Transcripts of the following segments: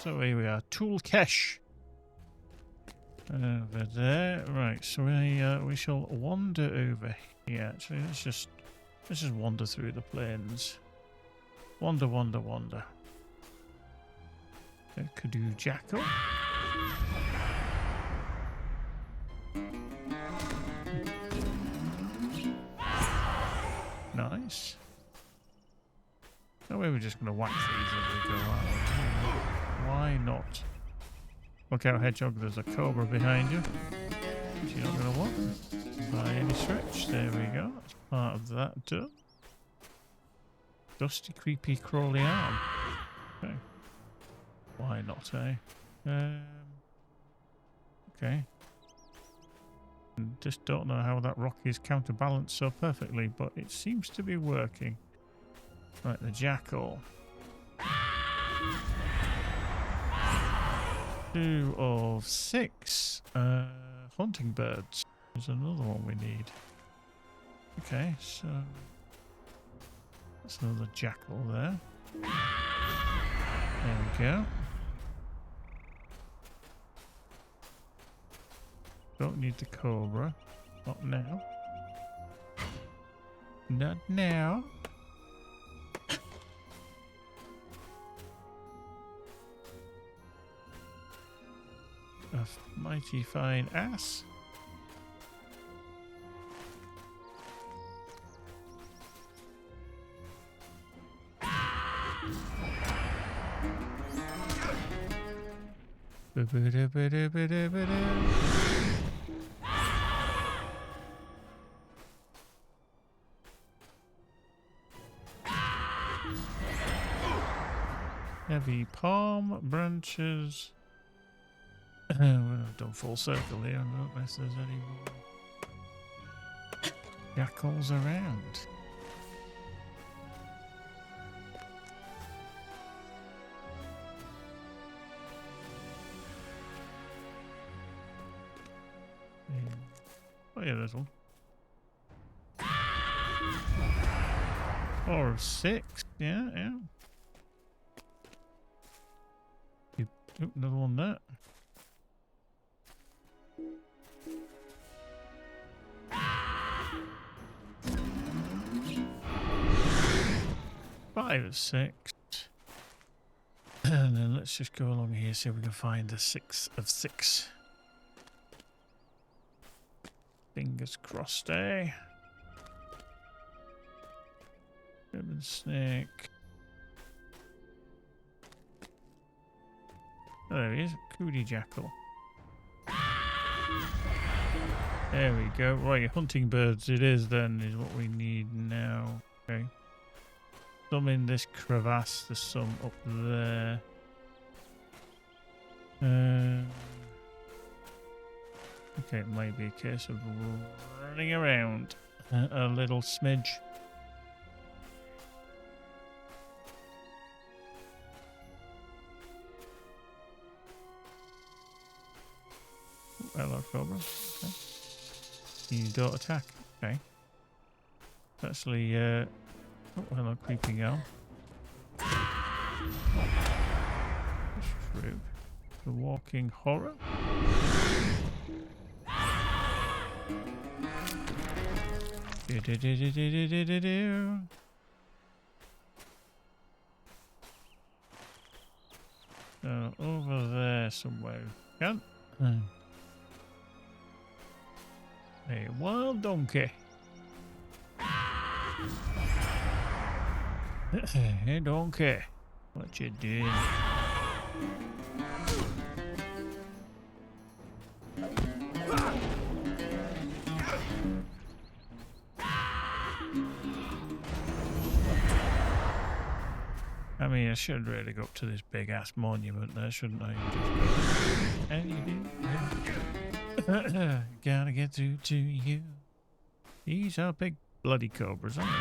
So here we are, Tool Cache. Over there. Right, so we shall wander over here. Actually, let's just wander through the plains. Wander, wander, wander. Kadu Jackal. Nice. No way we're just going to whack these as we go out. Why not? Look out, Hedgehog, there's a cobra behind you. Which you're not going to want by any stretch. There we go. That's part of that done. Dusty, creepy, crawly arm. Okay. Why not, eh? Okay. Just don't know how that rock is counterbalanced so perfectly, but it seems to be working. Right, the jackal. 2 of 6 hunting birds. There's another one we need. Okay, so that's another jackal there. There we go. Don't need the cobra. Not now. Not now. A mighty fine ass. Heavy palm branches. Well, I've done full circle here, unless there's any more jackals around. Oh yeah, there's one. 4 of 6. Yeah, yeah. Oh, another one there. Five of 6. And then let's just go along here, see if we can find the 6 of 6. Fingers crossed, eh? Ribbon snake. Oh, there he is. Cootie jackal. There we go. Right, hunting birds it is then, is what we need now. Okay. Some in this crevasse, there's some up there. Okay, it might be a case of running around a little smidge. Hello, Cobra. Okay. You don't attack. Okay. Actually, oh, hello, creeping arm. That's true. The walking horror. So over there somewhere. Can. Hey, wild donkey. Hey, donkey. What you doing? I mean, I should really go up to this big ass monument there, shouldn't I? And you do. Gotta get through to you. These are big bloody cobras, aren't they?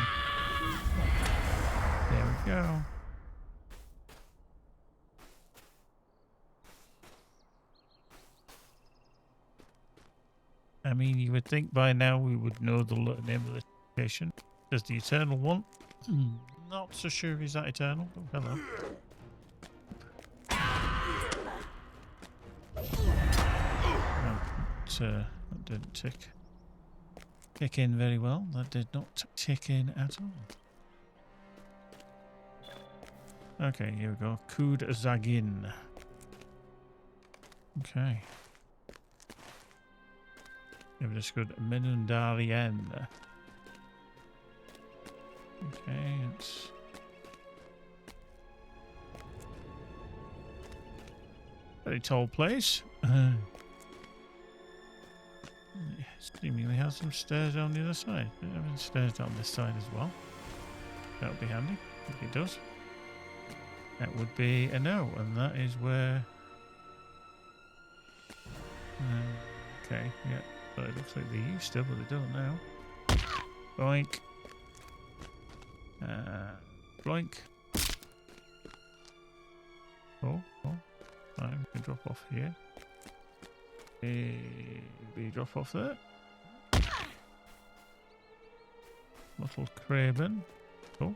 There we go. I mean, you would think by now we would know the name of the location. There's the Eternal one. Not so sure if he's that eternal. Oh, hello. that didn't tick in very well. That did not tick in at all. Okay, here we go. Kud Zagin. Okay. We've just got Menundarien. Okay, it's very tall place. Seemingly has some stairs on the other side. Having stairs down this side as well. That would be handy if it does. That would be a no, and that is where. Okay, yeah. So it looks like they used to, but they don't now. Boink. Bloink. Oh. Right, we can drop off here. We drop off there. Little Craven. Oh.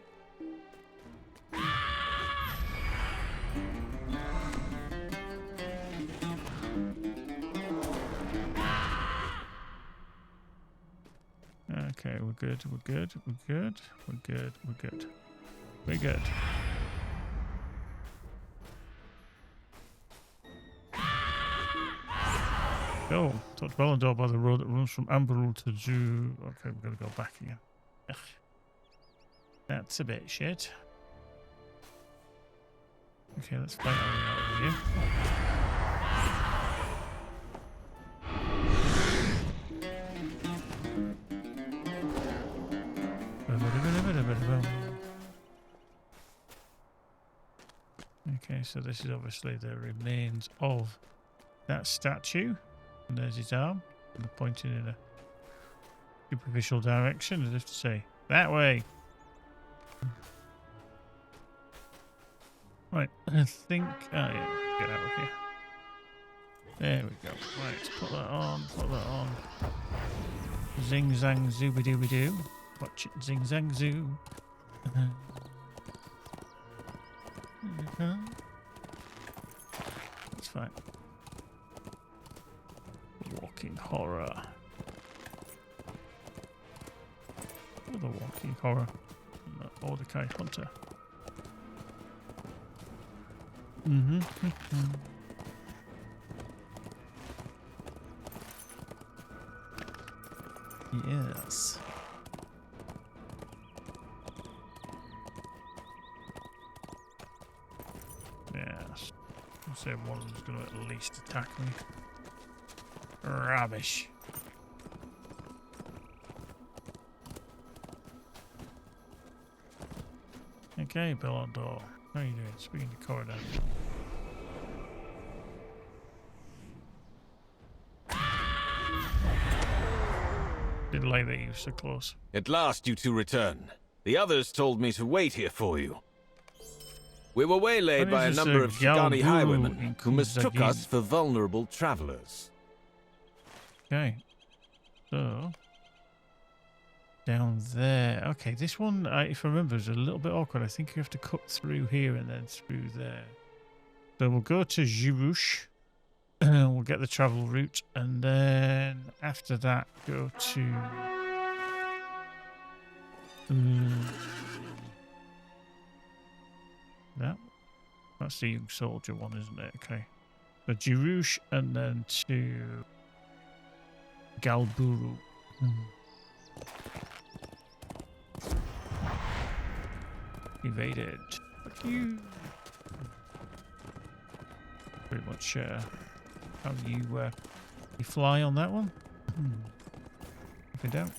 Okay, we're good. Go. Touch Bellandor by the road that runs from Amberul to Zoo. Okay, we're going to go back again. Ugh. That's a bit shit. Okay, let's fight our way out of here. Okay, so this is obviously the remains of that statue. And there's his arm, and pointing in a superficial direction, as if to say, that way. Right, I think. Oh, yeah, get out of here. There we go. Right, put that on. Zing zang zooby dooby doo. Watch it, zing zang zoo. That's fine. Walking horror. Oh, the walking horror. Mordecai Hunter. Yes. Yes. I'd say one of them's going to at least attack me. Rubbish. Okay, Bellandor. How are you doing? Speaking to Corridor. Didn't like that you were so close. At last you two return. The others told me to wait here for you. We were waylaid by a number of Shigani highwaymen who mistook us for vulnerable travelers. Okay. So, down there. Okay, this one, if I remember, is a little bit awkward. I think you have to cut through here and then through there. So we'll go to Jirush. We'll get the travel route. And then after that, go to... That's the young soldier one, isn't it? Okay. So Jirush and then to... Galburu. Evaded. Fuck you. Pretty much how you fly on that one. If you don't,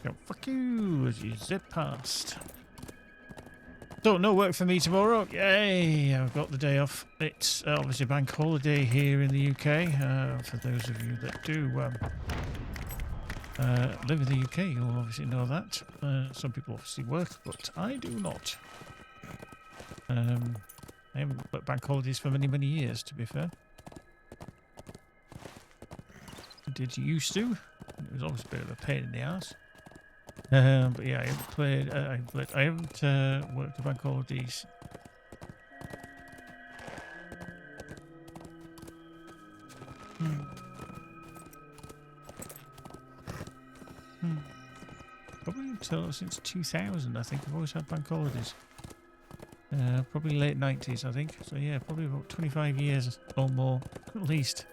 go fuck you as you zip past. So no work for me tomorrow. Yay! I've got the day off. It's obviously bank holiday here in the UK. For those of you that do live in the UK, you'll obviously know that. Some people obviously work, but I do not. I haven't worked bank holidays for many, many years, to be fair. I did used to. It was always a bit of a pain in the ass. But yeah, I haven't worked the bank holidays. since 2000, I think. I've always had bank holidays. Probably late 90s, I think. So yeah, probably about 25 years or more, at least.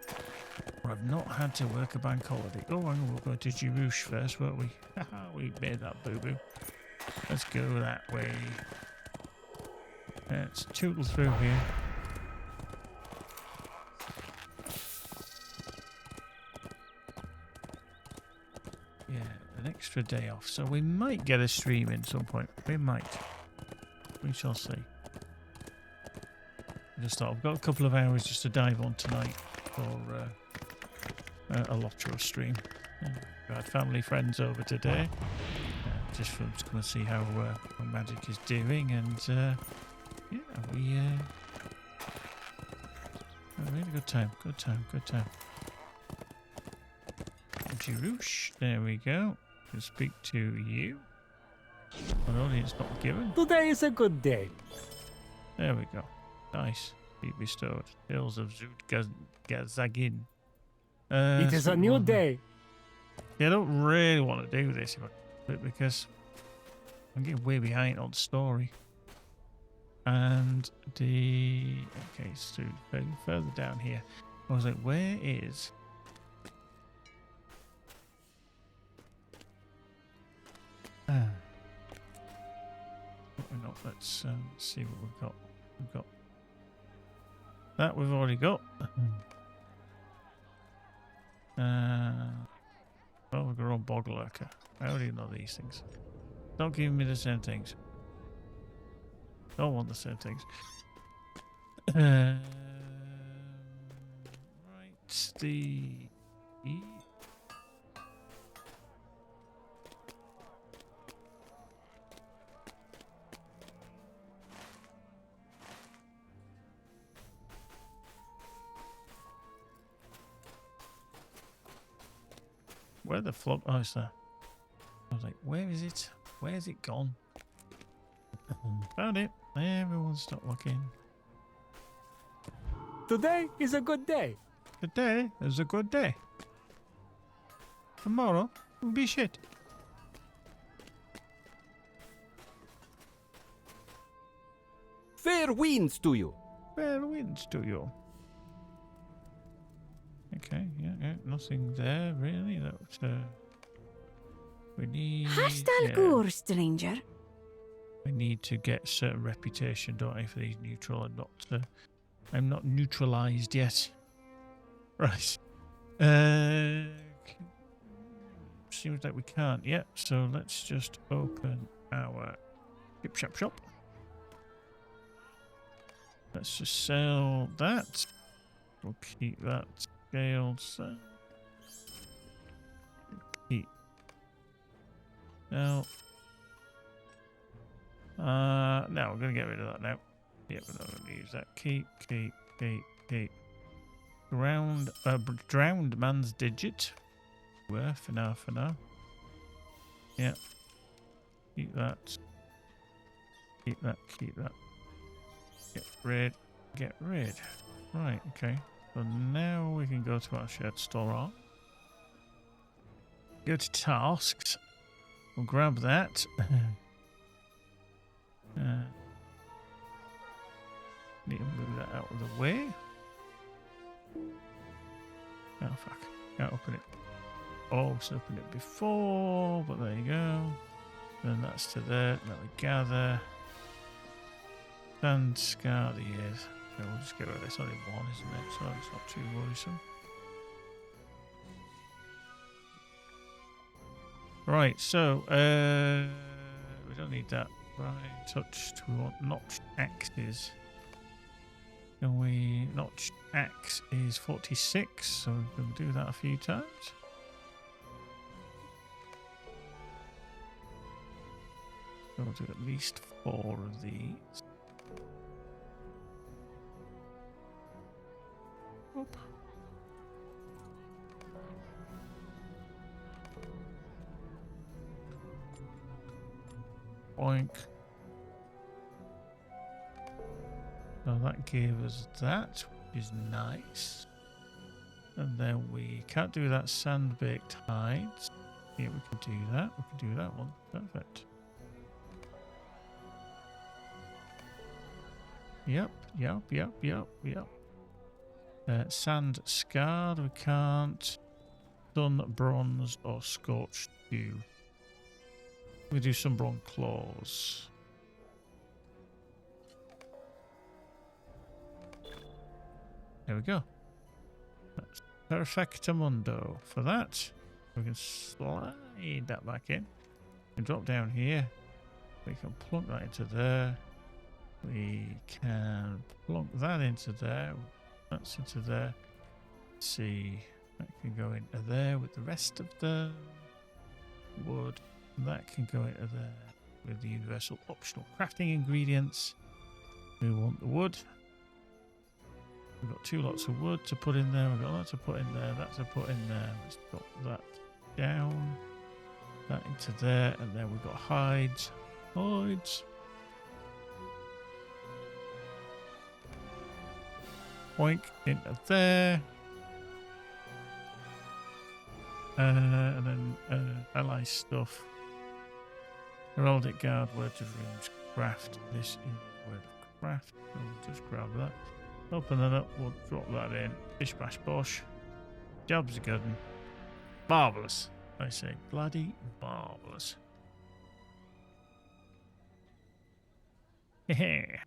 Where I've not had to work a bank holiday. Oh, hang on, we'll go to Jerush first, won't we? Haha, we made that boo-boo. Let's go that way. Let's tootle through here. Yeah, an extra day off. So we might get a stream in some point. We might. We shall see. I just thought I've got a couple of hours just to dive on tonight for a LOTRO stream. We had family friends over today. Just for to come and see how Magic is doing, and yeah, we had a really good time. Good time. Jerush, there we go. Can speak to you. An audience not given. Today is a good day. There we go. Nice. Be bestowed. Tales of Zoot Gazagin. It is a new day. Yeah, I don't really want to do this because I'm getting way behind on story. And okay, so further down here, I was like, where is? Let's see what we've got. We've got that we've already got. Well, we've got on bog lurker. I already know these things. Don't give me the same things. Don't want the same things. Right, where the flop? Oh, it's there. I was like, where is it? Where's it gone? Found it. Everyone stop looking. Today is a good day. Today is a good day. Tomorrow will be shit. Fair winds to you. Fair winds to you. Okay, yeah, nothing there really. That we need. Hastalgur, stranger. We need to get certain reputation, don't I, for these neutral? I'm not neutralized yet. Right. Seems like we can't yet. So let's just open our shop. Let's just sell that. We'll keep that scaled. So keep. Now. No, we're going to get rid of that now. Yeah, we're not going to use that. Keep. Drowned man's digit. Where for now? Yeah. Keep that. Keep that. Get rid. Right, okay. So now we can go to our shared store. Go to tasks. We'll grab that. Need to move that out of the way. Oh fuck. Can't open it. Oh, I opened it before, but there you go. Then that's to there. Now we gather. And scar the ears. Okay, we'll just get rid of this. Only one, isn't it? So it's not too worrisome. Right, so we don't need that. Right, touched. We want notched axes. Can we? Notched axe is 46, so we can do that a few times. So we'll do at least 4 of these. Oop. Boink. So that gave us that, which is nice. And then we can't do that sand-baked hides. Yeah, we can do that. We can do that one. Perfect. Yep. Sand scarred, we can't. Sun, bronze, or scorched dew. We do some bronze claws. There we go. That's perfectamundo. For that, we can slide that back in. We can drop down here. We can plunk that into there. We can plunk that into there. That's into there. Let's see. That can go into there with the rest of the wood. That can go into there with the universal optional crafting ingredients. We want the wood. We've got 2 lots of wood to put in there. We've got that to put in there. That to put in there. Let's drop that down. That into there. And then we've got hides. Hides. Boink into there. And then ally stuff. Heraldic guard, words of runes, craft. This is word of craft. So we'll just grab that. Open that up. We'll drop that in. Bish bash bosh. Jobs are good. Marvellous. I say bloody marvellous. Right,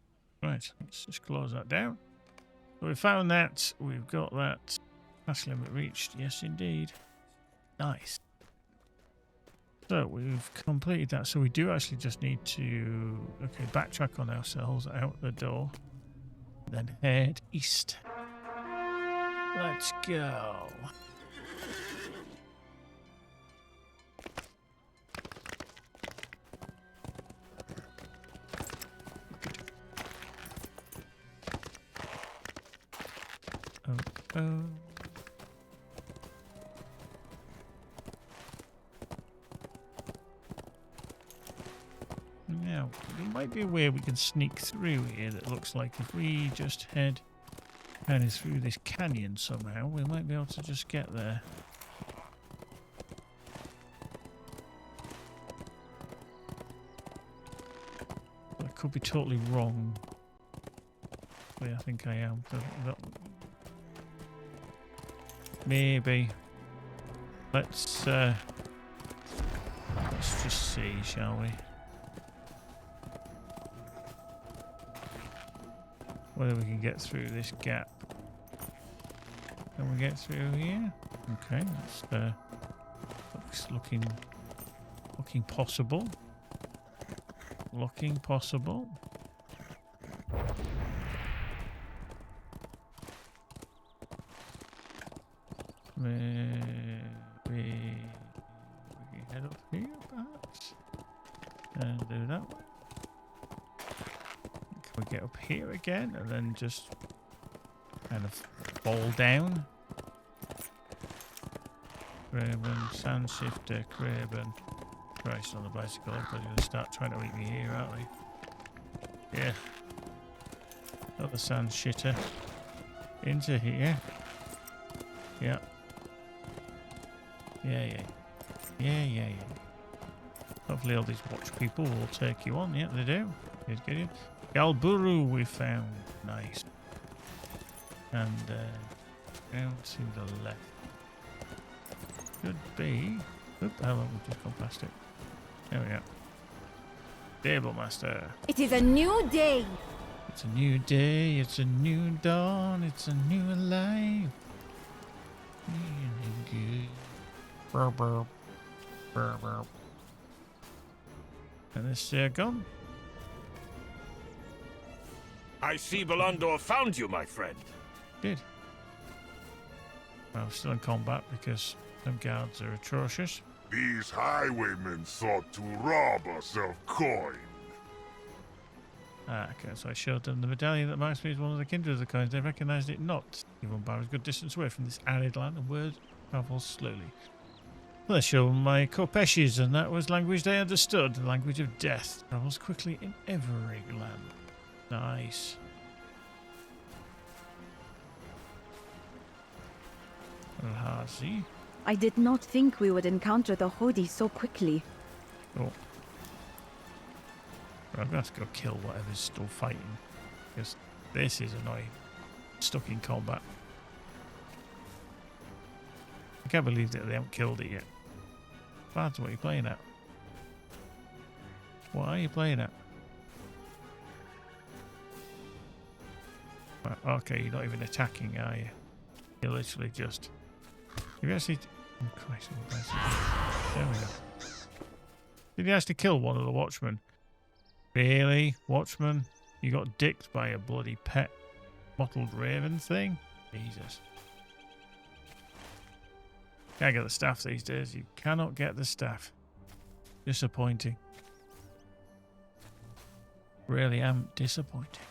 let's just close that down. So we found that. We've got that. Task limit reached. Yes, indeed. Nice. So we've completed that. So we do actually just need to, backtrack on ourselves out the door. Then head east. Let's go. Oh. Now, there might be a way we can sneak through here that looks like if we just head kind of through this canyon somehow, we might be able to just get there. I could be totally wrong. But I think I am. Maybe. Let's just see, shall we? Whether we can get through this gap. Can we get through here? Okay, that's looking possible. Looking possible. We head up here, perhaps, and do that way. Can we get up here again and then just kind of fall down? Craven, sand shifter, Craven. Christ on the bicycle, they're going to start trying to eat me here, aren't they? Yeah. Another sand shitter. Into here. Yeah. Yeah. Hopefully all these watch people will take you on. Yeah, they do. Good, good. Galburu we found. Nice. And down to the left. Could be. Oop, how long we've just gone past it. There we go. Table Master. It is a new day. It's a new day. It's a new dawn. It's a new life. Feeling good. Burr, burr. Burr, burr. And this gun. I see Belandor found you, my friend. Did. Well, still in combat because them guards are atrocious. These highwaymen sought to rob us of coin. Okay, so I showed them the medallion that marks me as one of the kindred of the coins. They recognised it not. Even Bar is a good distance away from this arid land, and word travels slowly. Well, I showed them my Kopeshis, and that was language they understood. The language of death travels quickly in every land. Nice. Alhazi. I did not think we would encounter the Hodi so quickly. Oh. I'm going to have to go kill whatever's still fighting. Because this is annoying. Stuck in combat. I can't believe that they haven't killed it yet. That's what you're playing at. What are you playing at? Right, okay, you're not even attacking, are you? You're literally just... You actually... Oh, Christ, there we go. Did you actually kill one of the watchmen? Really? Watchman? You got dicked by a bloody pet mottled raven thing? Jesus. Can't get the staff these days. You cannot get the staff. Disappointing. Really am disappointed.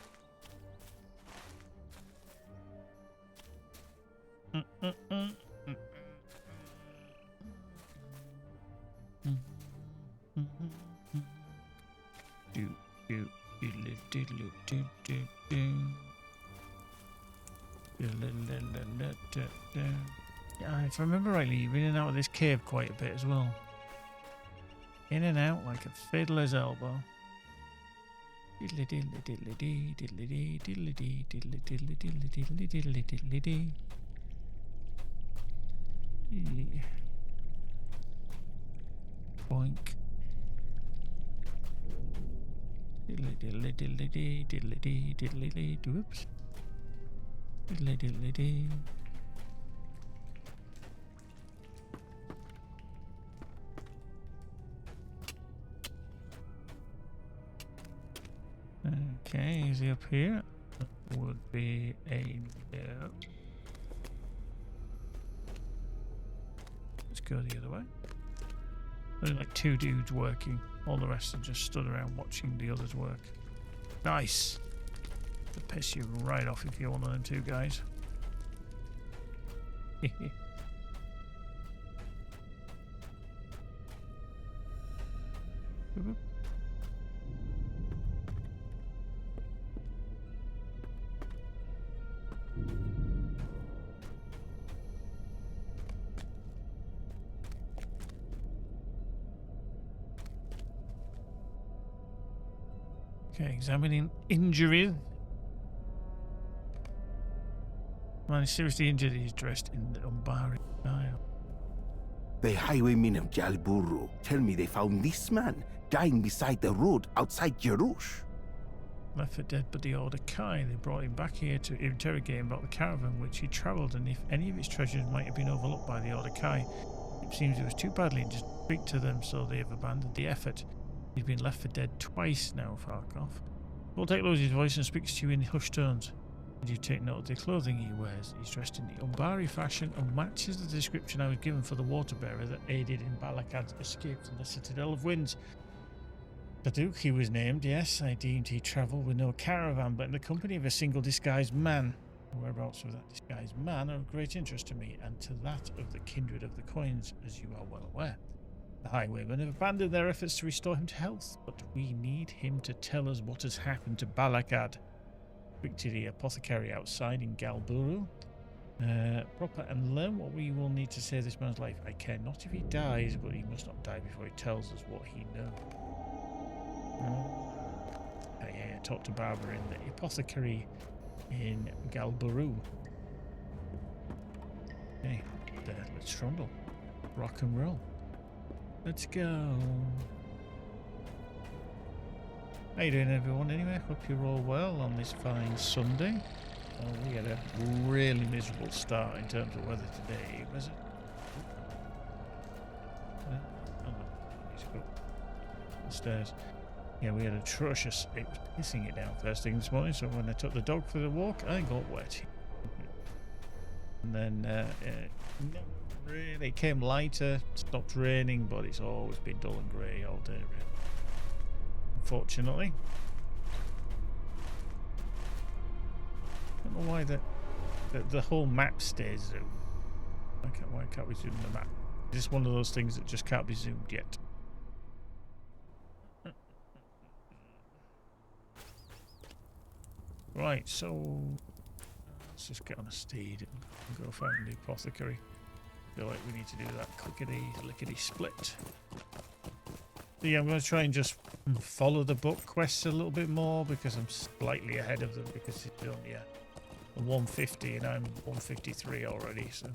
Yeah, if I remember rightly, you've been in and out of this cave quite a bit as well. In and out like a fiddler's elbow. Diddly diddly diddly dee, diddly dee, diddly dee, diddly diddly diddly diddly diddly diddly dee. Boink. Diddly diddly diddly dee, diddly dee, diddly dee, whoops. Diddly diddly dee. Okay, is he up here? That would be a no. Let's go the other way. There's like two dudes working. All the rest are just stood around watching the others work. Nice! To piss you right off if you're one of them two guys. Okay, examining injuries. Man is seriously injured. He's dressed in the Umbari style. The highwaymen of Jalburu tell me they found this man dying beside the road outside Jerush. Left for dead but the Orcrist. They brought him back here to interrogate him about the caravan which he travelled and if any of his treasures might have been overlooked by the Orcrist. It seems it was too badly and just speak to them, so they have abandoned the effort. He's been left for dead twice now, Farkoff. We'll take Lose's voice and speaks to you in hushed tones. Did you take note of the clothing he wears? He's dressed in the Umbari fashion and matches the description I was given for the water bearer that aided in Balakad's escape from the Citadel of Winds. Baduk he was named, yes. I deemed he travelled with no caravan, but in the company of a single disguised man. Whereabouts of that disguised man are of great interest to me, and to that of the kindred of the coins, as you are well aware. The highwaymen have abandoned their efforts to restore him to health, but we need him to tell us what has happened to Balakad. Speak to the apothecary outside in Galburu. Proper and learn what we will need to save this man's life. I care not if he dies, but he must not die before he tells us what he knows. Yeah, talk to Barbara in the apothecary in Galburu. Okay, let's trundle. Rock and roll. Let's go. How you doing, everyone? Anyway, hope you're all well on this fine Sunday. We had a really miserable start in terms of weather today, was it? Let's go upstairs. Yeah, we had atrocious. It was pissing it down first thing this morning, so when I took the dog for the walk, I got wet. And then really came lighter, stopped raining, but it's always been dull and grey all day, really. Unfortunately. I don't know why the whole map stays zoomed. Why can't we zoom the map? It's just one of those things that just can't be zoomed yet. Right, so let's just get on a steed and go find the apothecary. feel like we need to do that clickety-lickety-split. So yeah, I'm going to try and just follow the book quests a little bit more because I'm slightly ahead of them because it's only a 150 and I'm 153 already. So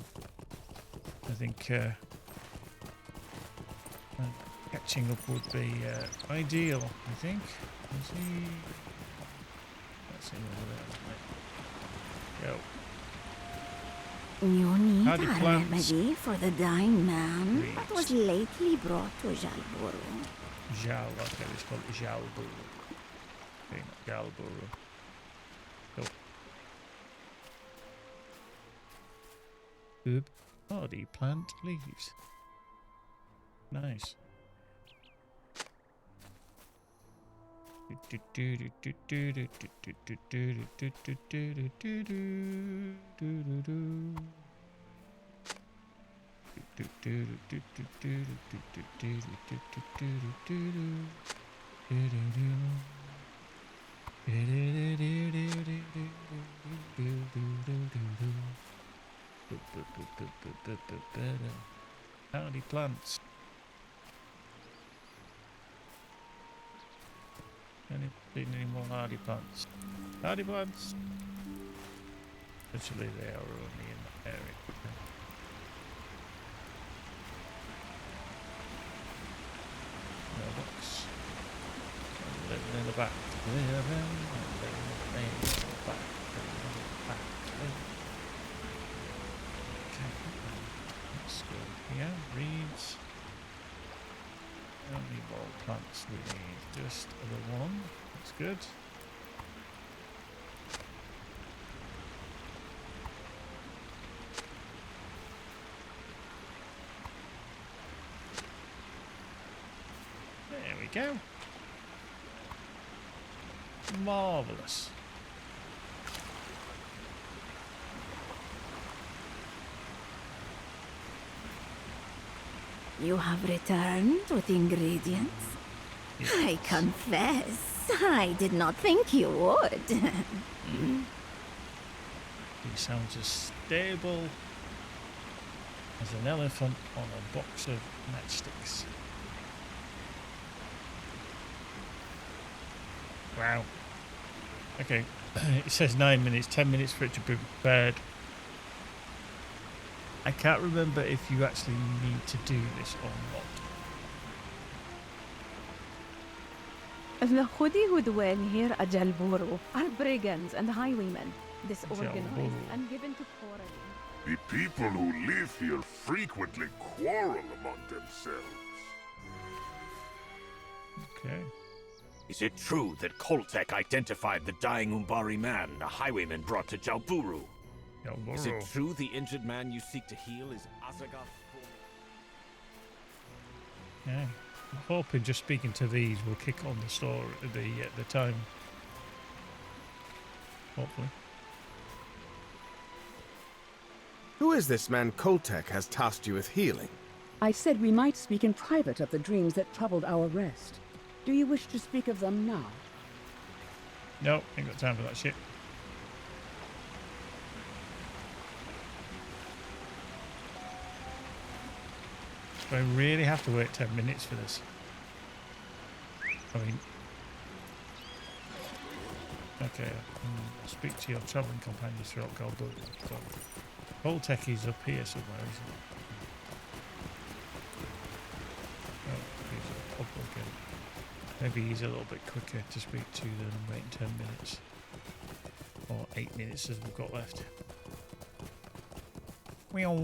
I think catching up would be ideal. I think. Let's see over there. Go. You need Howdy, a plants. remedy for the dying man Great. that was lately brought to Jalburu. Jal, okay, it's called Jalburu. Okay, not Galburu. Go. Oop. Hardy plant leaves. Nice. Howdy plants. Any more hardy plants? Hardy plants! Actually, they are only in that area. No books. Living in the back. Living in the back. Okay. Let's go here. Reeds. How many more plants we need? Just the one. That's good. There we go. Marvellous. You have returned with ingredients? Yes. I confess, I did not think you would. He sounds as stable as an elephant on a box of matchsticks. Wow. Okay. It says 9 minutes, 10 minutes for it to be prepared. I can't remember if you actually need to do this or not. The Hudi who dwell here at Jalburu are brigands and highwaymen, disorganized Jalburu. and given to quarreling. The people who live here frequently quarrel among themselves. Okay. Is it true that Koltek identified the dying Umbari man the highwayman brought to Jalburu? Is it true the injured man you seek to heal is Azagoth? Yeah. I'm hoping just speaking to these will kick on the story, the time. Hopefully. Who is this man Koltek has tasked you with healing? I said we might speak in private of the dreams that troubled our rest. Do you wish to speak of them now? No, ain't got time for that shit. Do I really have to wait 10 minutes for this? I mean... Okay, I'll speak to your travelling companions throughout Galbur. So, Koltek is up here somewhere, isn't it? Oh, he's up again. Maybe he's a little bit quicker to speak to than waiting 10 minutes. Or 8 minutes as we've got left. Meow.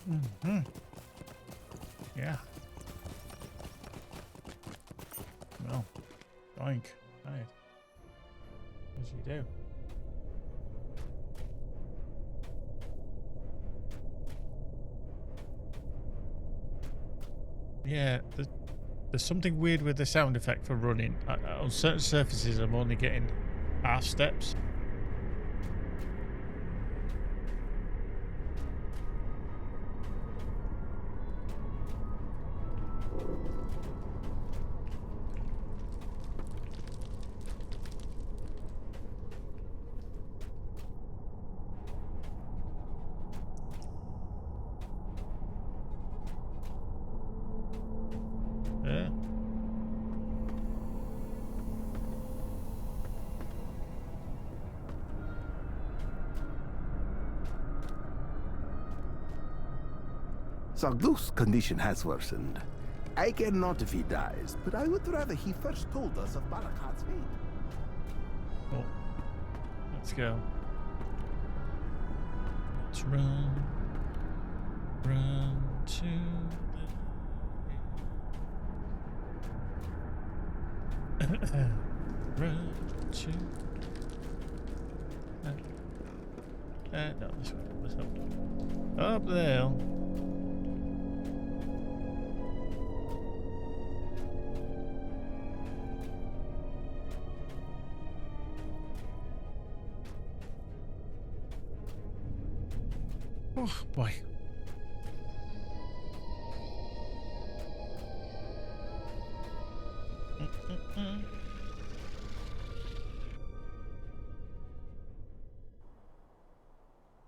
Mm-hmm. Yeah. Well, doink. Right. As you do. Yeah, there's something weird with the sound effect for running. On certain surfaces, I'm only getting half steps. Zagduk's condition has worsened. I care not if he dies, but I would rather he first told us of Balakad's fate. Oh, let's go. Let's run to the run to. No, this way. Let's go. Up the hill. Oh boy.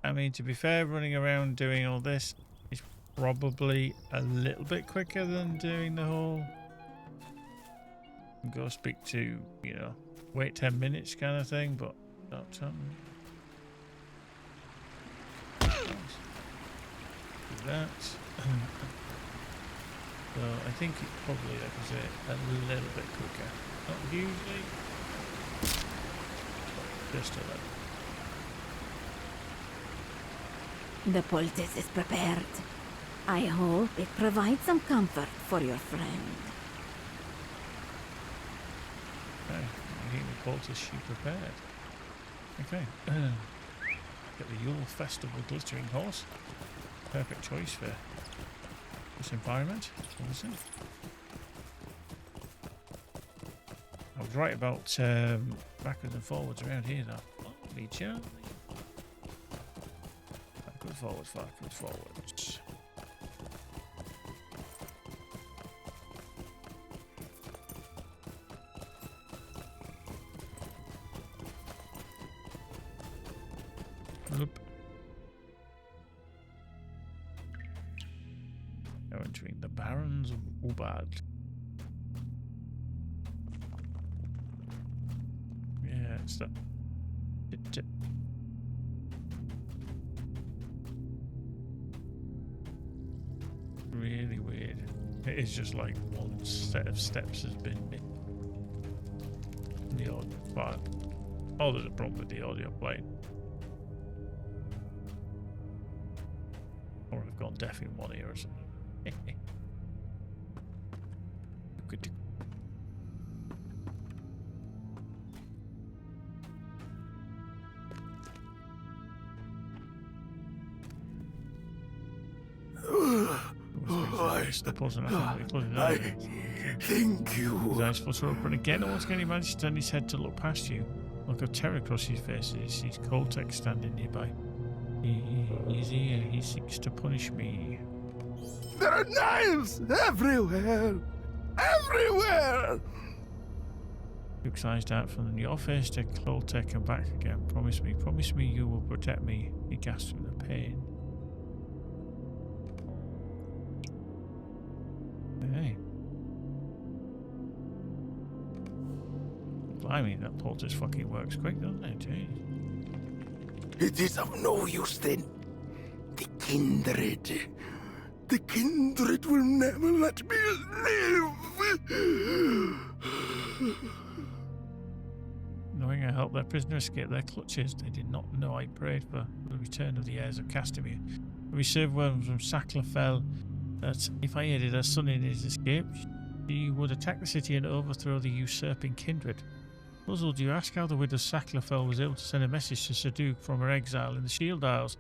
I mean, to be fair, running around doing all this is probably a little bit quicker than doing the whole go speak to, you know, wait 10 minutes kind of thing, but not something. Do that. So I think it's probably, like I say, a little bit quicker. Not hugely, but just a little. The poultice is prepared. I hope it provides some comfort for your friend. Okay, I think the poultice she prepared. Okay. Get the Yule Festival Glittering Horse. Perfect choice for this environment, obviously. I was right about backwards and forwards around here though. Be Charlie. Backwards, forwards. Oop. Now entering the Barons of Ubad. Yeah, it's that. Really weird. It is just like one set of steps has been missed. The audio file. Oh, there's a problem with the audio playing. Or I've gone deaf in one ear or something. Good. I thank you. His eyes flutter open again. Once again, he managed to turn his head to look past you. A look of terror across his face as he sees Koltek standing nearby. He's here. He seeks to punish me. There are knives everywhere! Everywhere! Luke's eyes dart from your face to Koltek and back again. Promise me you will protect me. He gasps with the pain. Hey. Blimey, that poultice fucking works quick, doesn't it? Jeez. It is of no use then. The kindred. The kindred will never let me live. Knowing I helped their prisoner escape their clutches, they did not know I prayed for the return of the heirs of Castamere. We served well from Saclafel that if I aided her son in his escape, she would attack the city and overthrow the usurping kindred. Puzzled, you ask how the widow Saclafel was able to send a message to Saduk from her exile in the Shield Isles.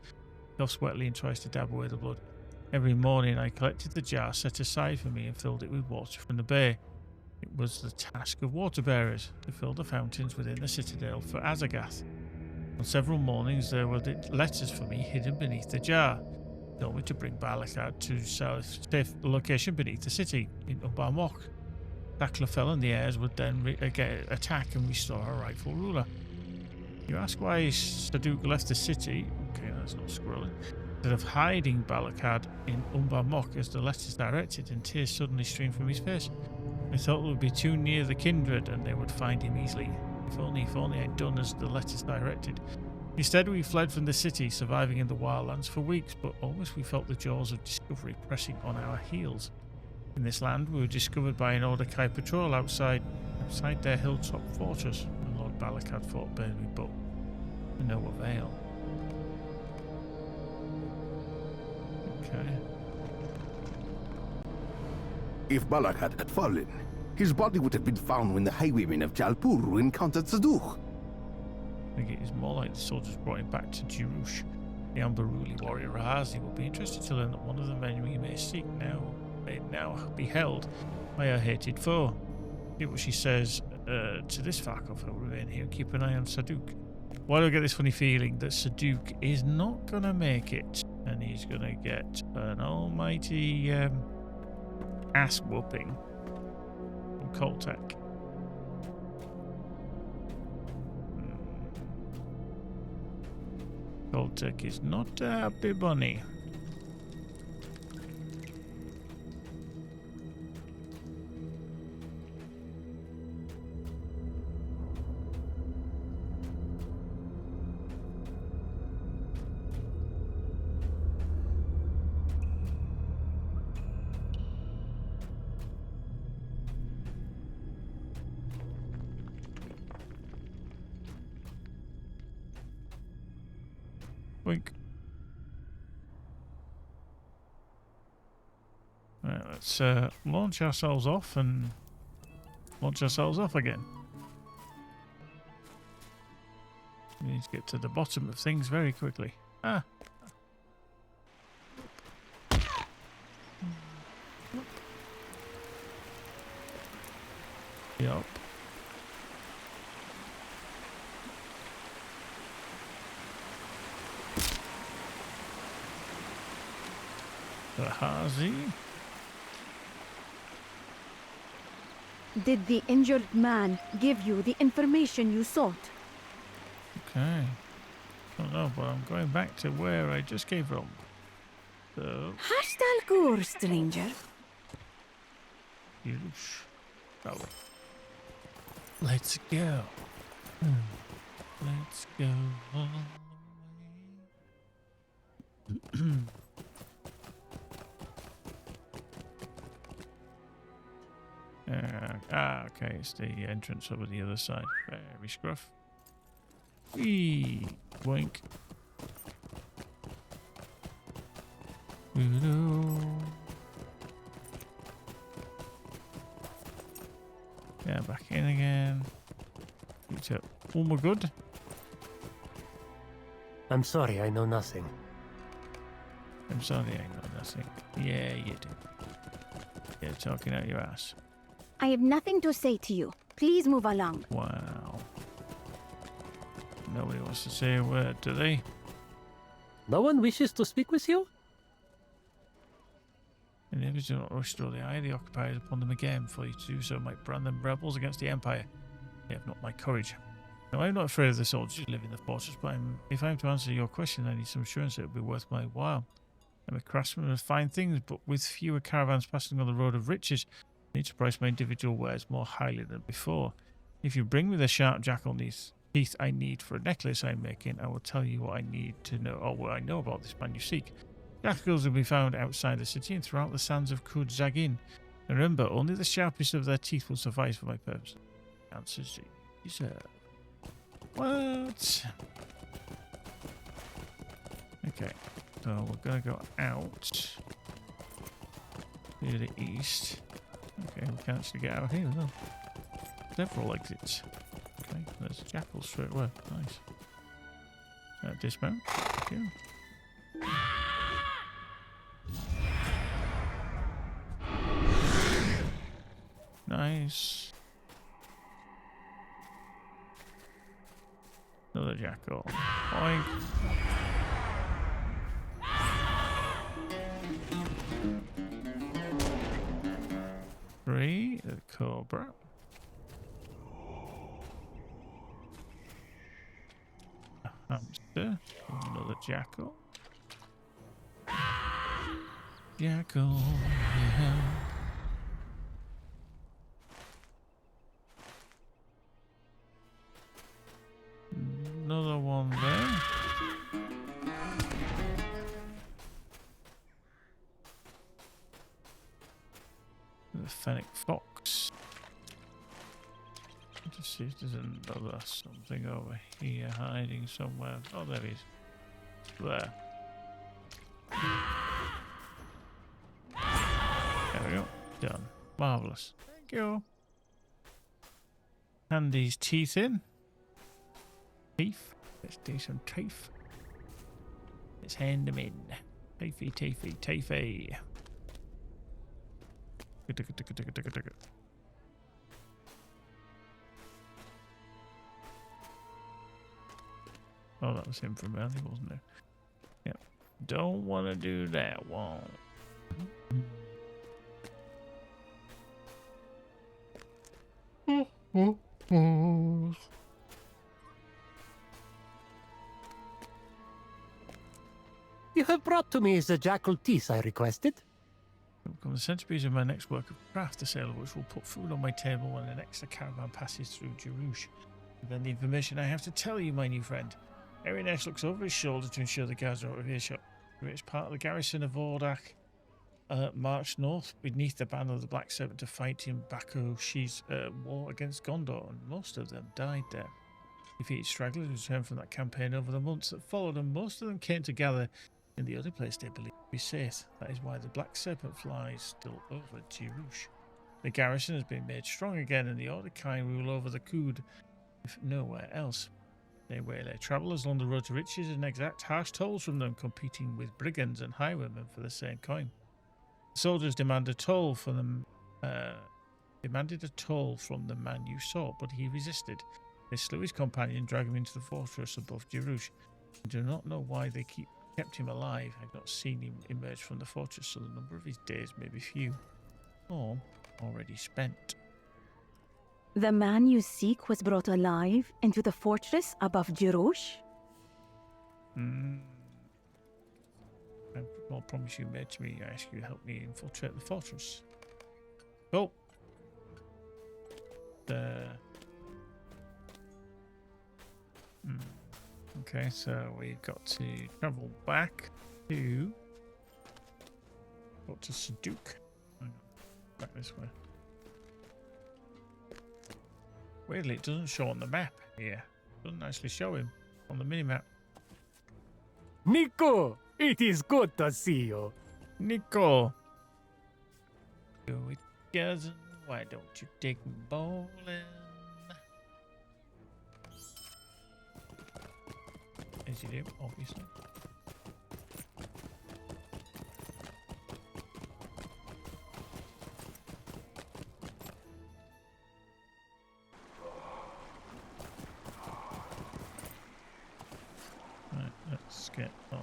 He coughs wetly and tries to dab away the blood. Every morning I collected the jar set aside for me and filled it with water from the bay. It was the task of water bearers to fill the fountains within the citadel for Azagath. On several mornings there were letters for me hidden beneath the jar. They told me to bring Balakad to a safe location beneath the city in Ubarmok. Saclafel and the heirs would then attack and restore our rightful ruler. You ask why Saduk left the city? Okay, that's not scrolling. Instead of hiding Balakad in Ubarmok as the letters directed, and tears suddenly streamed from his face. I thought they would be too near the kindred and they would find him easily. If only I'd done as the letters directed. Instead, we fled from the city, surviving in the wildlands for weeks, but always we felt the jaws of discovery pressing on our heels. In this land, we were discovered by an Ordakai patrol outside their hilltop fortress, and Lord Balak had fought bravely, but to no avail. Okay. If Balakad had fallen, his body would have been found when the highwaymen of Jalpuru encountered Saduq. I think it is more like the soldiers brought him back to Jirush. The Ambaruli warrior Rahazi will be interested to learn that one of the men we may seek may now be held by our hated foe. See what she says to this Farkov. I'll remain here and keep an eye on Saduq. Why do I get this funny feeling that Saduq is not going to make it, and he's going to get an almighty ass whooping from Koltek. Koltek is not a happy bunny. Wink. Right, let's launch ourselves off and launch ourselves off again. We need to get to the bottom of things very quickly. Ah. Yup. Hazi. Did the injured man give you the information you sought? Okay. Don't know, but I'm going back to where I just came from. So. Hastalkur, stranger. Yush. Oh. Let's go. Let's go all the way. Okay, it's the entrance over the other side. Very scruff. Whee! Boink. Yeah, back in again. Oh my god. I'm sorry, I know nothing. I'm sorry, I know nothing. Yeah, you do. You're talking out your ass. I have nothing to say to you. Please move along. Wow. Nobody wants to say a word, do they? No one wishes to speak with you? And if you do not rush through the eye, the occupiers upon them again, for you to do so might brand them rebels against the Empire. They have not my courage. No, I'm not afraid of the soldiers who live in the fortress, but if I'm to answer your question, I need some assurance that it will be worth my while. I'm a craftsman of fine things, but with fewer caravans passing on the road of riches, I need to price my individual wares more highly than before. If you bring me the sharp jackal teeth I need for a necklace I'm making, I will tell you what I need to know, or what I know about this man you seek. Jackals will be found outside the city and throughout the sands of Kud Zagin. And remember, only the sharpest of their teeth will suffice for my purpose. Answers you deserve. What? Okay, so we're going to go out to the east. Okay, we can actually get out here as well. Several exits. Okay, there's a jackal straight away. Nice. Dismount. Thank you. Nice. Another jackal. Boink. Three, a cobra. A hamster. Another jackal. Jackal, yeah. Another one there. The Fennec Fox. Just see if there's another something over here hiding somewhere. Oh, there he is. There. There we go. Done. Marvellous. Thank you. Hand these teeth in. Teeth. Let's do some teeth. Let's hand them in. Teethy, teethy, teethy. Oh, that was him from earlier, wasn't it? Yep. Don't want to do that one. You have brought to me the jackal teeth I requested. It will become the centerpiece of my next work of craft, the sale of which will put food on my table when the next caravan passes through Jerush. And then the information I have to tell you, my new friend. Eriness looks over his shoulder to ensure the guards are out of earshot. It's part of the garrison of Vordak marched north beneath the banner of the Black Serpent to fight in Bakoshi's war against Gondor, and most of them died there. Defeated stragglers returned from that campaign over the months that followed, and most of them came to gather in the other place they believe to be safe. That is why the Black Serpent flies still over Jerush. The garrison has been made strong again, and the Orcish rule over the Cood, if nowhere else. They waylay travellers along the road to riches and exact harsh tolls from them, competing with brigands and highwaymen for the same coin. The soldiers demanded a toll from the man you sought, but he resisted. They slew his companion and dragged him into the fortress above Jerush. I do not know why they kept him alive. I've not seen him emerge from the fortress, so the number of his days may be few, or already spent. The man you seek was brought alive into the fortress above Jerush? I promise you made to me. I ask you to help me infiltrate the fortress. Oh. Okay, so we've got to travel back to Saduk. Back this way. Weirdly, it doesn't show on the map here. It doesn't actually show him on the minimap. Nico, it is good to see you. Nico. Go it, cousin. Why don't you take me bowling? As you do, obviously. Right, let's get on.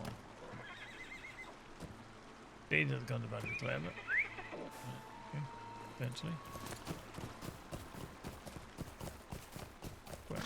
These are going to be clever. Okay, eventually. Well.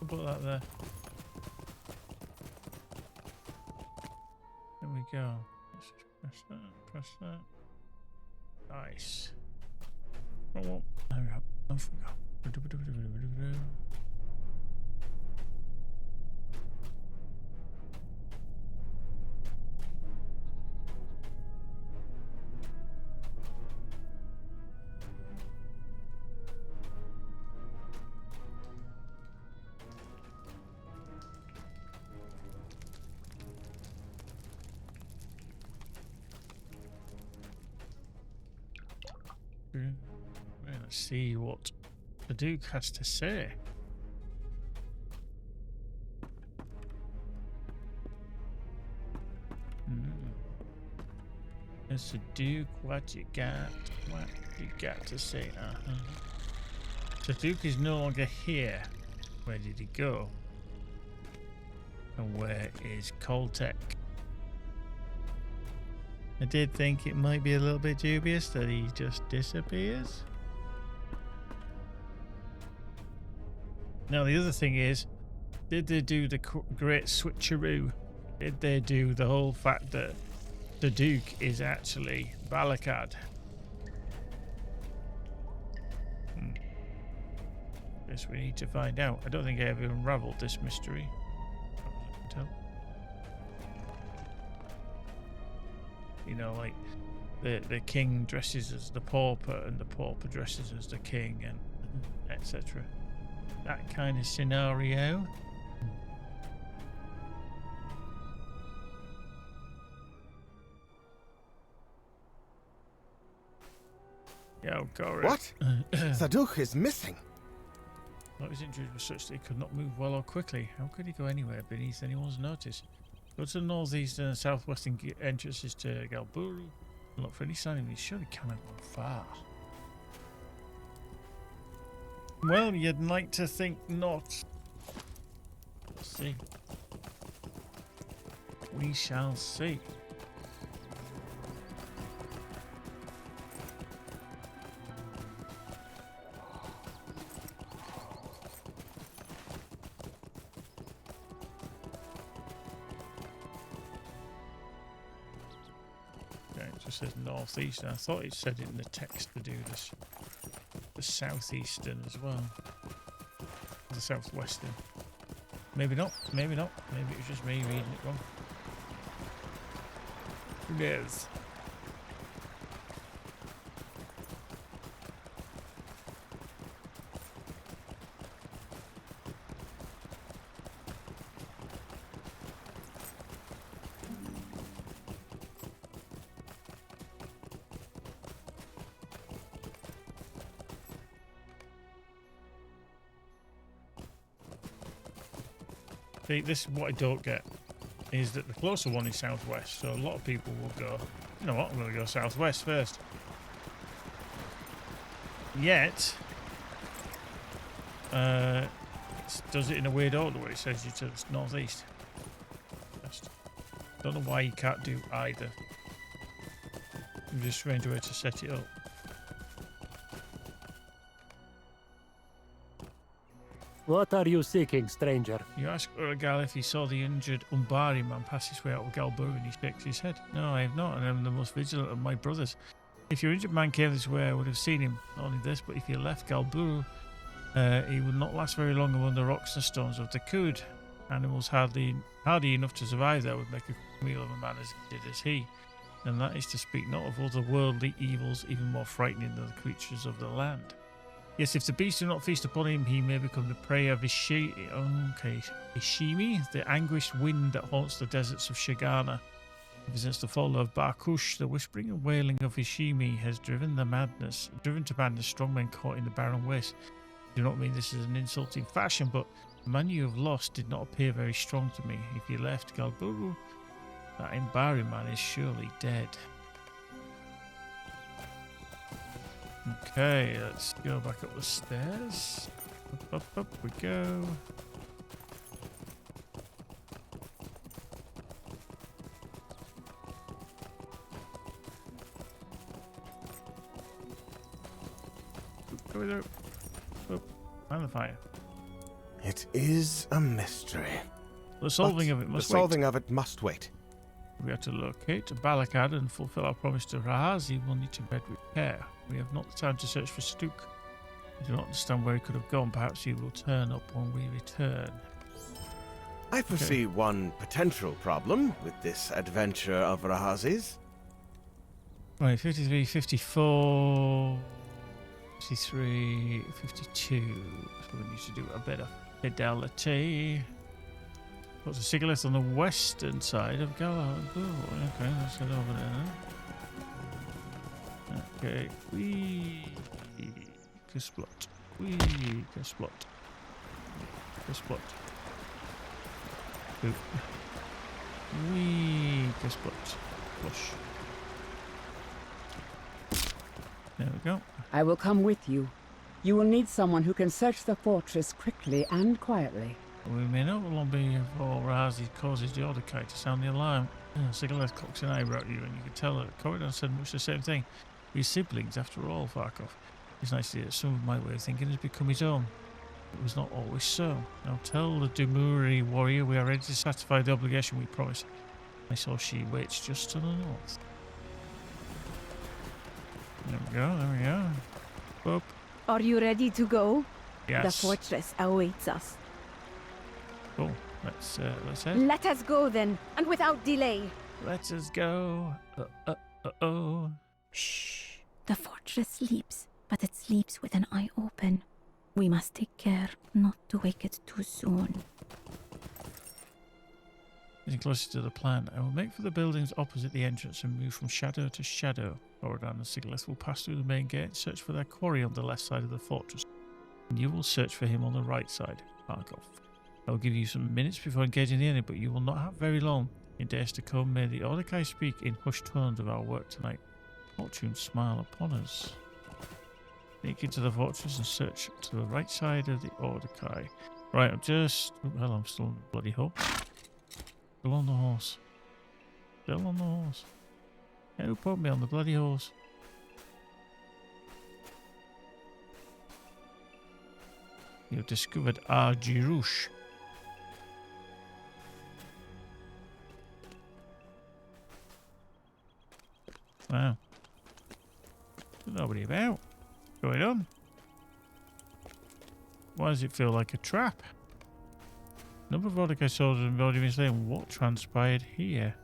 Put that there. There we go. Let's just press that. Nice. Oh, well, there we go. Off we go. Let's see what the Duke has to say. Mr. Duke, what you got? What you got to say? So Duke is no longer here. Where did he go? And where is Koltek? I did think it might be a little bit dubious that he just disappears. Now the other thing is, did they do the great switcheroo? Did they do the whole fact that the Duke is actually Balakad? Guess we need to find out. I don't think I ever unraveled this mystery. You know, like the king dresses as the pauper and the pauper dresses as the king, and etc. That kind of scenario. Yo, Gorik. What? Saduk is missing. His injuries were such that he could not move well or quickly. How could he go anywhere beneath anyone's notice? Go to the northeastern and southwestern entrances to Galburu and look for any sign of him. He surely cannot go far. Well, you'd like to think not. Let's see. We shall see. It says northeast, and I thought it said it in the text to do this. The southeastern as well. The southwestern. Maybe not, maybe not. Maybe it was just me reading it wrong. Who knows? See, this is what I don't get, is that the closer one is southwest, so a lot of people will go, you know what, I'm going to go southwest first. Yet, it does it in a weird order where it says you to the northeast. Don't know why you can't do either. Just a strange way to set it up. What are you seeking, stranger? You ask Uragal if he saw the injured Umbari man pass his way out of Galburu, and he shakes his head. No, I have not, and I'm the most vigilant of my brothers. If your injured man came this way, I would have seen him. Not only this, but if he left Galburu, he would not last very long among the rocks and stones of the Kud. Animals hardy enough to survive there would make a meal of a man as did as he. And that is to speak not of otherworldly evils even more frightening than the creatures of the land. Yes, if the beast do not feast upon him, he may become the prey of Ishimi, the anguished wind that haunts the deserts of Shigana. Ever since the fall of Barkush, the whispering and wailing of Ishimi has driven to madness strong men caught in the barren waste. I do not mean this as an insulting fashion, but the man you have lost did not appear very strong to me. If you left Galburu, that Imbari man is surely dead. Okay, let's go back up the stairs. Up we go. Go there. Oh, and the fire. It is a mystery. The solving of it must wait. We have to locate Balakad and fulfill our promise to Rahazi. We'll need to bed with care. We have not the time to search for Stuk. We do not understand where he could have gone. Perhaps he will turn up when we return. I foresee one potential problem with this adventure of Rahazi's. Right, 53, 54, 53, 52. So we need to do a bit of fidelity. What's a Sigilith on the western side of Galar? Oh, okay, let's head over there. Okay, Explode. Wee. Explode. Explode. Boop. Wee. Explode. Push. There we go. I will come with you. You will need someone who can search the fortress quickly and quietly. We may not long be before Razi causes the Order to sound the alarm. Sigileth cocks an eyebrow at you, and you can tell that Corridor said much the same thing. We're siblings, after all, Farkov. It's nice to hear that some of my way of thinking has become his own. It was not always so. Now tell the Dumuri warrior we are ready to satisfy the obligation we promised. I saw she waits just to the north. There we go, there we go. Boop. Are you ready to go? Yes. The fortress awaits us. Cool. Let's head. Let us go then, and without delay. Let us go. Oh. Shh. The fortress sleeps, but it sleeps with an eye open. We must take care not to wake it too soon. Getting closer to the plan, I will make for the buildings opposite the entrance and move from shadow to shadow. Oradan and Sigilith will pass through the main gate and search for their quarry on the left side of the fortress. And you will search for him on the right side, Argov. I will give you some minutes before engaging the enemy, but you will not have very long. In days to come, may the Ordekai speak in hushed tones of our work tonight. Fortune smile upon us. Sneak into the fortress and search to the right side of the Ordekai. Right, I'm still on the bloody horse. Still on the horse. Still on the horse. Who put me on the bloody horse? You've discovered Arjirush. Wow. There's nobody about. What's going on? Why does it feel like a trap? Number of Ordekai soldiers have already been slain. What transpired here?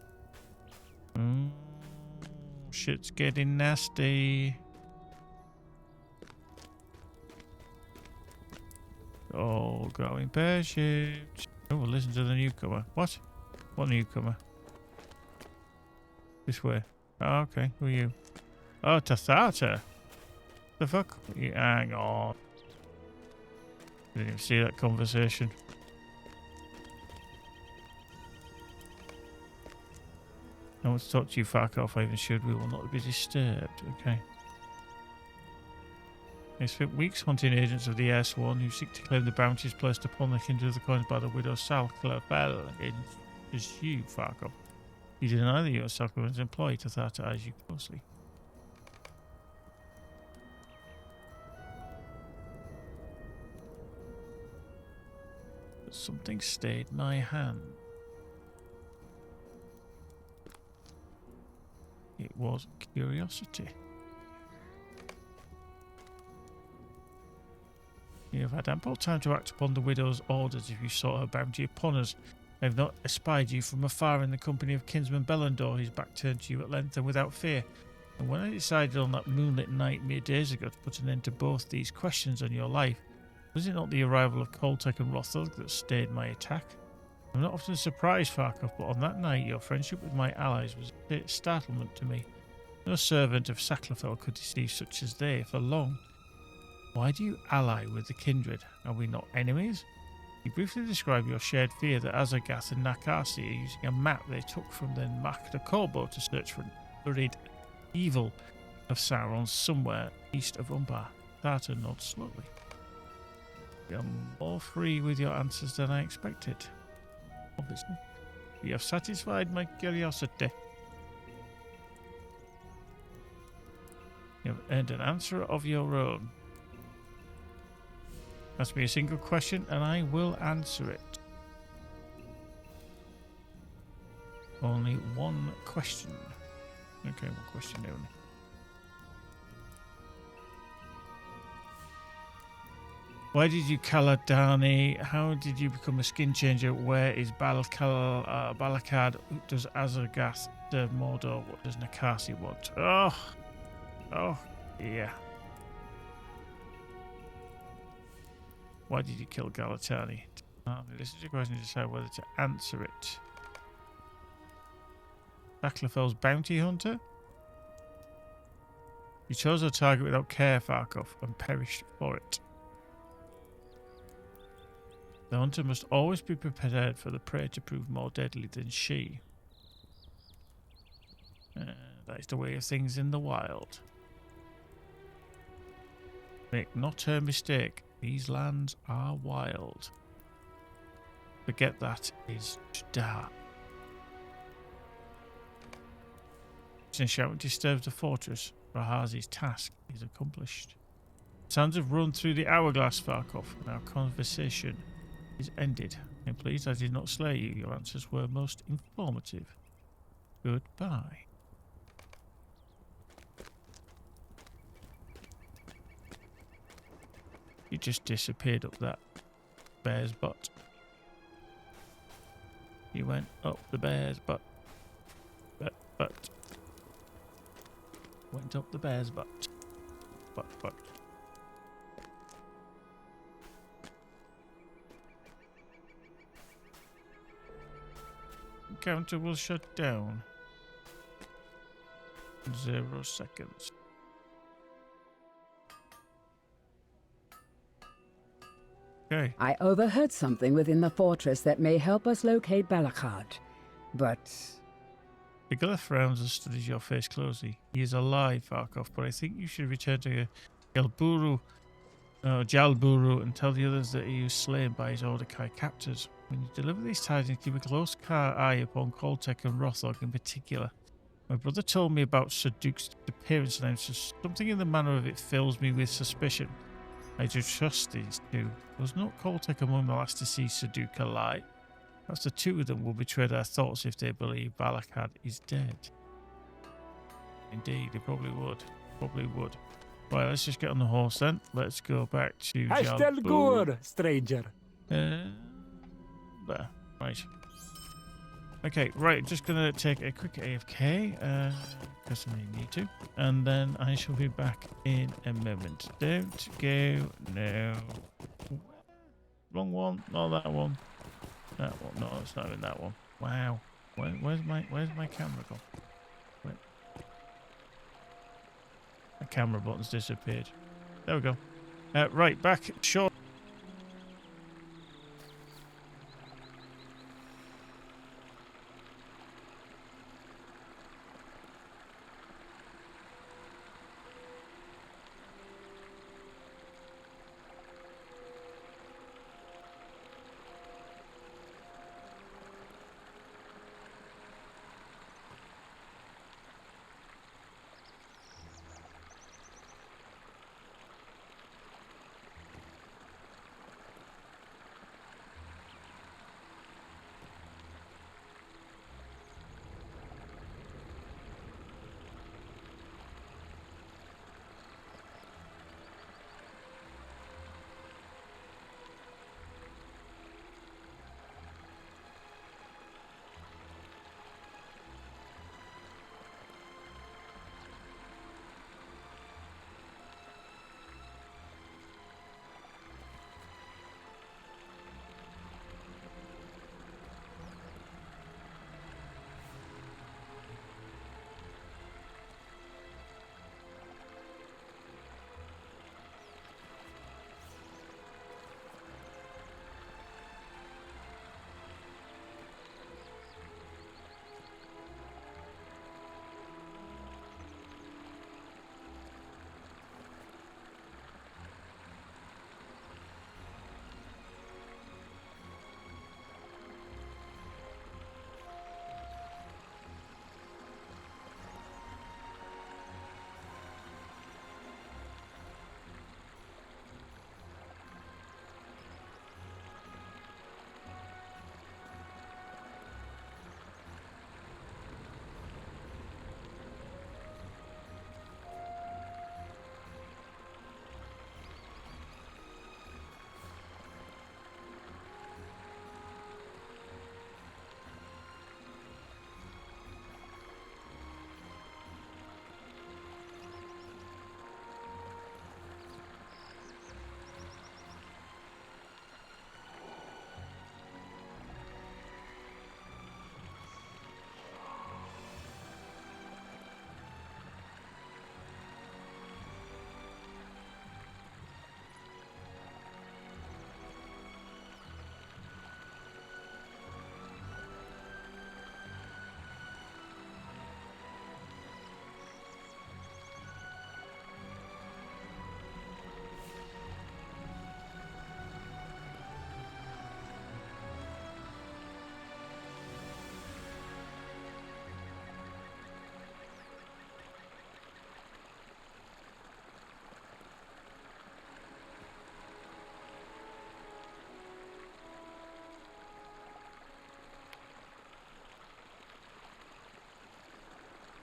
Shit's getting nasty. Oh, growing pear-shaped. Oh, we'll listen to the newcomer. What? What newcomer? This way. Oh, okay. Who are you? Oh, Tathata. The fuck? Hang on. Didn't even see that conversation. I want to talk to you, Farkov. I even should. We will not be disturbed. Okay. They spent weeks hunting agents of the Airsworn who seek to claim the bounties placed upon the kindred of the coins by the widow Salklafel. It is you, Farkov. You deny that you are Salklafel's employee. Tathata eyes you closely. But something stayed my hand. It was curiosity. You have had ample time to act upon the widow's orders if you sought her bounty upon us. I have not espied you from afar in the company of kinsman Bellandor, his back turned to you at length and without fear. And when I decided on that moonlit night mere days ago to put an end to both these questions on your life, was it not the arrival of Koltek and Rothelg that stayed my attack? I'm not often surprised, Farkov, but on that night your friendship with my allies was a startlement to me. No servant of Saklafel could deceive such as they for long. Why do you ally with the kindred? Are we not enemies? You briefly describe your shared fear that Azagath and Nakasi are using a map they took from the Makda Korbo to search for an buried evil of Sauron somewhere east of Umbar. Tata nods slowly. You're more free with your answers than I expected. Obviously. You have satisfied my curiosity. You have earned an answer of your own. Ask me a single question and I will answer it. Only one question. Okay, one question only. Why did you Caladani? How did you become a skin changer? Where is Balakad? Does Azagath serve Mordor? What does Nakasi want? Oh, yeah. Why did you kill Galatani? This is a question to decide whether to answer it. Saklafel's bounty hunter? You chose a target without care, Farkov, and perished for it. The hunter must always be prepared for the prey to prove more deadly than she. That is the way of things in the wild. Make not a mistake, these lands are wild. Forget that is dark. Since shouting disturbs the fortress, Rahazi's task is accomplished. Sounds have run through the hourglass, Farkov, and our conversation is ended. I'm pleased I did not slay you. Your answers were most informative. Goodbye. You just disappeared up that bear's butt. You went up the bear's butt. Butt. Went up the bear's butt. Butt. Counter will shut down. 0 seconds. Okay. I overheard something within the fortress that may help us locate Balakad, but... Igla frowns and studies your face closely. He is alive, Farkov, but I think you should return to Jalburu and tell the others that he was slain by his Ordekai captors. When you deliver these tidings, keep a close eye upon Koltek and Rothog in particular. My brother told me about Saduk's appearance and something in the manner of it fills me with suspicion. I do trust these two. Was not Koltek among the last to see Saduk alive? Perhaps the two of them will betray their thoughts if they believe Balakad is dead. Indeed, they probably would. Right, let's just get on the horse then. Let's go back to Hastelgur, stranger. There. Right. Okay, right, just gonna take a quick AFK, because I need to. And then I shall be back in a moment. Don't go, no. Wrong one, not that one. That one, no, it's not in that one. Wow. Where's my camera gone? Wait. My camera button's disappeared. There we go. Right, back short.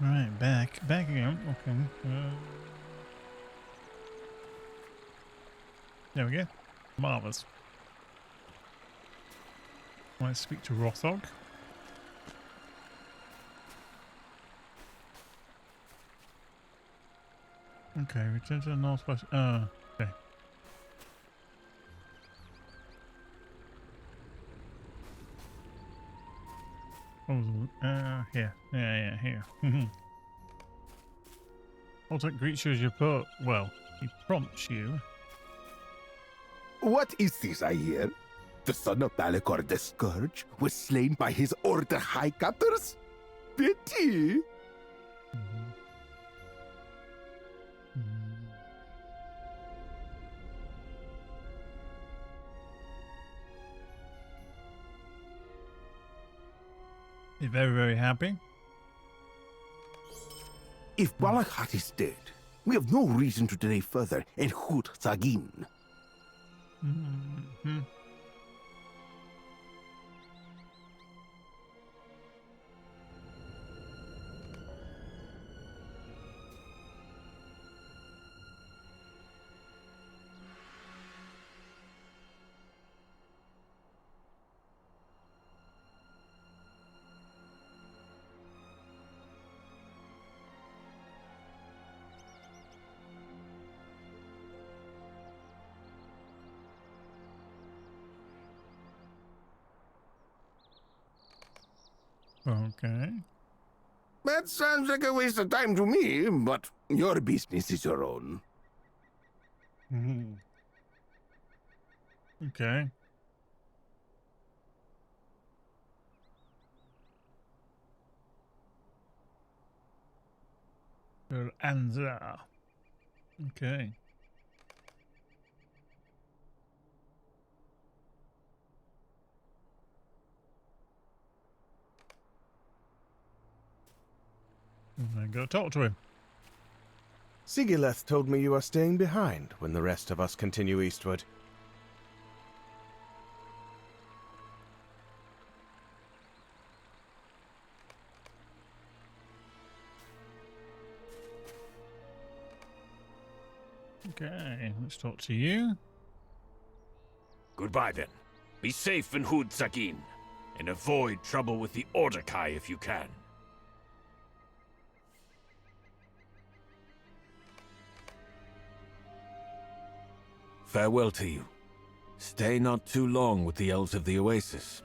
Right, back again. Okay. There we go. Marvellous. Let's speak to Rothog. Okay, return to the northwest. Okay. Oh, here. Yeah, here. Ultimate greets you as your poet. Well, he prompts you. What is this I hear? The son of Balakor the Scourge was slain by his Order High Captors? Pity! He's very, very happy. If Balakhat is dead, we have no reason to delay further and hoot Zagin. Okay. That sounds like a waste of time to me, but your business is your own. Okay. Anza. Okay. And go talk to him. Sigileth told me you are staying behind when the rest of us continue eastward. Okay, let's talk to you. Goodbye then. Be safe in Hud Zagin, and avoid trouble with the Ordekai if you can. Farewell to you. Stay not too long with the elves of the Oasis,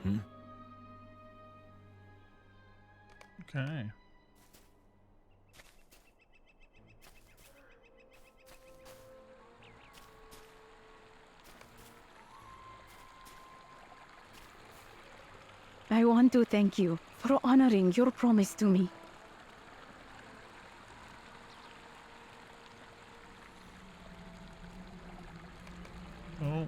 Okay. I want to thank you for honoring your promise to me. Oh.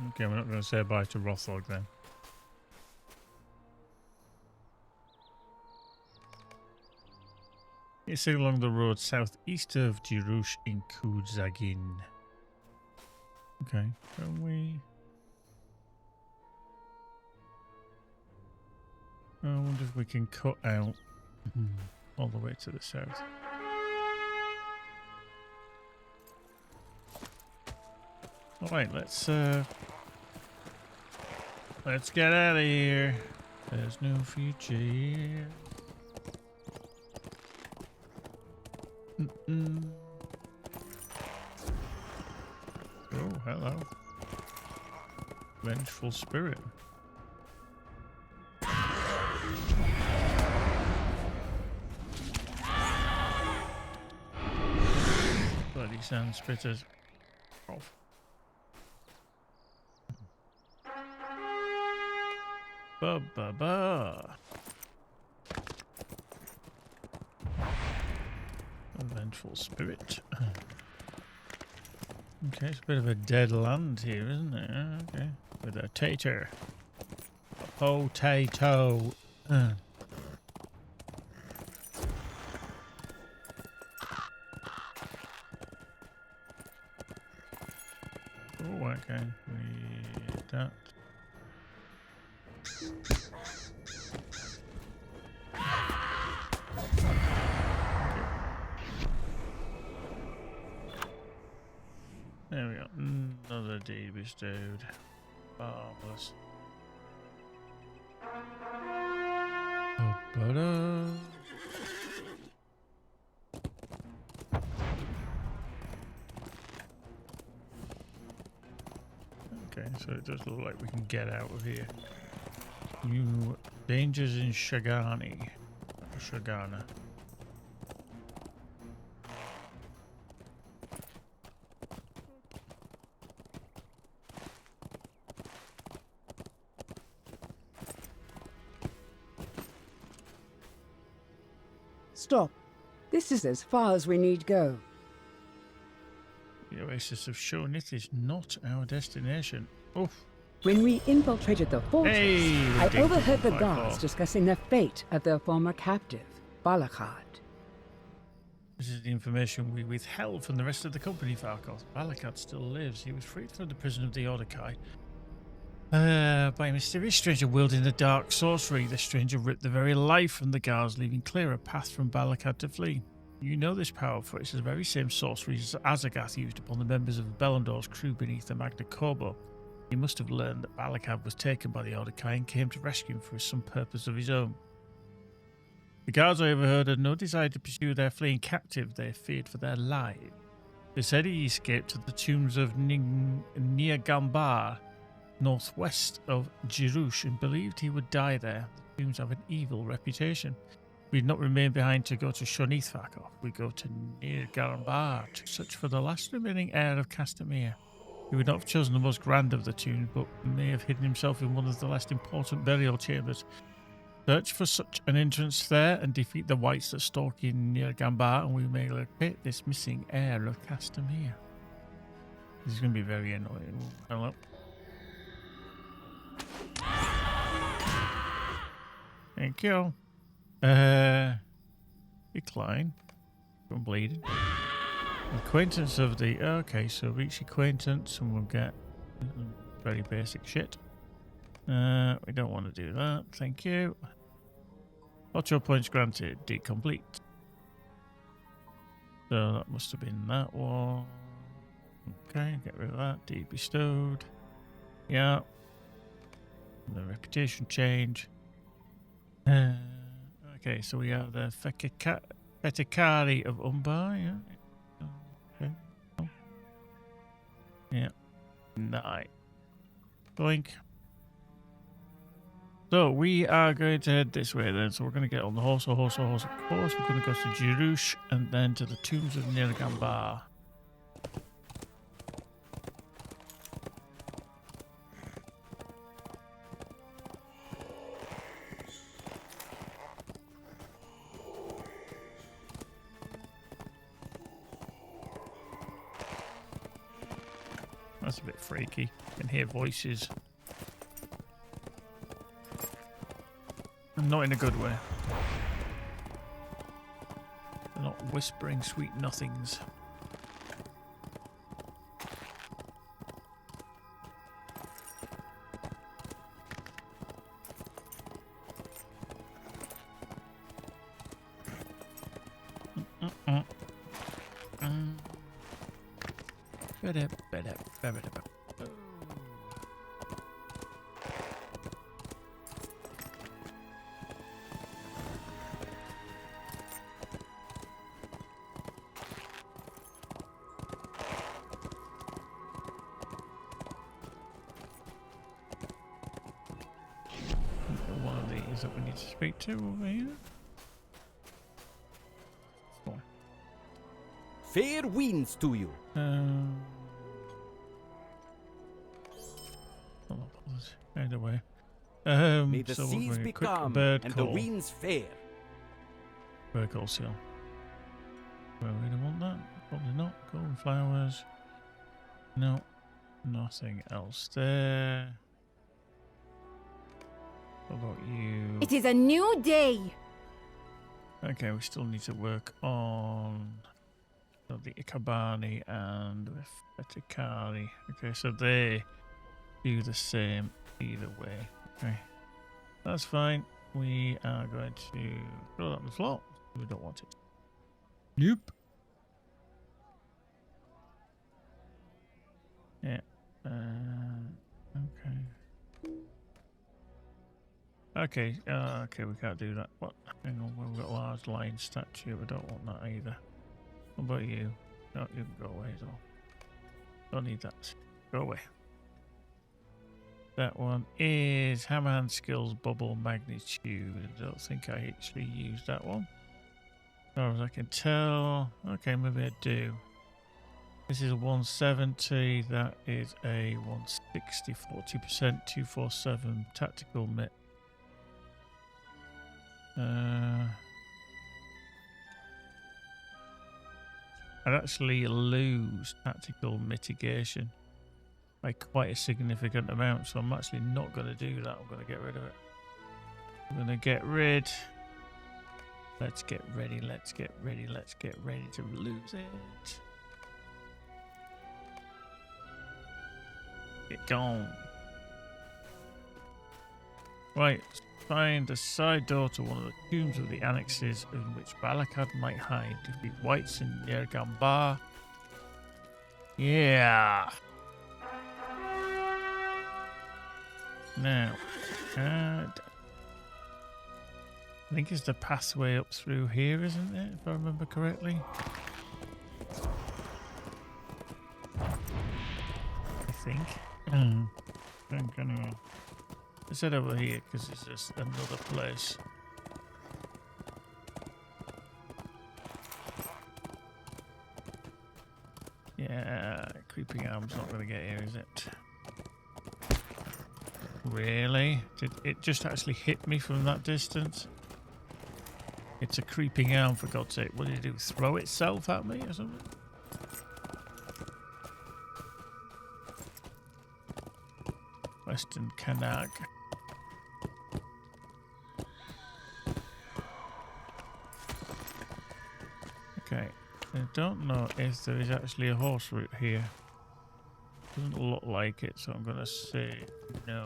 Okay, we're not going to say bye to Rothog then. It's along the road southeast of Jirush in Kudzagin. Okay, can we... I wonder if we can cut out all the way to the south. Alright, let's get out of here. There's no future here. Oh, hello. Vengeful spirit. Bloody sand spitters. Off. Ba ba ba. A vengeful spirit. Okay, it's a bit of a dead land here, isn't it? Okay, with a tater. A potato. Oh, okay. We that. There we go. Another deed bestowed. Marvelous. Okay, so it does look like we can get out of here. New dangers in Shagani. Shagana. Stop. This is as far as we need go. The Oasis of Shonith is not our destination. Oof. When we infiltrated the fortress, Hey, I overheard the by guards far. discussing the fate of their former captive, Balakad. This is the information we withheld from the rest of the company, Farkoth. Balakad still lives. He was freed from the prison of the Ordekai by a mysterious stranger wielding the dark sorcery. The stranger ripped the very life from the guards, leaving clear a path from Balakad to flee. You know this power, for it's the very same sorcery Azagath used upon the members of Bellandor's crew beneath the Magna Corbo. He must have learned that Balakad was taken by the Ordekai and came to rescue him for some purpose of his own. The guards, I overheard, had no desire to pursue their fleeing captive. They feared for their lives. They said he escaped to the tombs of Niagambar, northwest of Jirush, and believed he would die there. The tombs have an evil reputation. We did not remain behind to go to Shonith Farkoth. We go to Niagambar to search for the last remaining heir of Castamere. He would not have chosen the most grand of the tombs, but may have hidden himself in one of the less important burial chambers. Search for such an entrance there and defeat the whites that stalk in near Gambar, and we may locate this missing heir of Castamere. This is going to be very annoying. Hello. Thank you. Decline. Completed. Acquaintance of the... Okay, so reach acquaintance and we'll get very basic shit. We don't want to do that. Thank you. LOTRO points granted. Deed complete. So that must have been that one. Okay, get rid of that. Deed bestowed. Yeah. The reputation change. Okay, so we have the Fetikari of Umbar. Yeah. Okay. Oh. Yeah. Nice. Boink. So we are going to head this way then. So we're going to get on the horse. Of course. We're going to go to Jirush and then to the tombs of Nirgambar. That's a bit freaky. You can hear voices. And not in a good way. They're not whispering sweet nothings. One of these that we need to speak to over here. Fair winds to you. Either way. May the so seas be calm bird and call. the winds fair. Bird call seal. Well, we don't want that. Probably not. Golden flowers. No. Nothing else there. What about you? It is a new day. Okay, we still need to work on the Ikabani and the Fetikari. Okay, so they do the same either way. Okay, that's fine. We are going to throw that on the floor. We don't want it. Nope. Yeah. Okay. Okay, we can't do that. What? Hang on, we've got a large lion statue. We don't want that either. What about you? No, you can go away as well. Don't need that. Go away. That one is Hammerhand Skills Bubble Magnitude. I don't think I actually used that one. As far as I can tell. Okay, maybe I do. This is a 170. That is a 160. 40%. 247 tactical mitt. I'd actually lose tactical mitigation by quite a significant amount, so I'm actually not going to do that. I'm going to get rid of it. I'm going to get rid. Let's get ready. Let's get ready. Let's get ready to lose it. Get gone. Right. Find a side door to one of the tombs of the annexes in which Balakad might hide. Defeat whites in Nergambar. Yeah. Now, I think it's the pathway up through here, isn't it? If I remember correctly. I think. I think anyway. Let's head over here because it's just another place. Yeah, creeping arm's not going to get here, is it? Really? Did it just actually hit me from that distance? It's a creeping arm, for God's sake. What did it do? Throw itself at me or something? Western Canag. Okay, I don't know if there is actually a horse route here. Doesn't look like it, so I'm gonna say no.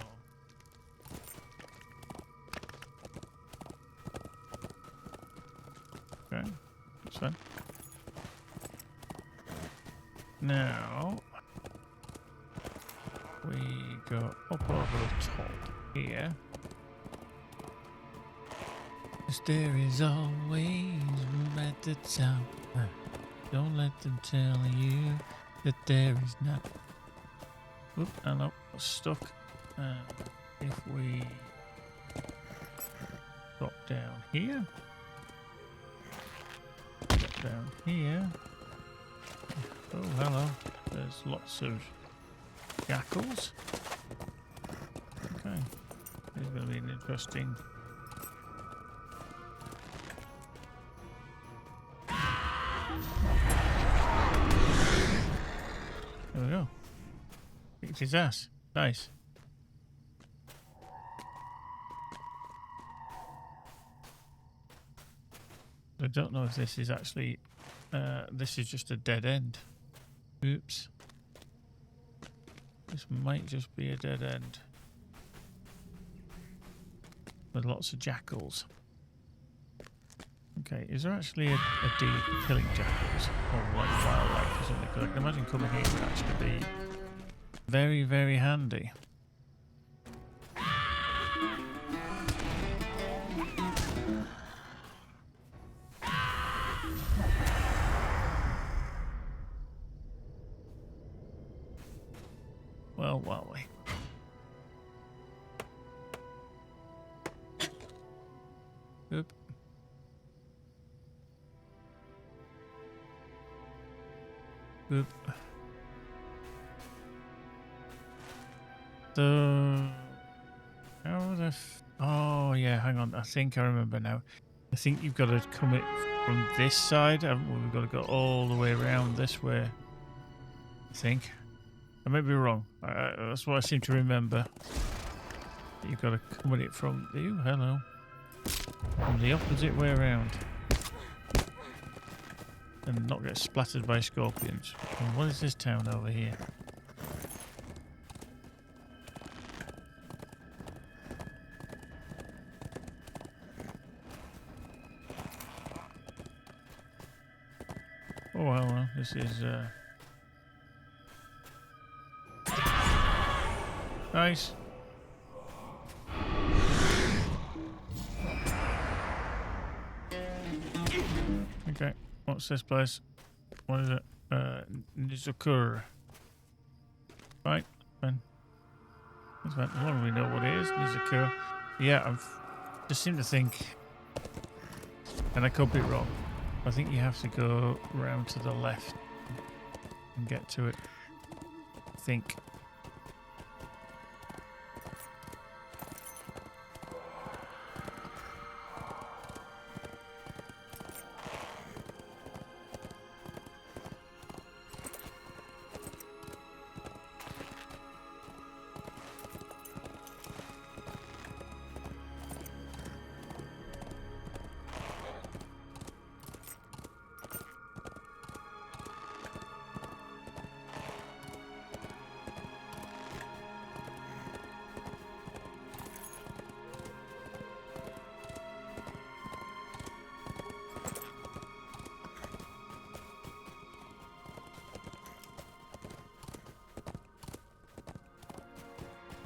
Okay, that's fine. Now we go up over the top here. 'Cause there is always room at the top. Don't let them tell you that there is not. Oop, I know, stuck. If we drop down here, drop down here. Oh, hello. There's lots of jackals. Okay, this is going to be an interesting. There we go. Kicked his ass. Nice. I don't know if this is actually. This is just a dead end. Oops. This might just be a dead end. With lots of jackals. Okay, is there actually a deed for killing jackals? Or like wildlife or something? Because I can imagine coming here would actually be very, very handy. Well, while we. Oop. Oop. So, how the oh yeah, hang on. I think I remember now. I think you've got to come it from this side, haven't we? We've got to go all the way around this way. I think. I may be wrong. That's what I seem to remember. You've got to come at it from hello. From the opposite way around. And not get splattered by scorpions. And what is this town over here? Oh well, this is Nice. Okay, what's this place? What is it? Nizukur. Right, fine. That's fine. As long as we know what it is, Nizukur. Yeah, I just seem to think, and I could be wrong, I think you have to go round to the left and get to it. I think.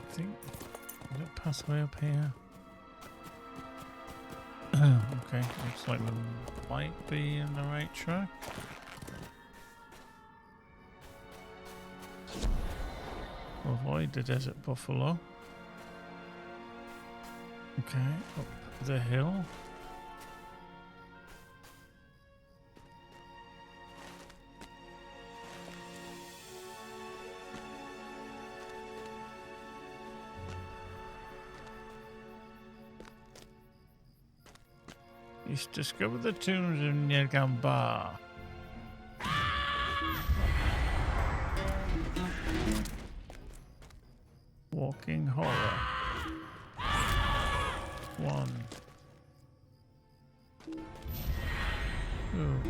I think, is it pathway up here? Okay, looks like we might be in the right track. Avoid the desert buffalo. Okay, up the hill. You've discovered the tombs of Nergamba. Walking horror. 1. Ooh.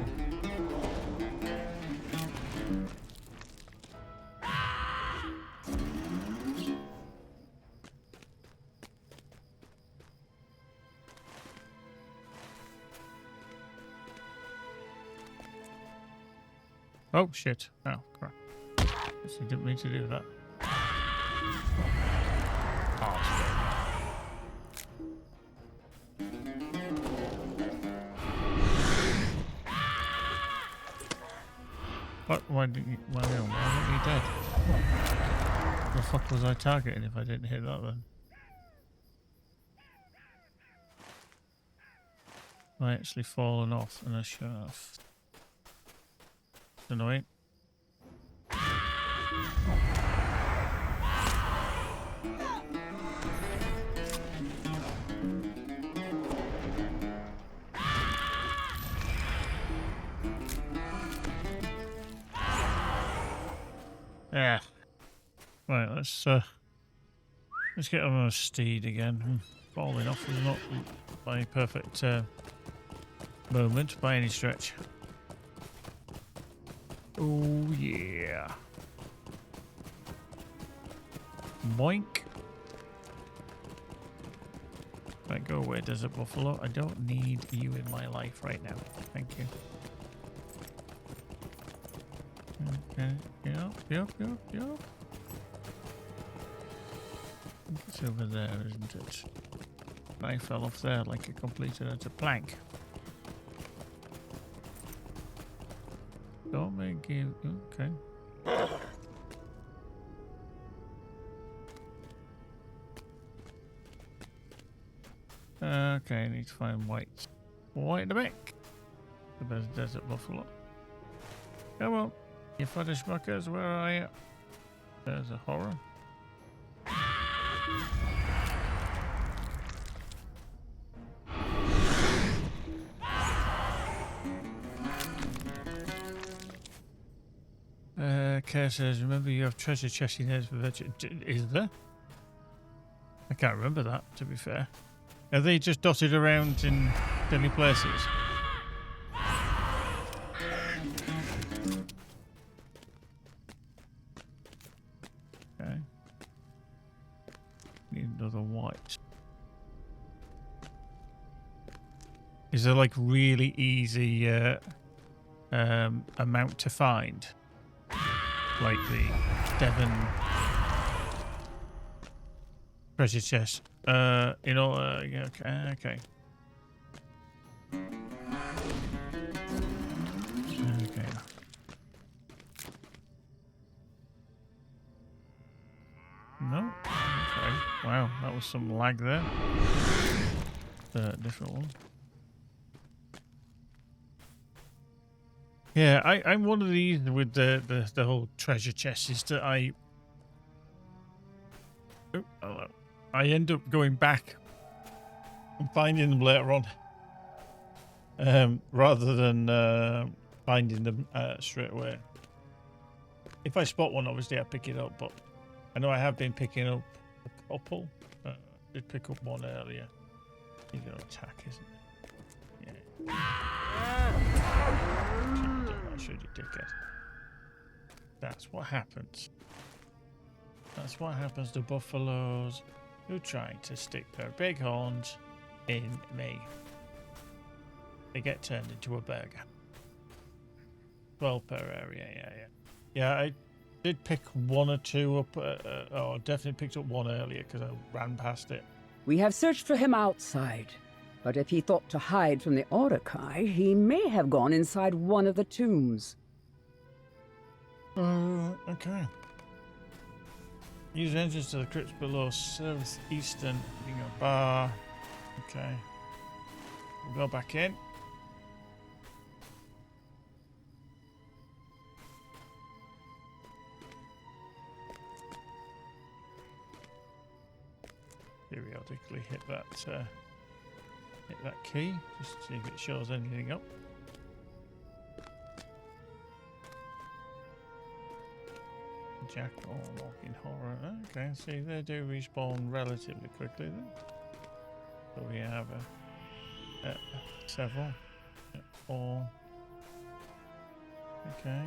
Oh shit. Oh crap. Guess I didn't mean to do that. What? Why didn't you? Why aren't you dead? What the fuck was I targeting if I didn't hit that then? I actually fallen off in a shaft. It's annoying. Yeah. Right, let's get on a steed again. Falling off is not my perfect moment by any stretch. Oh yeah. Boink. Right, go away, Desert Buffalo. I don't need you in my life right now. Thank you. Okay. Yep. It's over there, isn't it? I fell off there like a completed as a plank. Don't make you. Okay. Okay, I need to find white. White in the back. The best desert buffalo. Come on, you fuddy schmuckers, where are you? There's a horror. Care says, remember you have treasure chest in there for virtue. Is there? I can't remember that, to be fair. Are they just dotted around in silly places? Okay. Need another white. Is there like really easy amount to find? Like the Devon Treasure chest. Yeah, okay. Okay. No? Okay. Wow, that was some lag there. Different one. Yeah, I'm one of these with the whole treasure chest is that I end up going back and finding them later on, rather than finding them straight away. If I spot one, obviously I pick it up, but I know I have been picking up a couple. Did pick up one earlier. He's gonna attack, isn't it? Yeah. I should you dickhead. That's what happens. That's what happens to buffaloes who try to stick their big horns in me. They get turned into a burger. 12 per area, yeah. I did pick one or two up. Definitely picked up one earlier because I ran past it. We have searched for him outside, but if he thought to hide from the Orcrist, he may have gone inside one of the tombs. Okay. Use entrance to the crypts below southeastern, being a bar. Okay. We'll go back in. Periodically hit that key just to see if it shows anything up. Jackal walking horror. Okay, see they do respawn relatively quickly then. So we have several. 4. Okay.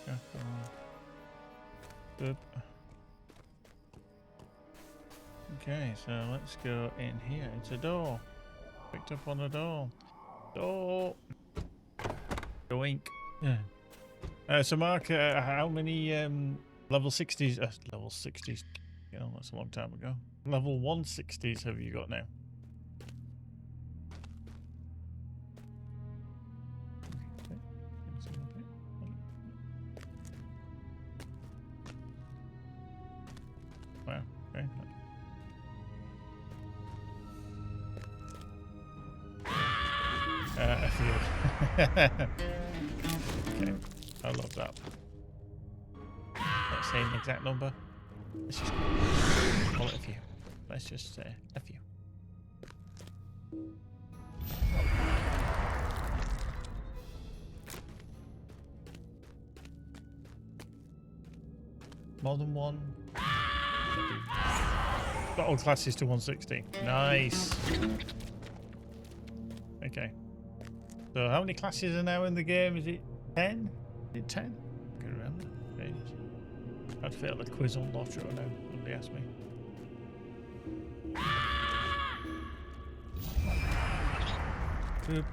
Jackal. Boop. Okay, so let's go in here. It's a door. Picked up on a door. Door. Doink. Yeah. So Mark, how many level 60s? Level 60s. You know, that's a long time ago. Level 160s have you got now? Wow. Okay. A few. Okay, I love that. Not saying the exact number. Let's just call it a few. Let's just say a few. More than one. Got all classes to 160. Nice. Okay. So how many classes are now in the game? Is it 10? Is it 10? I can't remember. I'd fail the quiz on LOTRO now. Nobody asked me. Boop.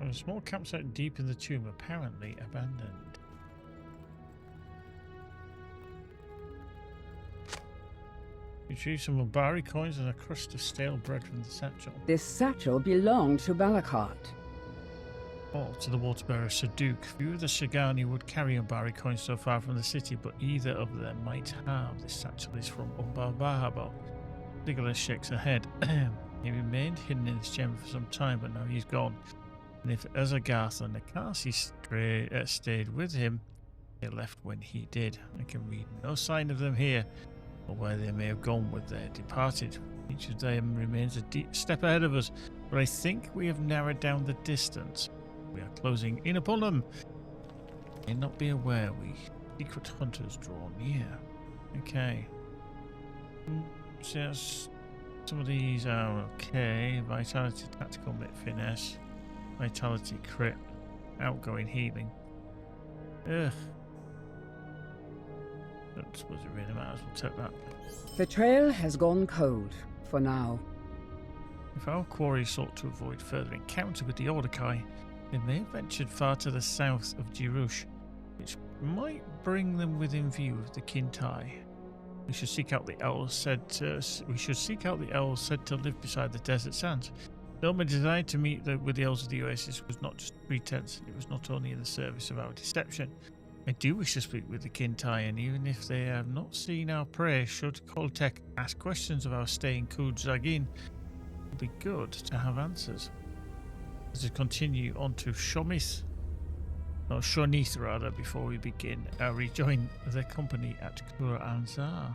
A small campsite deep in the tomb, apparently abandoned. Retrieve some Mubari coins and a crust of stale bread from the satchel. This satchel belonged to Balakot. All to the water-bearer Saduk. Few of the Shigani would carry Umbari coins so far from the city, but either of them might have. This satchel is from Umbabahabo. Legolas shakes her head. He remained hidden in this chamber for some time, but now he's gone. And if Azagath and Nakasi stayed with him, they left when he did. I can read no sign of them here, or where they may have gone with their departed. Each of them remains a deep step ahead of us, but I think we have narrowed down the distance. We are closing in upon them. May not be aware we secret hunters draw near. Okay. So yes, some of these are okay. Vitality, tactical bit, finesse, vitality, crit, outgoing healing. Ugh. I suppose it really matters. We'll take that. The trail has gone cold for now. If our quarry sought to avoid further encounter with the Ordokai, they may have ventured far to the south of Jirush, which might bring them within view of the Kintai. We should seek out the owls said to live beside the desert sands. Though my desire to meet with the elves of the Oasis was not just pretense, it was not only in the service of our deception. I do wish to speak with the Kintai, and even if they have not seen our prey, should Koltek ask questions of our stay in Kud Zagin, it would be good to have answers. Let us continue on to Shonith rather, before we begin. Rejoin the company at Kura Anzar.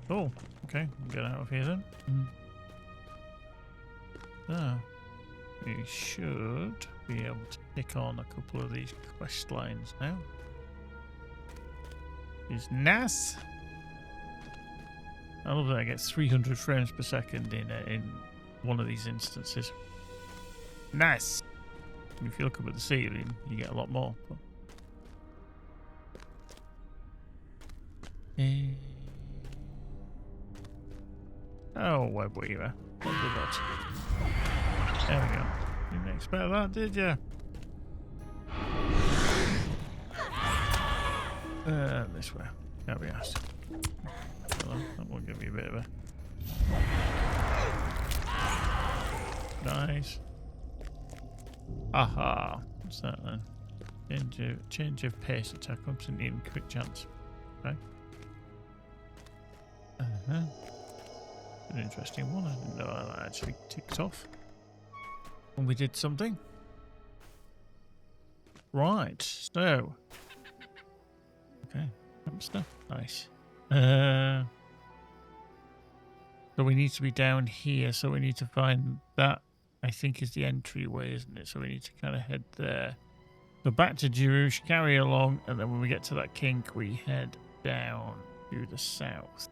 Oh, okay, get out of here then. So, we should be able to pick on a couple of these quest lines now. Is Nas. I love that I get 300 frames per second in one of these instances. Nice. If you look up at the ceiling, you get a lot more. Oh, web weaver. What was that? There we go. You didn't expect that, did you? This way. Can't be asked. That will give you a bit of a... Nice. Aha. What's that then? Change of pace attack. Constantly in quick chance. Okay. An interesting one. I didn't know how that actually ticked off when we did something. Right. So. Okay. Hamster. Nice. So we need to be down here. So we need to find that. I think is the entryway, isn't it? So we need to kind of head there. So back to Jirush, carry along, and then when we get to that kink, we head down to the south.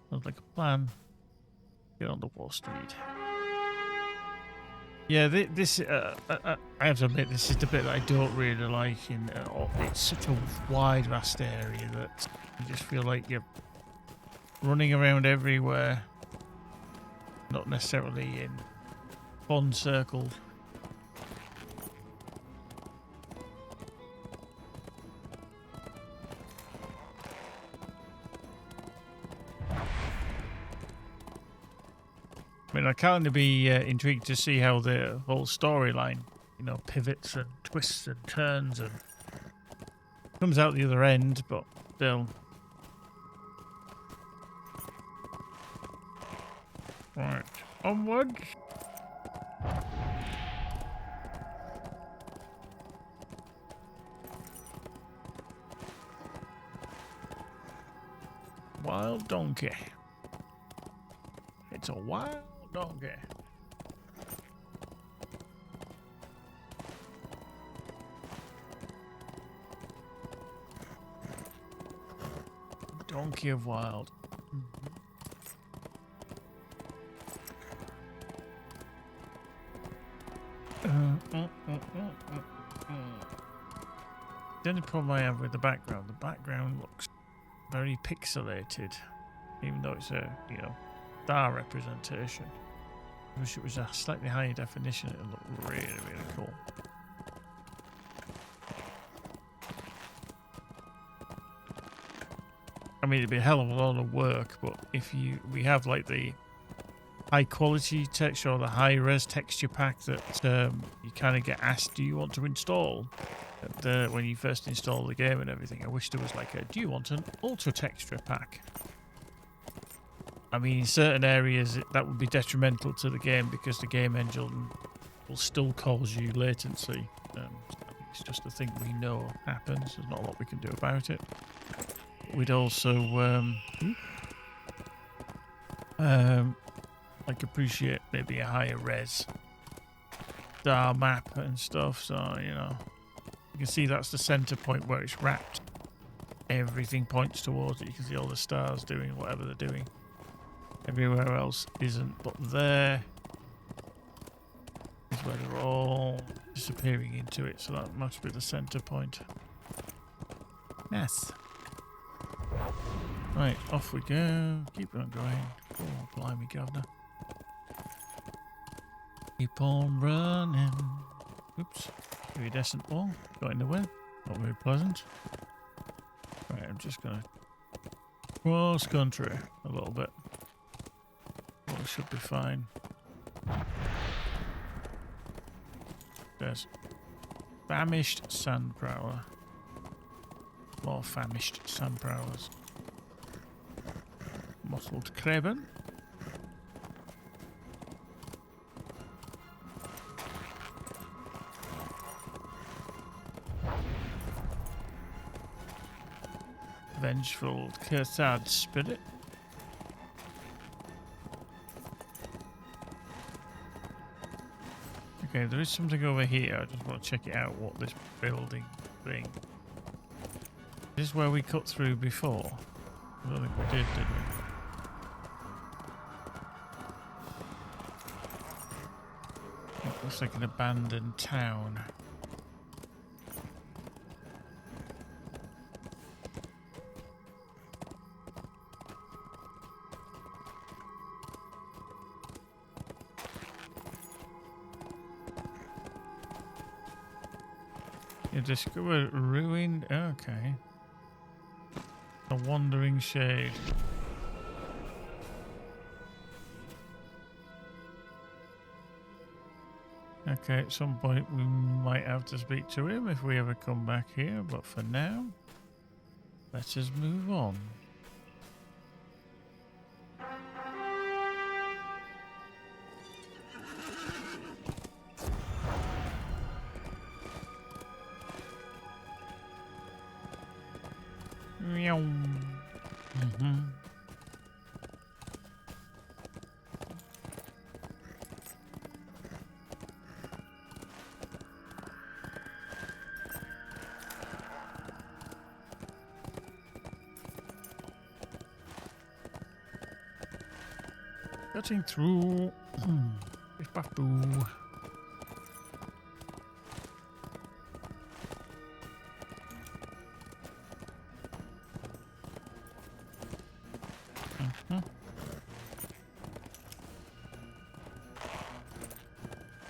Sounds like a plan. Get on the Wall Street. Yeah, this I have to admit, this is the bit that I don't really like. It's such a wide, vast area that you just feel like you're running around everywhere. Not necessarily in fun circles. I mean, I kind of be intrigued to see how the whole storyline, pivots and twists and turns and comes out the other end, but still. Right, onwards. Wild donkey. It's a wild donkey. Donkey of wild. The only problem I have with the background looks very pixelated, even though it's a star representation. I wish it was a slightly higher definition. It would look really, really cool. I mean, it'd be a hell of a lot of work, but if we have like the high quality texture or the high res texture pack that you kind of get asked, do you want to install when you first install the game and everything. I wish there was like a, do you want an ultra texture pack? I mean, in certain areas that would be detrimental to the game because the game engine will still cause you latency. It's just a thing we know happens. There's not a lot we can do about it. We'd also like appreciate maybe a higher res star map and stuff. So you know, you can see that's the center point where it's wrapped. Everything points towards it. You can see all the stars doing whatever they're doing. Everywhere else isn't, but there is where they're all disappearing into it, so that must be the center point. Yes. Right, off we go. Keep on going. Oh, blimey, governor. Keep on running. Oops. Iridescent ball. Got in the way. Not very pleasant. Right, I'm just going to cross country a little bit. Well, it should be fine. There's famished sandprowler. More famished sandprowlers. Mottled krabben. Vengeful Kersad spirit. Okay, there is something over here. I just want to check it out, what this building thing. This is where we cut through before. I don't think we did we? It looks like an abandoned town. You discovered ruined. Okay. A wandering shade. Okay, at some point we might have to speak to him if we ever come back here, but for now, let us move on. Cutting through. It's back to.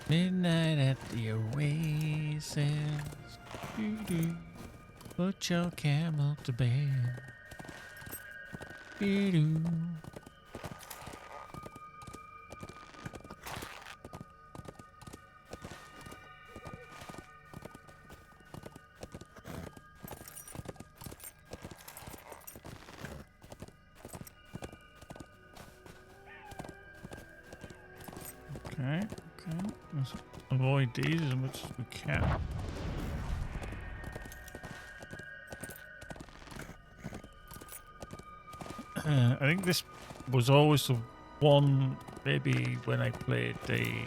Midnight at the oasis. Doo-doo. Put your camel to bed. Doo-doo. Okay. Let's avoid these as much as we can. I think this was always the one, maybe when I played the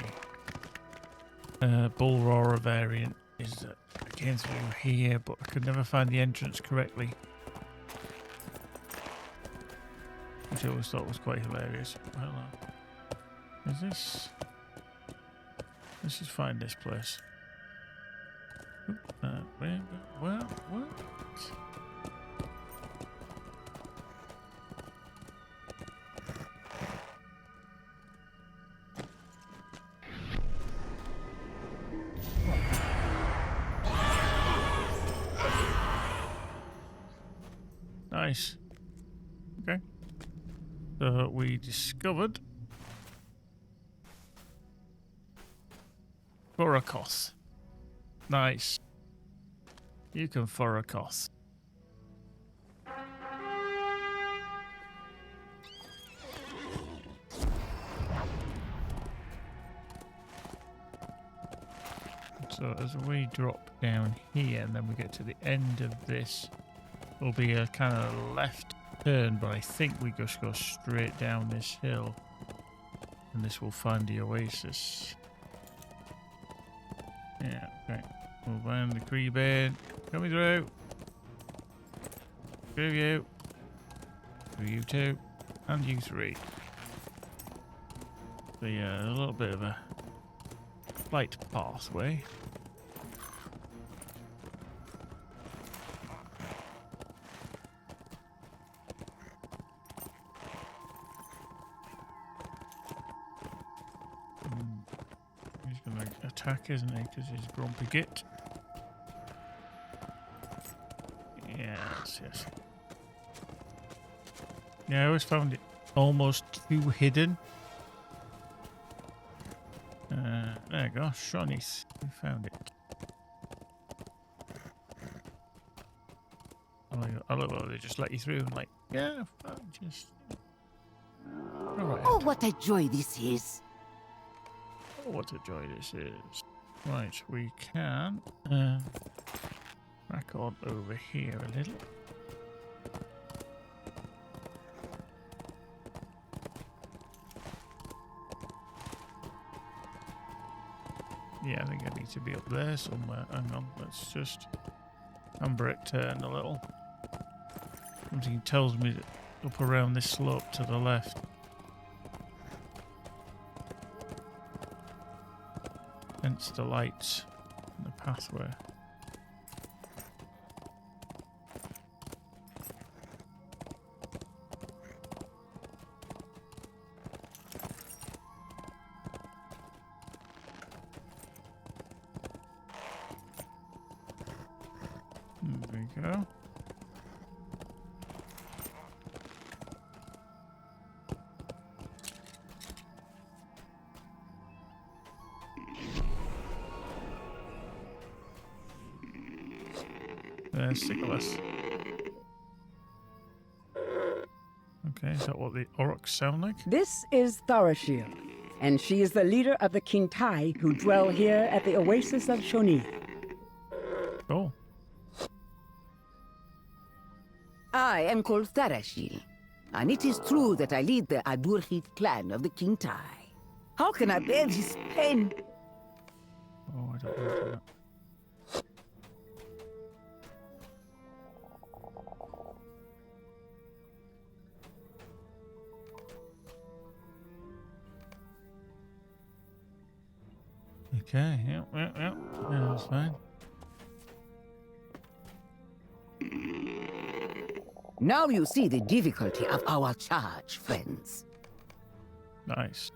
Bull Roarer variant, is that I came through here, but I could never find the entrance correctly. Which I always thought was quite hilarious. I don't know. Is this... Let's just find this place. What? Nice. Okay. So we discovered Furacos. Nice. You can Furacos. So as we drop down here and then we get to the end of this, will be a kind of left turn, but I think we just go straight down this hill and this will find the oasis. Yeah, okay. Move on the Creebane. Coming through. Through you. Through you two. And you three. So yeah, a little bit of a light pathway. He's going to attack, isn't he? Because he's grumpy git. Yes, yes. Yeah, I always found it almost too hidden. There you go, Shawnees. We found it. I love how they just let you through and like, yeah, fine, just... Right. Oh, what a joy this is. Oh, what a joy this is. Right, we can back on over here a little. Yeah, I think I need to be up there somewhere. Hang on, let's just handbrake turn a little. Something tells me that up around this slope to the left. Hence the lights in the pathway. There we go. Sickles. Okay, is that what the orcs sound like? This is Tharashil, and she is the leader of the Kintai who dwell here at the oasis of Shoni. Oh. I am called Tharashil, and it is true that I lead the Adurhit clan of the Kintai. How can I bear this pain? Oh, I don't know that. Okay, yeah, that's fine. Now you see the difficulty of our charge, friends. Nice.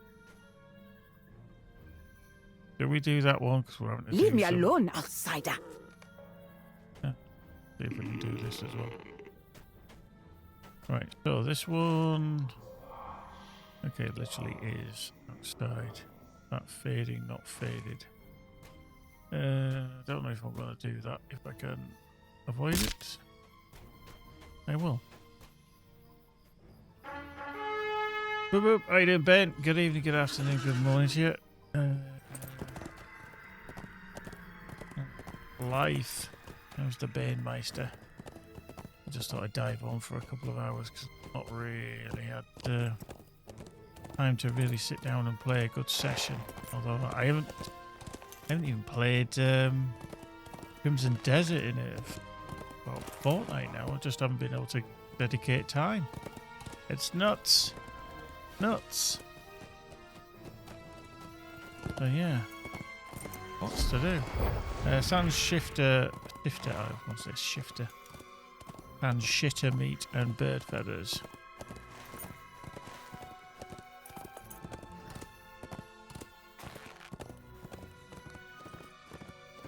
Did we do that one? Because we're having to Leave do me some... alone, outsider. Yeah. See if we can do this as well. Right, so this one... Okay, literally is outside. That fading, not faded. Don't know if I'm going to do that. If I can avoid it, I will. Boop boop. How you doing, Ben? Good evening, good afternoon, good morning to you. Life. How's the Banemeister? I just thought I'd dive on for a couple of hours because I've not really had time to really sit down and play a good session. Although I haven't even played Crimson Desert in about a fortnight now. I just haven't been able to dedicate time. It's nuts. Nuts. So yeah. Lots to do. Sans shifter, I want to say shifter. Sans shitter meat and bird feathers.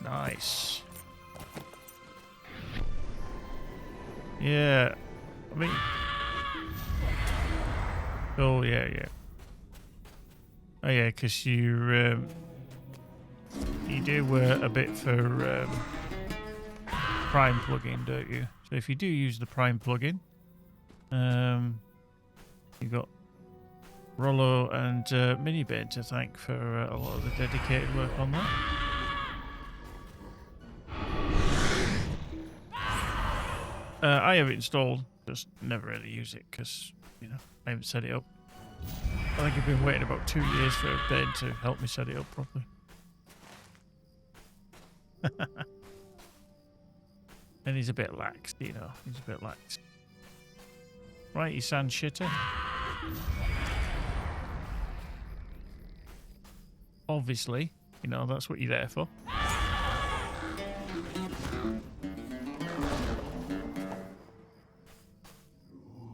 Nice. Yeah. I mean... Oh, yeah. Oh, yeah, because you're... you do a bit for Prime plugin, don't you? So if you do use the Prime plugin, you've got Rollo and Minibane to thank for a lot of the dedicated work on that. I have it installed, just never really use it because, you know, I haven't set it up. I think I've been waiting about 2 years for Ben to help me set it up properly. And he's a bit lax, you know. He's a bit lax. Right, you sand shitter. Obviously, you know, that's what you're there for.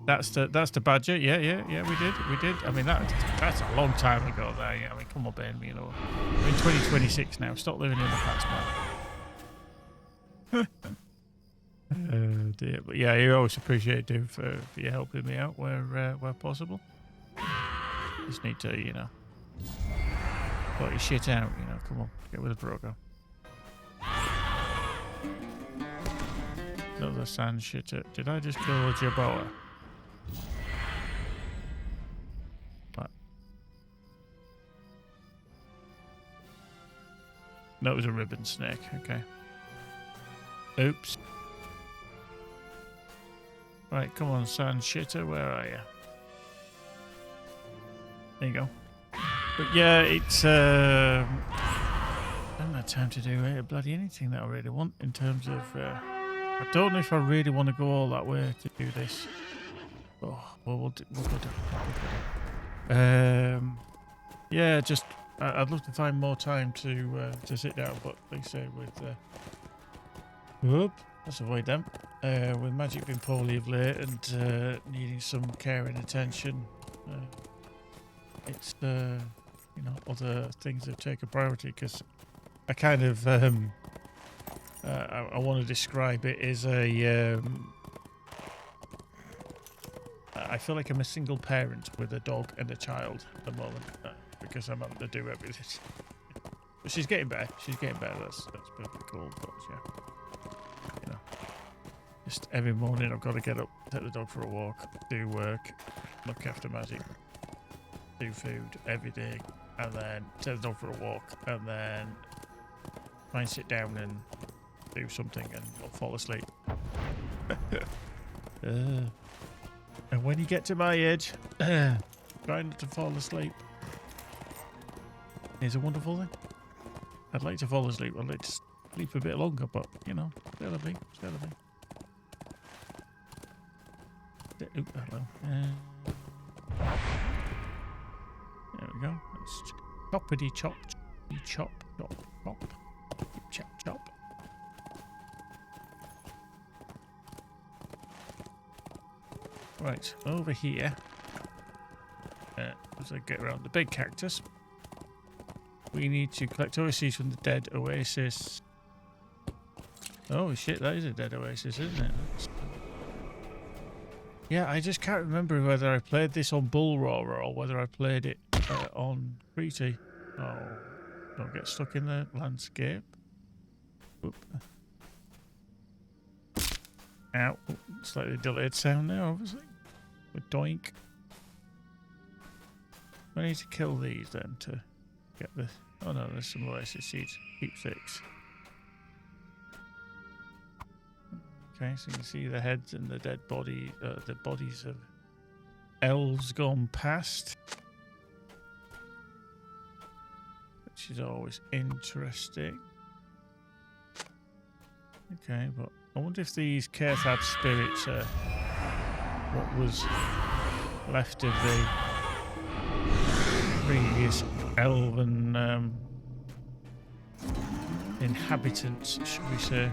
That's the badger. Yeah, we did. I mean, that's a long time ago there. Yeah, I mean, come on, Ben, you know. We're in 2026 now. Stop living in the past, man. Oh dear. But yeah, you always appreciate it for you helping me out where possible. Just need to, you know, sort your shit out, you know. Come on, get with the program. Another sand shitter. Did I just kill a Jerboa? What? No, it was a ribbon snake. Okay. Oops. Right, come on, sand shitter. Where are you? There you go. But yeah, it's I haven't had time to do bloody anything that I really want in terms of. I don't know if I really want to go all that way to do this. Oh, well, we'll go down. Yeah, just I'd love to find more time to sit down, but like I say, with whoop, let's avoid them. With Magic being poorly of late and needing some care and attention, it's you know, other things that take a priority because I kind of I want to describe it as a I feel like I'm a single parent with a dog and a child at the moment because I'm having to do everything. But she's getting better. She's getting better. That's perfectly cool. But yeah, you know, just every morning I've got to get up, take the dog for a walk, do work, look after Magic, do food every day, and then take the dog for a walk, and then try and sit down and do something and I'll fall asleep. And when you get to my age, try not to fall asleep. It's a wonderful thing. I'd like to fall asleep. I'd like to sleep a bit longer, but you know, stay with me. Ooh, hello. There we go. Let's choppity chop, chop, chop, chop, chop, chop. Right, over here, as I get around the big cactus, we need to collect oases from the dead oasis. Oh shit, that is a dead oasis, isn't it? Yeah, I just can't remember whether I played this on Bull Roarer or whether I played it on Creety. Oh, don't get stuck in the landscape. Oop. Ow, slightly delayed sound there, obviously. With doink. I need to kill these then to get this. Oh no, there's some oasis seeds. Keep 6. Okay, so you can see the heads and the dead body, the bodies of elves gone past. Which is always interesting. Okay, but I wonder if these Cathad spirits are what was left of the previous elven inhabitants, should we say.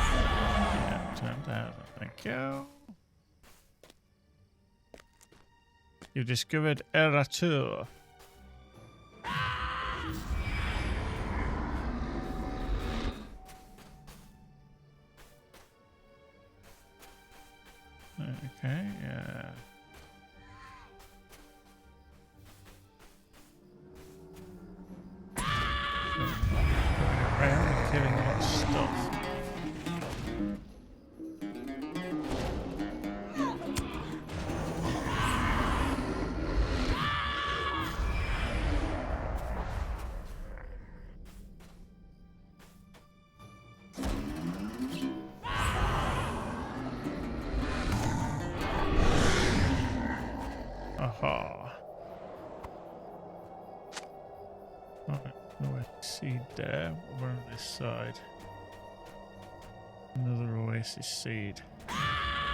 Yeah, turned out. Thank you. You've discovered Eratur. Okay, yeah. far. Right, no seed there. We're on this side. Another oasis seed.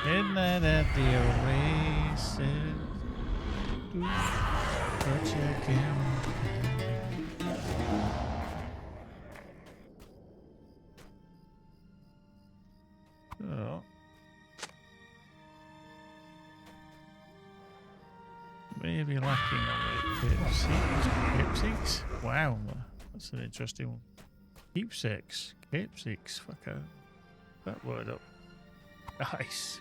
Midnight at the oasis. But again. Oh. Maybe lacking on the keepsakes. Wow, that's an interesting one. Keepsakes. Keepsakes. Fuck out. That word up. Nice.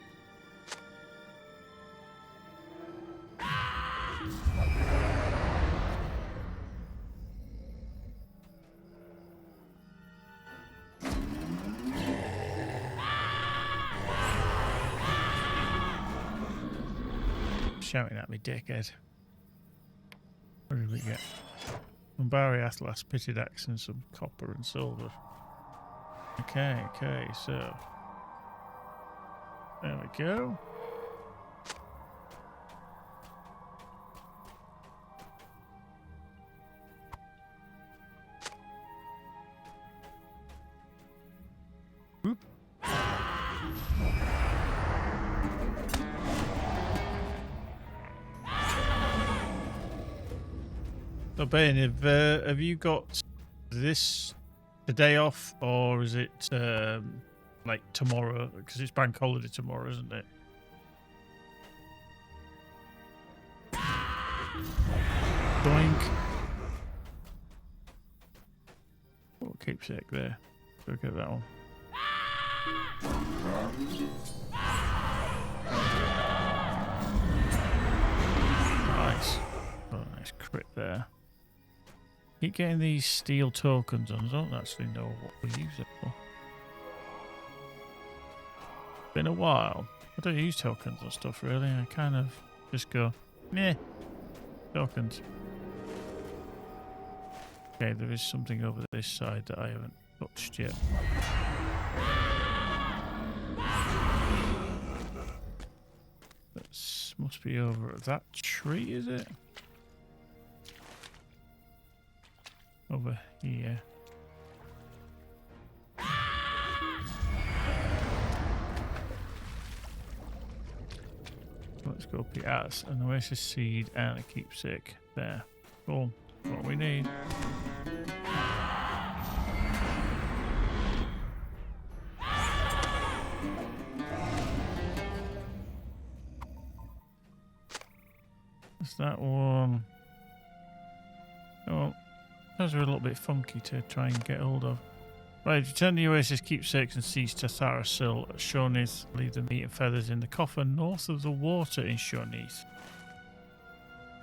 Shouting at me, dickhead. What did we get? Umbari Atlas, pitted axe, and some copper and silver. Okay, so there we go. Whoop. So Ben, have you got this the day off, or is it like tomorrow? Because it's bank holiday tomorrow, isn't it? Doink. Oh, keepsake there. Look at that one. Nice. Oh, nice crit there. Keep getting these steel tokens on. I don't actually know what we use it for. Been a while. I don't use tokens or stuff really. I kind of just go, meh, tokens. Okay, there is something over this side that I haven't touched yet. That must be over at that tree, is it? Over here. Let's go pick out an oasis seed and a keepsake there. Cool. What we need. It's that one. Oh. Those are a little bit funky to try and get hold of. Right, return the oasis keepsakes and seize Tatharasil at Shonith. Leave the meat and feathers in the coffer north of the water in Shonith.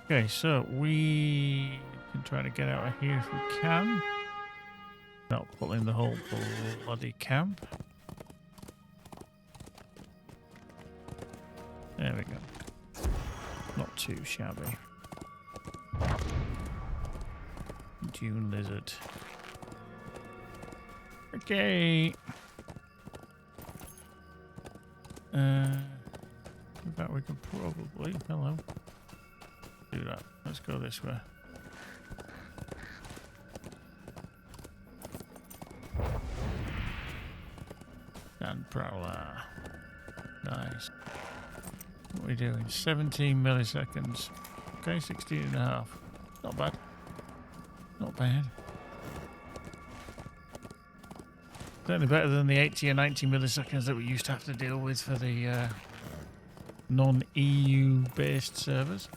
Okay, so we can try to get out of here if we can. Not pulling the whole bloody camp. There we go. Not too shabby. Dune lizard. Okay. In fact, we can probably. Hello. Do that. Let's go this way. And Prowler. Nice. What are we doing? 17 milliseconds. Okay, 16.5. Not bad. Not bad. Certainly better than the 80 or 90 milliseconds that we used to have to deal with for the non-EU based servers.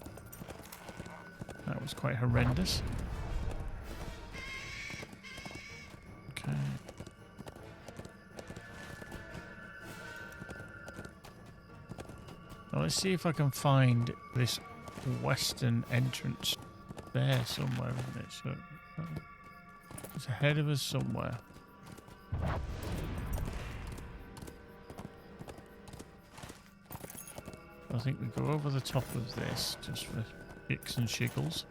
That was quite horrendous. Okay. Well, let's see if I can find this western entrance there somewhere, isn't it? So it's ahead of us somewhere. I think we go over the top of this just for kicks and shiggles.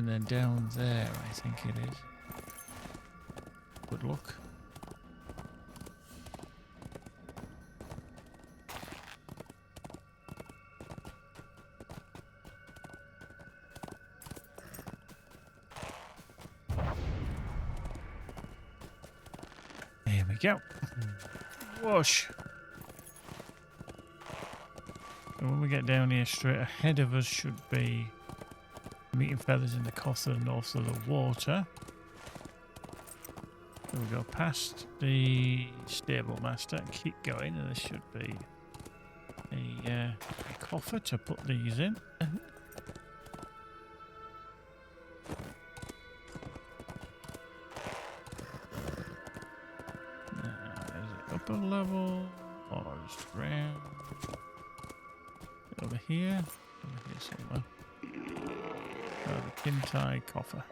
and then down there, I think it is. Good luck. There we go. Whoosh. And when we get down here, straight ahead of us should be meeting feathers in the Cother north of the water. So we go past the stable master and keep going, and there should be a coffer to put these in. Is it upper level or just round? Over here somewhere. The Kintai coffer.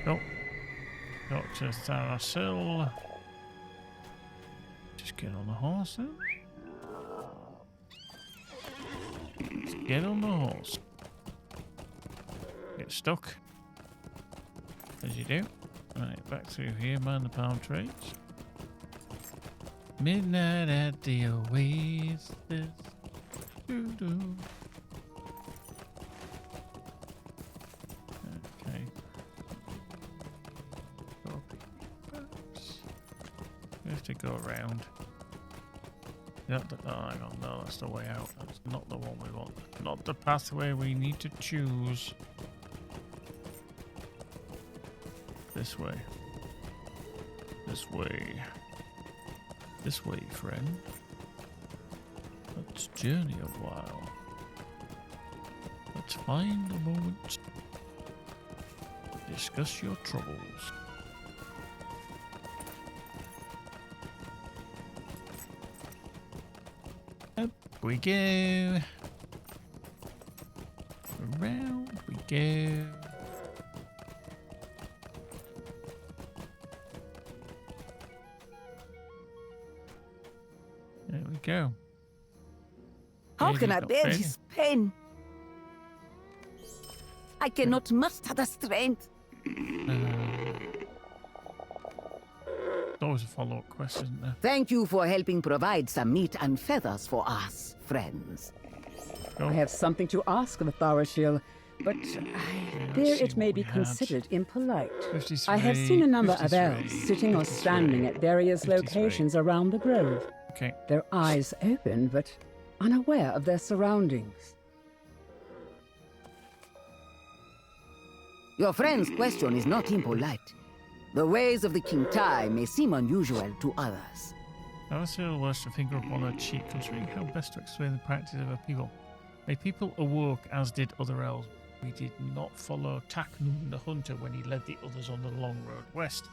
Oh, Dr. Tharasil. Just get on the horse then. Let's get on the horse. Get stuck. As you do. Right, back through here, mind the palm trees. Midnight at the Oasis. Doo-doo. Okay. We have to go around. Oh, hang on, no, that's the way out. That's not the one we want. Not the pathway we need to choose. This way. This way. This way, friend. Let's journey a while. Let's find a moment. Discuss your troubles. Up we go. Around we go. There we go. How can I bear this pain? I cannot muster the strength. Always a follow-up question, isn't there? Thank you for helping provide some meat and feathers for us, friends. I have something to ask of Tharasil, but I fear it may be considered impolite. I have seen a number of elves sitting or standing at various locations around the grove. Okay. Their eyes open, but unaware of their surroundings. Your friend's question is not impolite. The ways of the King Tai may seem unusual to others. Tharasil washed a finger upon her cheek, considering how best to explain the practice of her people. My people awoke, as did other elves. We did not follow Taknun the hunter when he led the others on the long road west.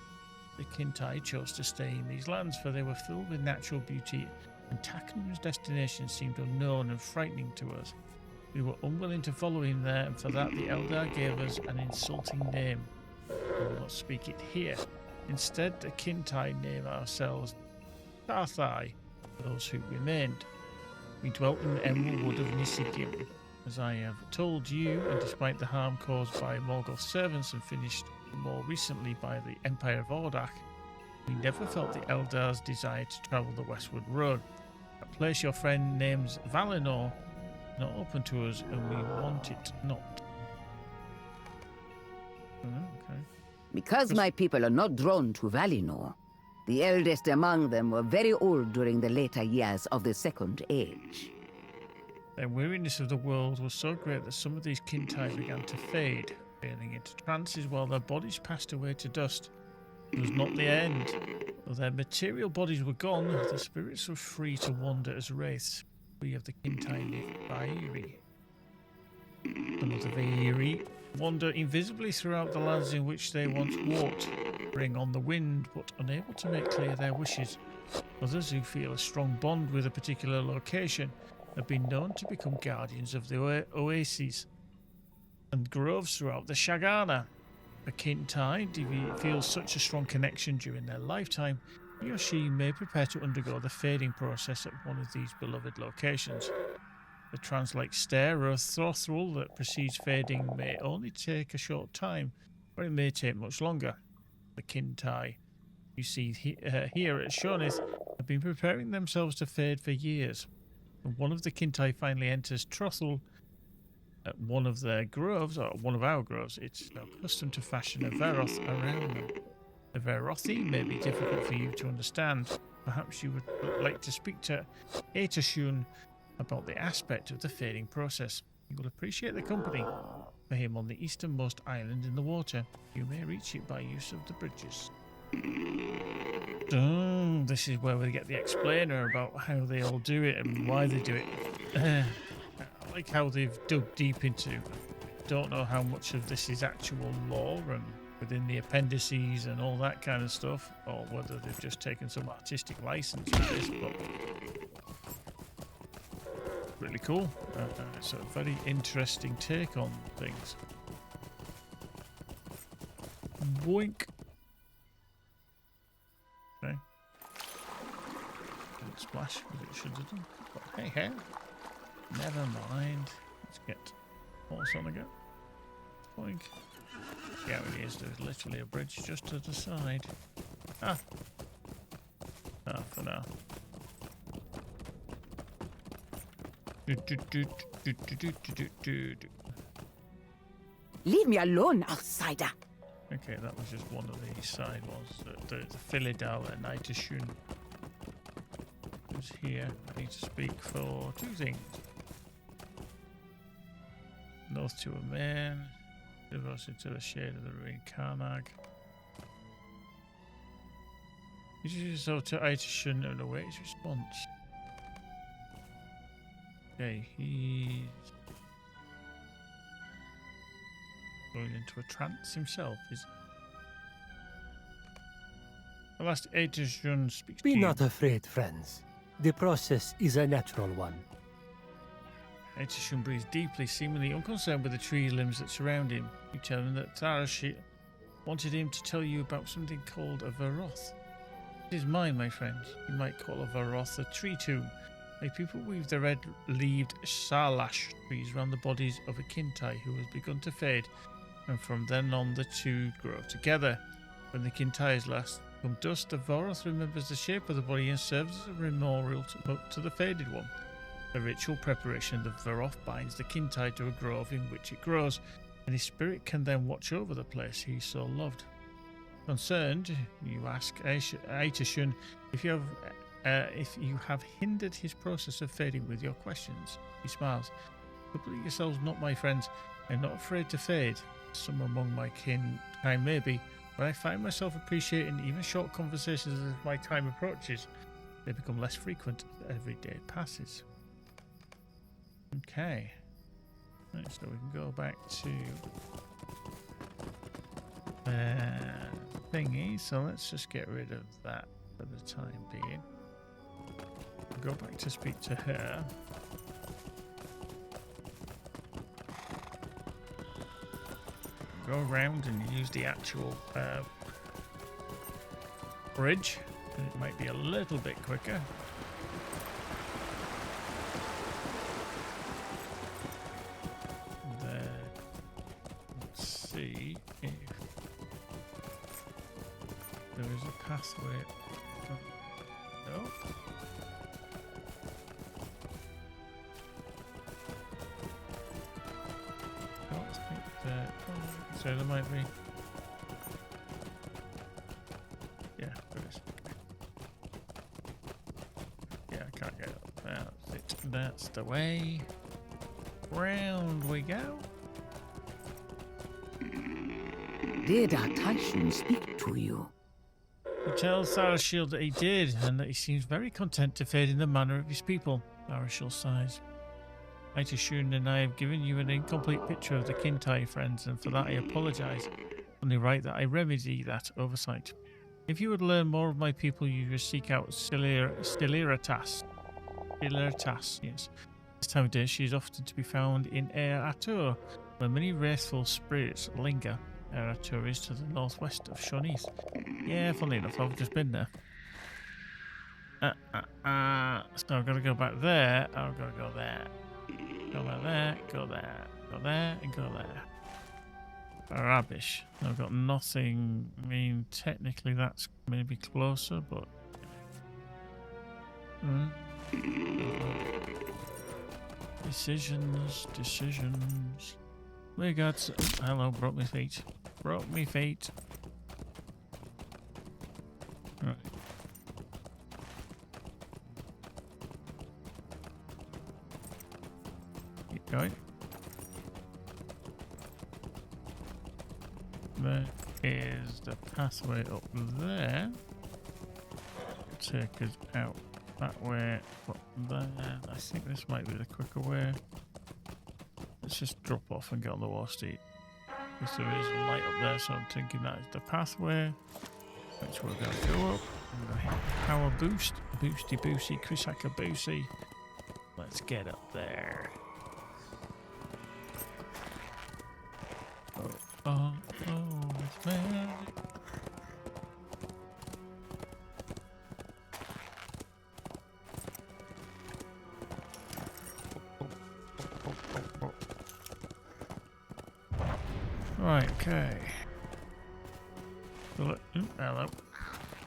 The Kintai chose to stay in these lands, for they were filled with natural beauty, and Taknun's destination seemed unknown and frightening to us. We were unwilling to follow him there, and for that the Eldar gave us an insulting name. We will not speak it here. Instead, the Kintai name ourselves Tarthai, for those who remained. We dwelt in the Emerald Wood of Nisigim. As I have told you, and despite the harm caused by Morgoth's servants and finished more recently by the Empire of Ordach, we never felt the Eldar's desire to travel the westward road. A place your friend names Valinor is not open to us, and we want it not. Okay. Because my people are not drawn to Valinor, the eldest among them were very old during the later years of the Second Age. Their weariness of the world was so great that some of these Kintai began to fade, falling into trances while their bodies passed away to dust. It was not the end. Though their material bodies were gone, the spirits were free to wander as wraiths. We of the Kintai live Vairi. Some of the Vairi wander invisibly throughout the lands in which they once walked, bring on the wind, but unable to make clear their wishes. Others who feel a strong bond with a particular location have been known to become guardians of the oases and groves throughout the Shagana. A Kintai feels such a strong connection during their lifetime, he or she may prepare to undergo the fading process at one of these beloved locations. The trance-like stare or throttle that precedes fading may only take a short time, or it may take much longer. The Kintai you see here at Shonith have been preparing themselves to fade for years. When one of the Kintai finally enters Trothel at one of their groves, or one of our groves, it's accustomed to fashion a Veroth around them. The Verothi may be difficult for you to understand. Perhaps you would like to speak to Aetashun about the aspect of the fading process. You will appreciate the company for him on the easternmost island in the water. You may reach it by use of the bridges. Oh, this is where we get the explainer about how they all do it and why they do it. I like how they've dug deep into. Don't know how much of this is actual lore and within the appendices and all that kind of stuff, or whether they've just taken some artistic license with this, but really cool. It's a very interesting take on things. Boink. Okay. Didn't splash, but it should have done. But hey, hey. Never mind. Let's get horse on again. Boink. Yeah, it is. There's literally a bridge just to the side. For now. Leave me alone, outsider. Okay, that was just one of the side ones. The Philidal and Aetashun who's here. I need to speak for two things. North to a man. Reverse into the shade of the ruined Karnag. Introduce yourself to Aetashun and await his response. Okay, he's going into a trance himself. The last Aetashun speaks to you. Be not afraid, friends. The process is a natural one. Aetashun breathes deeply, seemingly unconcerned with the tree limbs that surround him. You tell him that Tarashi wanted him to tell you about something called a Veroth. It is mine, my friends. You might call a Veroth a tree tomb. My people weave the red-leaved Sarlash trees around the bodies of a Kintai who has begun to fade, and from then on the two grow together. When the Kintai is last become dust, the Veroth remembers the shape of the body and serves as a memorial to the faded one. The ritual preparation of the Veroth binds the Kintai to a grove in which it grows, and his spirit can then watch over the place he so loved. Concerned, you ask Aetashun if you have hindered his process of fading with your questions. He smiles. Complete yourselves not, my friends. I am not afraid to fade. Some among my kin I may be, but I find myself appreciating even short conversations as my time approaches. They become less frequent as every day passes. Okay. Right, so we can go back to thingy. So let's just get rid of that for the time being. Go back to speak to her. Go around and use the actual bridge. It might be a little bit quicker. Let's see if there is a pathway. No. Don't think that. So there might be. Yeah, there is. Yeah, I can't get up. That's it. That's the way. Round we go. Did Aetashun speak to you? He tells Sarashiel that he did, and that he seems very content to fade in the manner of his people. Sarashiel sighs. Aetashun and I have given you an incomplete picture of the Kintai, friends, and for that I apologize. Only right that I remedy that oversight. If you would learn more of my people, you should seek out Stiliratas. Stiliratas, yes. This time of day, she is often to be found in Air Atur, where many wrathful spirits linger. Air Atur is to the northwest of Shonith. Yeah, funny enough, I've just been there. So I've got to go back there. I've got to go there. Go about there, go there, go there, and go there. Rubbish. I've got nothing. I mean, technically that's maybe closer, but... Decisions. We got... hello, broke me feet. Broke me feet. Right. Keep going. There is the pathway up there. Take us out that way, up there. I think this might be the quicker way. Let's just drop off and get on the war steed. Because there is a light up there, so I'm thinking that is the pathway. Which we're going to go up. Power boost. Boosty boosty, Chrisaka boosty. Let's get up there. Oh, it's magic. Right, okay. So hello.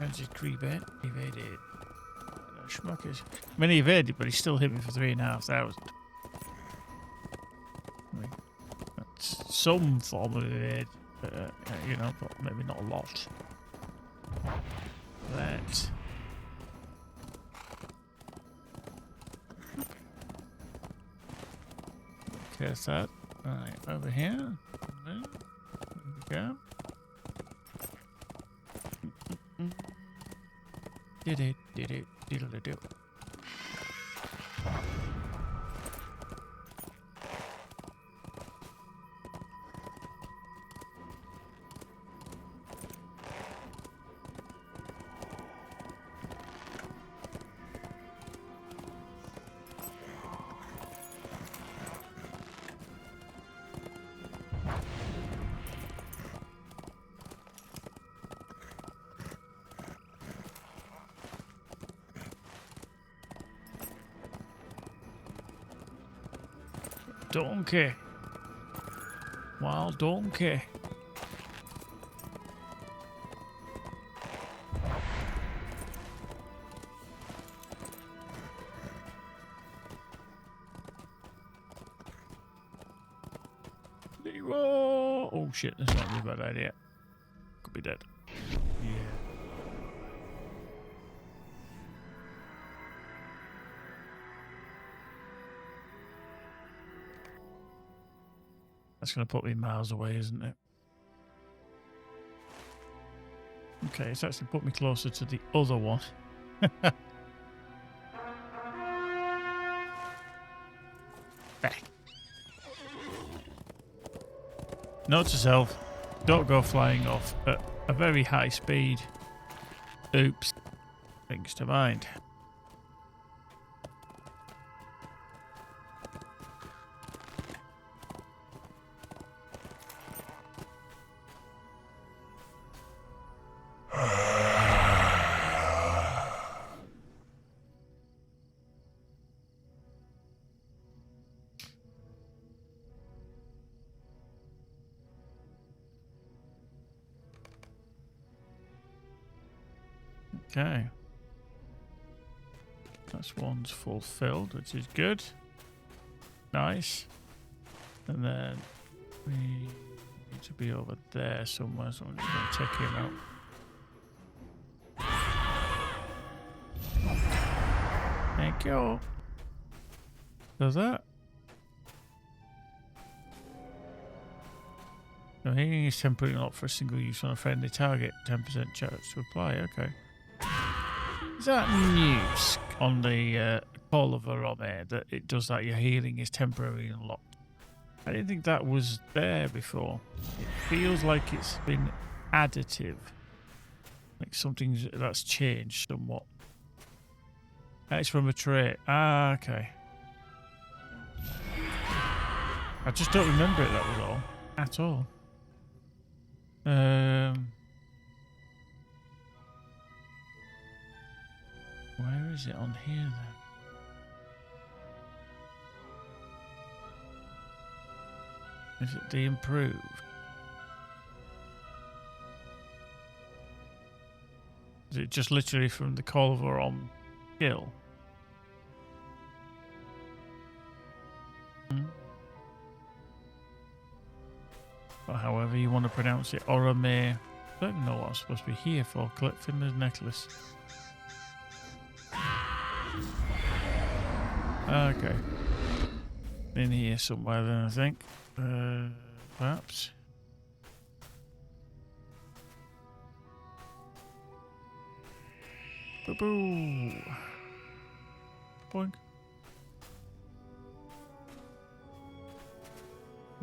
How's his creep in? Evaded. No schmuckers. I mean, he evaded, but he still hit me for 3,500. I mean, that's some form of evade, you know, but maybe not a lot. That. Okay, so that. Right, over here. There we go. Did it, diddle-a-do. Donkey. Wild donkey. Oh shit, this might be a bad idea. Could be dead. Yeah. That's going to put me miles away, isn't it? Okay, it's actually put me closer to the other one. Back. Note to self, don't go flying off at a very high speed. Oops. Brings to mind. Okay. That's one's fulfilled, which is good. Nice. And then we need to be over there somewhere, so I'm just going to check him out. Thank you. Does that? No, healing is temporarily not for a single use on a friendly target. 10% chance to apply. Okay. Is that news on the Call of Arome that it does that? Your healing is temporarily unlocked. I didn't think that was there before. It feels like it's been additive, like something that's changed somewhat. It's from a trait. Ah, okay. I just don't remember it. That was all. At all. Where is it on here then? Is it the improved? Is it just literally from the Colveron skill? Or however you want to pronounce it. Orame. I don't even know what I'm supposed to be here for. Collecting the necklace. Okay. In here somewhere then, I think. Perhaps. Boo-boo. Boink.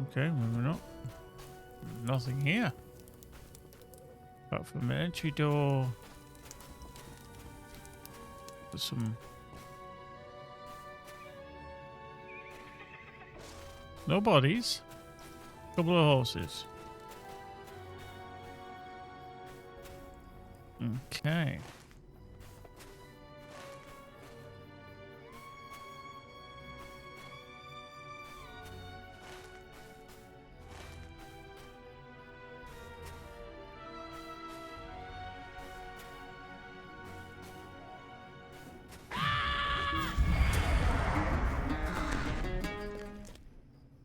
Okay, moving on. Nothing here. Apart from an entry door. There's some... No bodies. Couple of horses. Okay.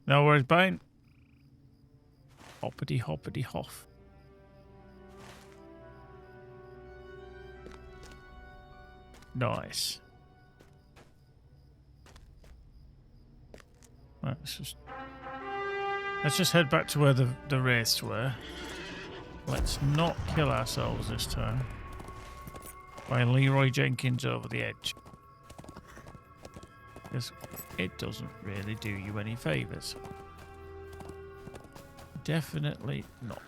Now where's Bane? Hoppity hoppity hoff. Nice. Right, let's just head back to where the wraiths were. Let's not kill ourselves this time by Leroy Jenkins over the edge. Because it doesn't really do you any favours. Definitely not.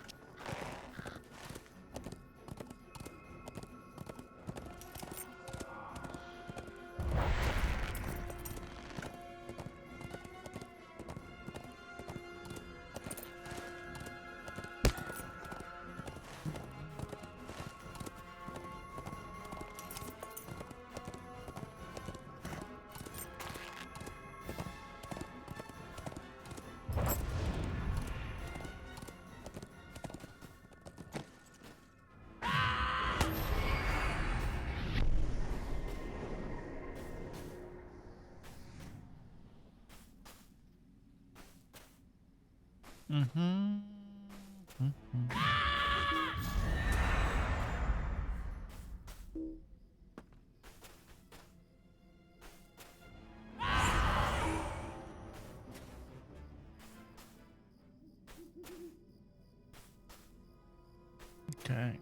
Okay.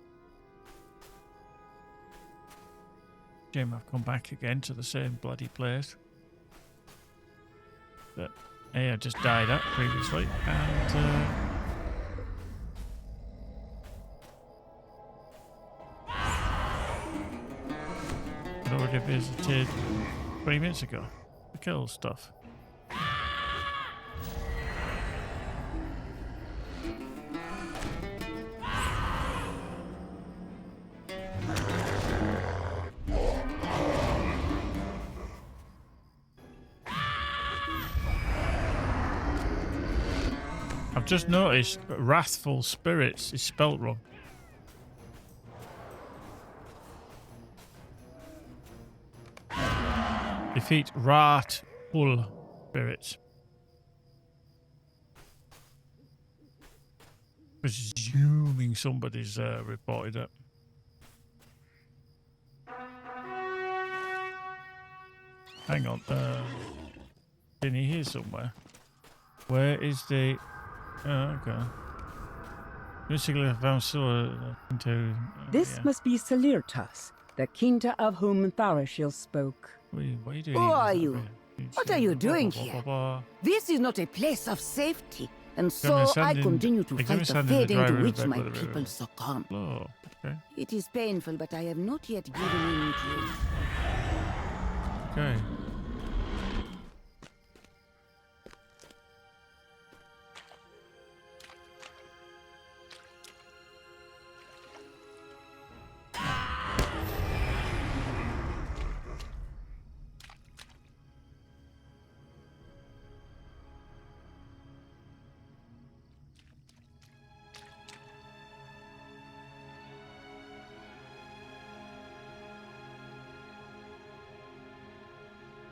Shame I've come back again to the same bloody place that I just died at previously, and I'd already visited 20 minutes ago to kill stuff. I've just noticed Wrathful Spirits is spelt wrong. Defeat Wrathful Spirits. Presuming somebody's reported it. Hang on. In here somewhere. Where is the... Oh, okay. Basically, I found Scylla into... This must be Salirtas, the Quinta of whom Tharashil spoke. What are you doing? Who are you? What are you doing here? This is not a place of safety, and so I continue to fight the fate into which my people succumb. Oh, okay. It is painful, but I have not yet given in to it. Okay.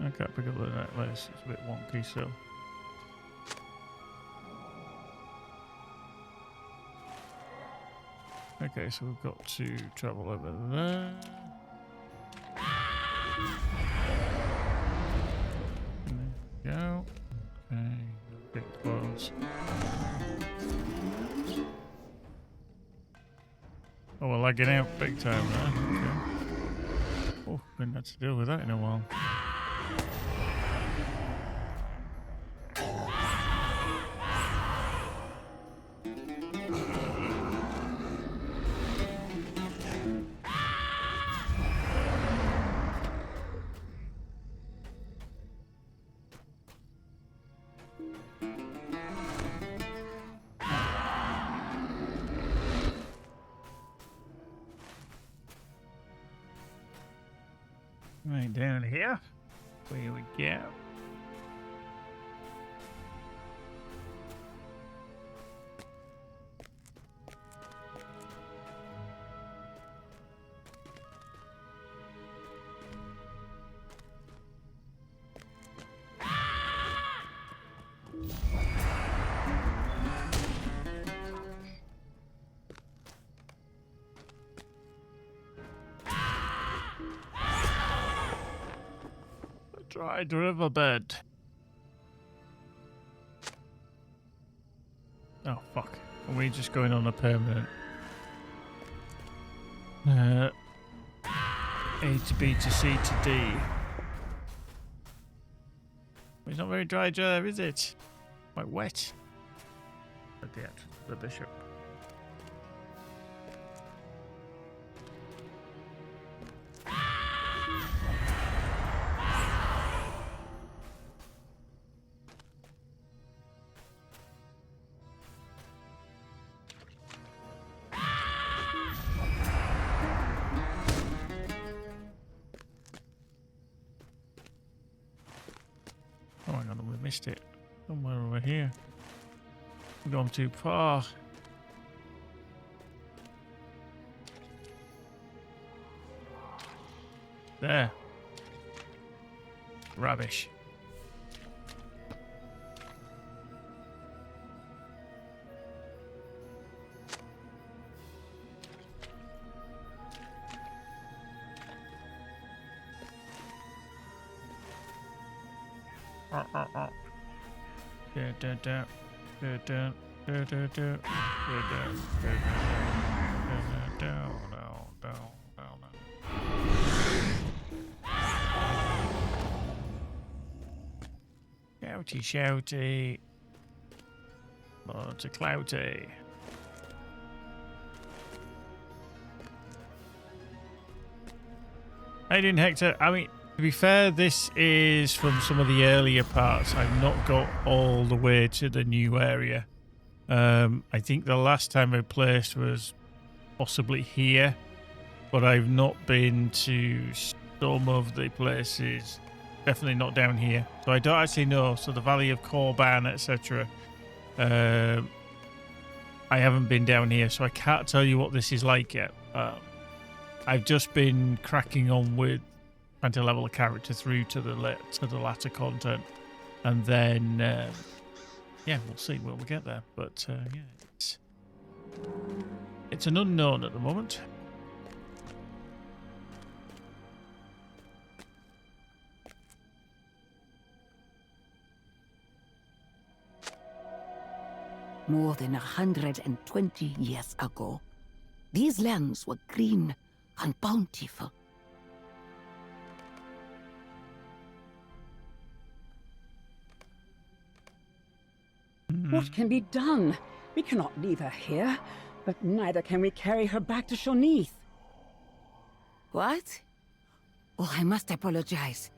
I can't pick up the necklace. It's a bit wonky, so. Okay, so we've got to travel over there. There we go. Okay, get close. Oh, we're lagging out big time there. Okay. Oh, we haven't had to deal with that in a while. Right down here, where we go. Dried riverbed. Oh fuck. Are we just going on a permanent A to B to C to D? It's not very dry there, is it? Quite wet. But the bishop. Oh, hang on, we missed it. Somewhere over here. We've gone too far. There. Rubbish. Shouty, shouty. Lots of clouty. I didn't Hector. I mean, to be fair, this is from some of the earlier parts. I've not got all the way to the new area. I think the last time I placed was possibly here, but I've not been to some of the places. Definitely not down here. So I don't actually know. So the Valley of Corban, etc. I haven't been down here, so I can't tell you what this is like yet. I've just been cracking on with trying to level a character through to the latter content, and then yeah, we'll see when we get there. But yeah, it's an unknown at the moment. More than 120 years ago, these lands were green and bountiful. What can be done? We cannot leave her here, but neither can we carry her back to Shonith. What? Oh, I must apologize.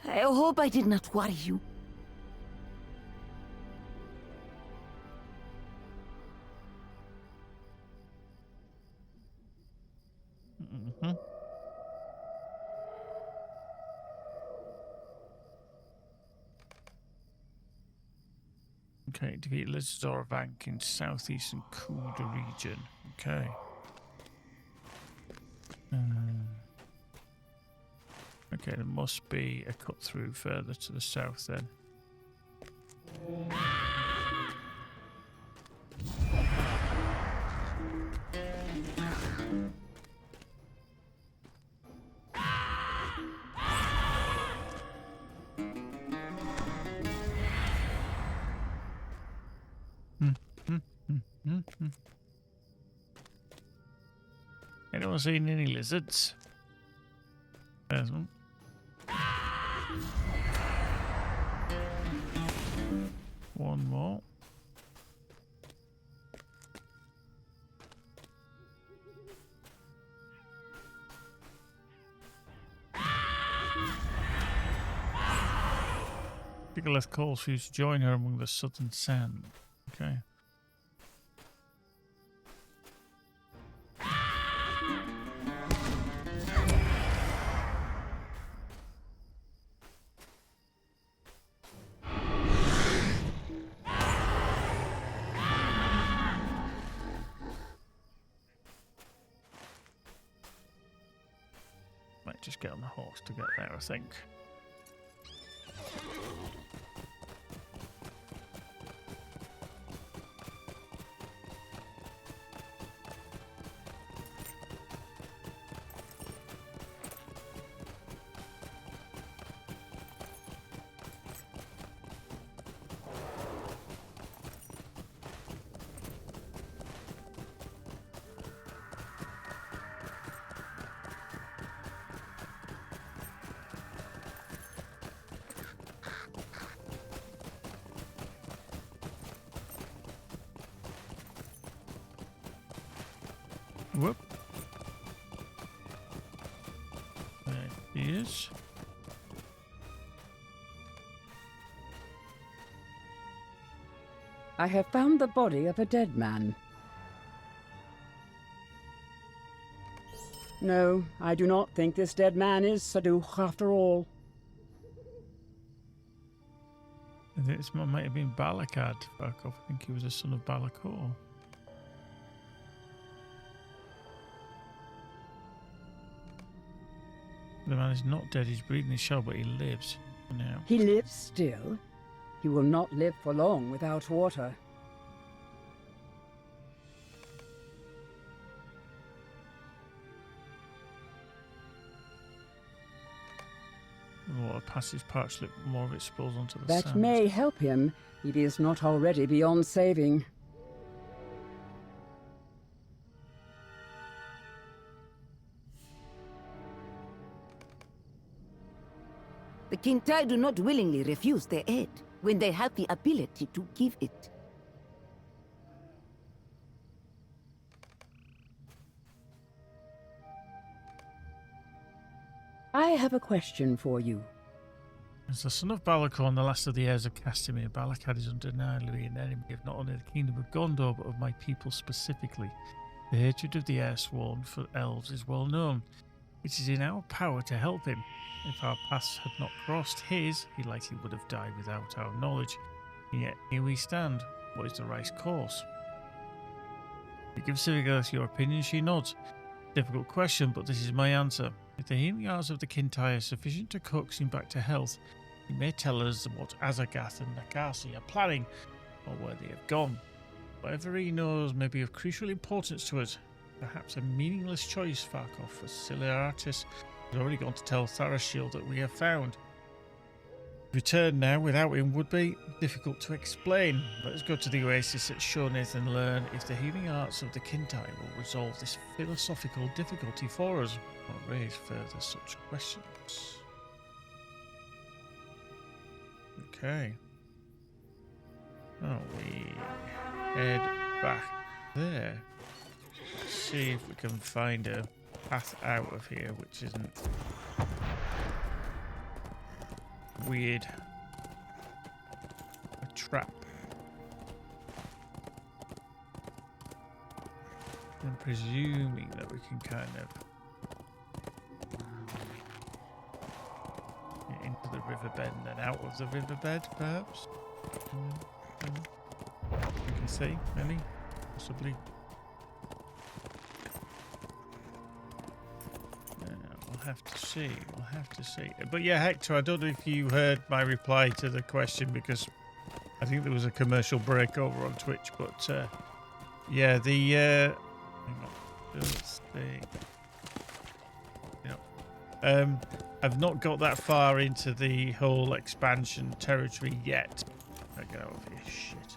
I hope I did not worry you. Okay, defeat Lizardora Bank in southeastern Kuda region. Okay. Okay, there must be a cut through further to the south then. Anyone seen any lizards? There's one. One more. Bigoleth calls for you to join her among the southern sand. Okay. Might just get on the horse to get there, I think. Whoop. There he is. I have found the body of a dead man. No, I do not think this dead man is Saduch after all. I think this might have been Balakad. I think he was a son of Balakor. The man is not dead, he's breathing his shell, but he lives for now. He lives still? He will not live for long without water. The water passes parched lip, more of it spills onto the That sand. may help him if he is not already beyond saving. The Kintai do not willingly refuse their aid when they have the ability to give it. I have a question for you. As the son of Balakor and the last of the heirs of Castamere, Balakad is undeniably an enemy of not only the kingdom of Gondor, but of my people specifically. The hatred of the Airsworn for elves is well known. It is in our power to help him. If our paths had not crossed his, he likely would have died without our knowledge. And yet, here we stand. What is the right course? You give Sivigos your opinion, she nods. Difficult question, but this is my answer. If the healing arts of the Kintai are sufficient to coax him back to health, he may tell us what Azagath and Nakasi are planning, or where they have gone. Whatever he knows may be of crucial importance to us. Perhaps a meaningless choice, Farkov, for Ciliaratis has already gone to tell Tharashiel that we have found. Return now without him would be difficult to explain. Let us go to the oasis at Shonith and learn if the healing arts of the Kintai will resolve this philosophical difficulty for us, or raise further such questions. Okay. Oh, we head back there. See if we can find a path out of here which isn't weird. A trap. I'm presuming that we can kind of get into the riverbed and then out of the riverbed, perhaps? You can see, maybe? Possibly. have to see. We'll have to see. But yeah, Hector, I don't know if you heard my reply to the question because I think there was a commercial break over on Twitch. But yeah, the hang on, let's see. I've not got that far into the whole expansion territory yet. I get out of here, shit.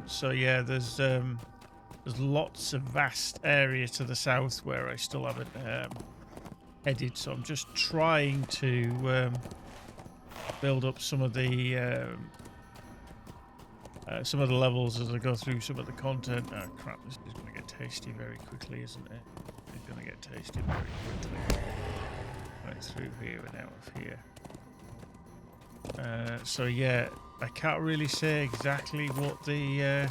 So yeah, there's lots of vast area to the south where I still haven't headed. So I'm just trying to build up some of the levels as I go through some of the content. Oh crap! This is going to get tasty very quickly, isn't it? It's going to get tasty very quickly. Right through here and out of here. So yeah, I can't really say exactly what the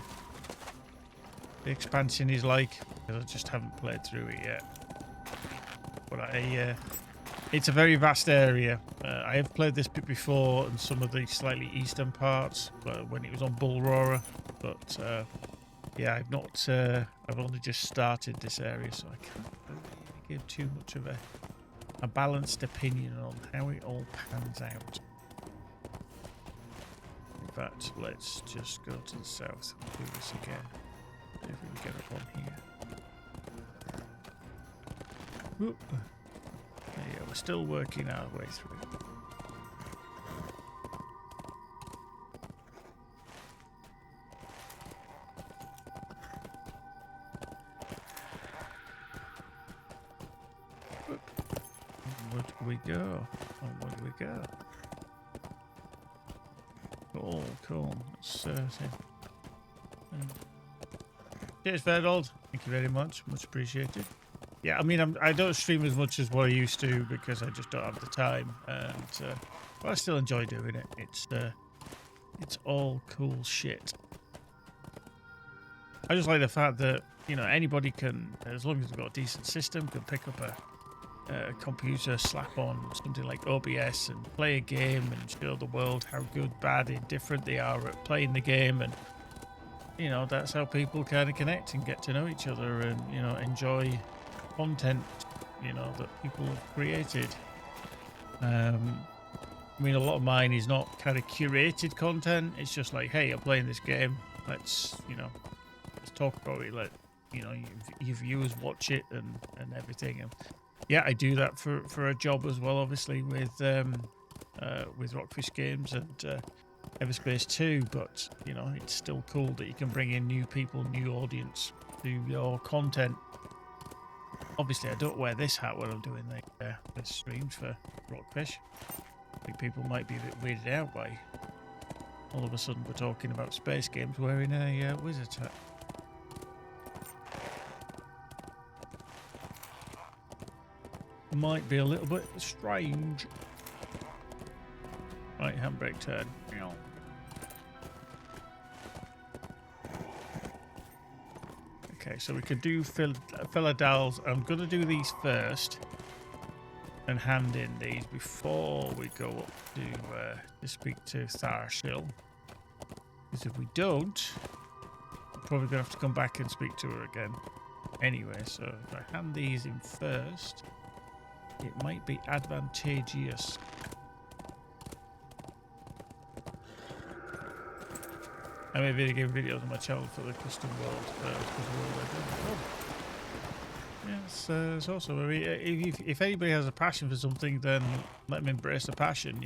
expansion is like because I just haven't played through it yet. But it's a very vast area. I have played this bit before in some of the slightly eastern parts when it was on Bull Roarer, but yeah, I've only just started this area, so I can't really give too much of a balanced opinion on how it all pans out. In fact, let's just go to the south and do this again. See if we can get up on here. Whoop. Yeah, we're still working our way through. We go. Onward we go. Cool. Cheers, Verdold. Thank you very much. Much appreciated. Yeah, I mean, I don't stream as much as what I used to because I just don't have the time. And but I still enjoy doing it. It's all cool shit. I just like the fact that anybody can, as long as they've got a decent system, can pick up a computer, slap on something like OBS and play a game and show the world how good, bad, indifferent they are at playing the game. And that's how people kind of connect and get to know each other and enjoy content that people have created. I mean, a lot of mine is not kind of curated content. It's just like, hey, I'm playing this game, let's talk about it, let your viewers watch it and everything. And yeah, I do that for a job as well, obviously, with Rockfish Games and Everspace 2, but it's still cool that you can bring in new people, new audience to your content. Obviously, I don't wear this hat when I'm doing the streams for Rockfish. I think people might be a bit weirded out by all of a sudden we're talking about space games wearing a wizard's hat. Might be a little bit strange. Right, handbrake turn. Okay, so we could do Philadals. I'm going to do these first and hand in these before we go up to speak to Tharshil. Because if we don't, we're probably going to have to come back and speak to her again. Anyway, so if I hand these in first, it might be advantageous. I made video game videos on my channel for the custom world. Yes, it's awesome. I mean, if anybody has a passion for something, then let them embrace the passion.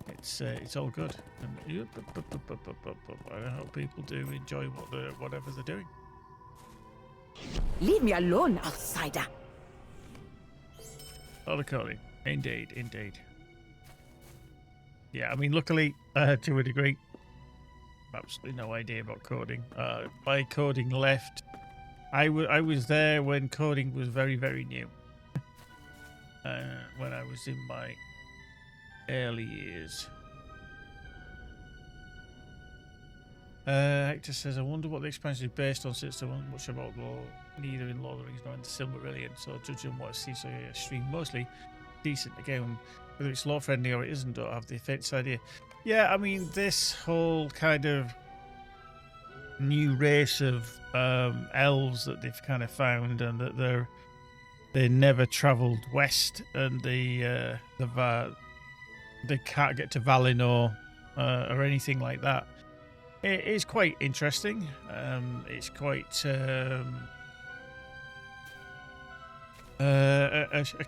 It's all good. And I hope people do enjoy whatever they're doing. Leave me alone, outsider. Cody. Indeed. Yeah, I mean, luckily, to a degree, absolutely no idea about coding. My coding left. I was there when coding was very, very new. When I was in my early years. Hector says, I wonder what the expansion is based on since there wasn't much about neither in Lord of the Rings nor in the Silmarillion, so judging what I see, so yeah, stream mostly decent. Again, whether it's lore friendly or it isn't, don't have the faintest idea. Yeah, I mean, this whole kind of new race of elves that they've kind of found, and that they're they never travelled west, and they can't get to Valinor or anything like that. It is quite interesting. It's quite a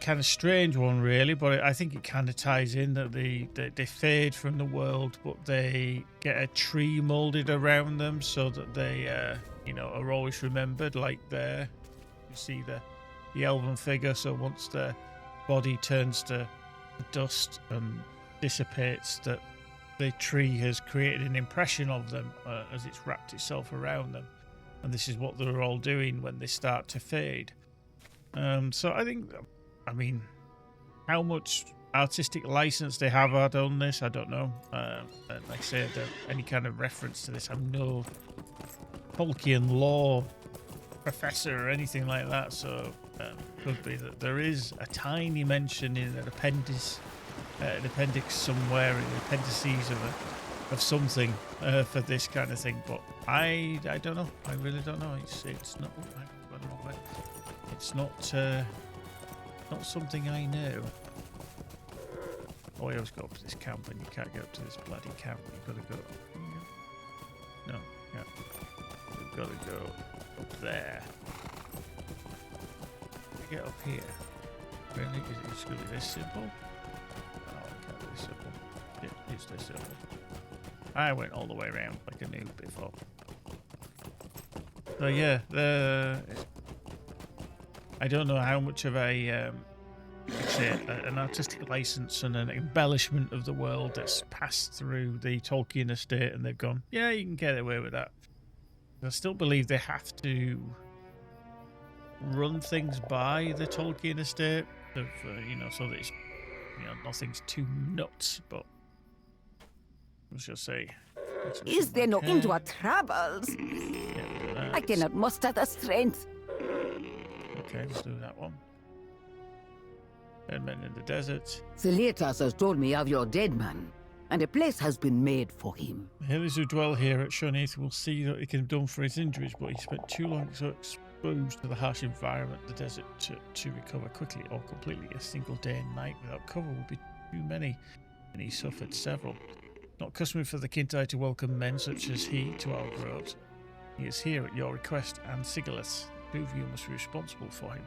kind of strange one, really, but I think it kind of ties in that they fade from the world, but they get a tree molded around them so that they are always remembered. Like there, you see the elven figure. So once their body turns to dust and dissipates, that the tree has created an impression of them as it's wrapped itself around them, and this is what they're all doing when they start to fade. So I mean, how much artistic license they have had on this, I don't know. Like I said, any kind of reference to this, I'm no Tolkien law professor or anything like that, so could be that there is a tiny mention in an appendix somewhere in the appendices of something for this kind of thing, but I don't know. I really don't know. It's not. I don't know. It's not something I know. Oh, I always go up to this camp, and you can't get up to this bloody camp. You've got to go. No, yeah. You've got to go up there. Get up here. Really? Is it just going to be this simple? Oh, it can't be this simple. Yeah, it's this simple. I went all the way around like a noob before. So yeah, I don't know how much of an artistic license and an embellishment of the world that's passed through the Tolkien estate, and they've gone, yeah, you can get away with that. I still believe they have to run things by the Tolkien estate, so that it's, nothing's too nuts. But let's just say, Is there no end to our troubles? Yeah, I cannot muster the strength. Okay, let's do that one. Dead men in the desert. The Letas has told me of your dead man, and a place has been made for him. The healers who dwell here at Shunith will see that he can have done for his injuries, but he spent too long so exposed to the harsh environment of the desert to recover quickly or completely. A single day and night without cover would be too many, and he suffered several. Not customary for the Kintai to welcome men such as he to our groves. He is here at your request, and Sigilith, two of you must be responsible for him.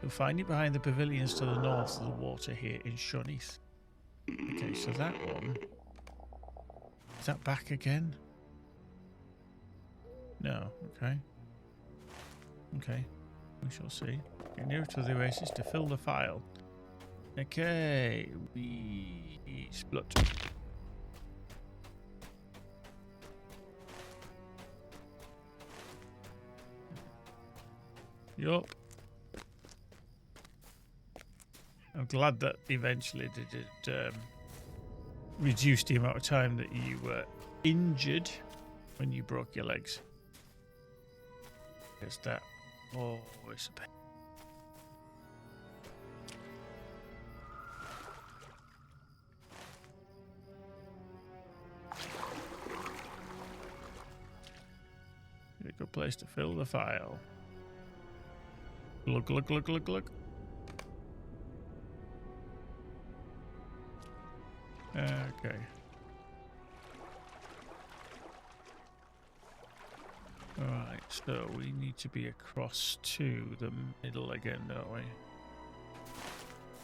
You'll find it behind the pavilions to the north of the water here in Shunith. Okay, so that one... Is that back again? No, okay. Okay, we shall see. Get nearer to the oasis to fill the file. Okay, we split. Yup. I'm glad that eventually it reduced the amount of time that you were injured when you broke your legs. Because that always a pain. A good place to fill the file. Look. Okay. Alright, so we need to be across to the middle again, don't we?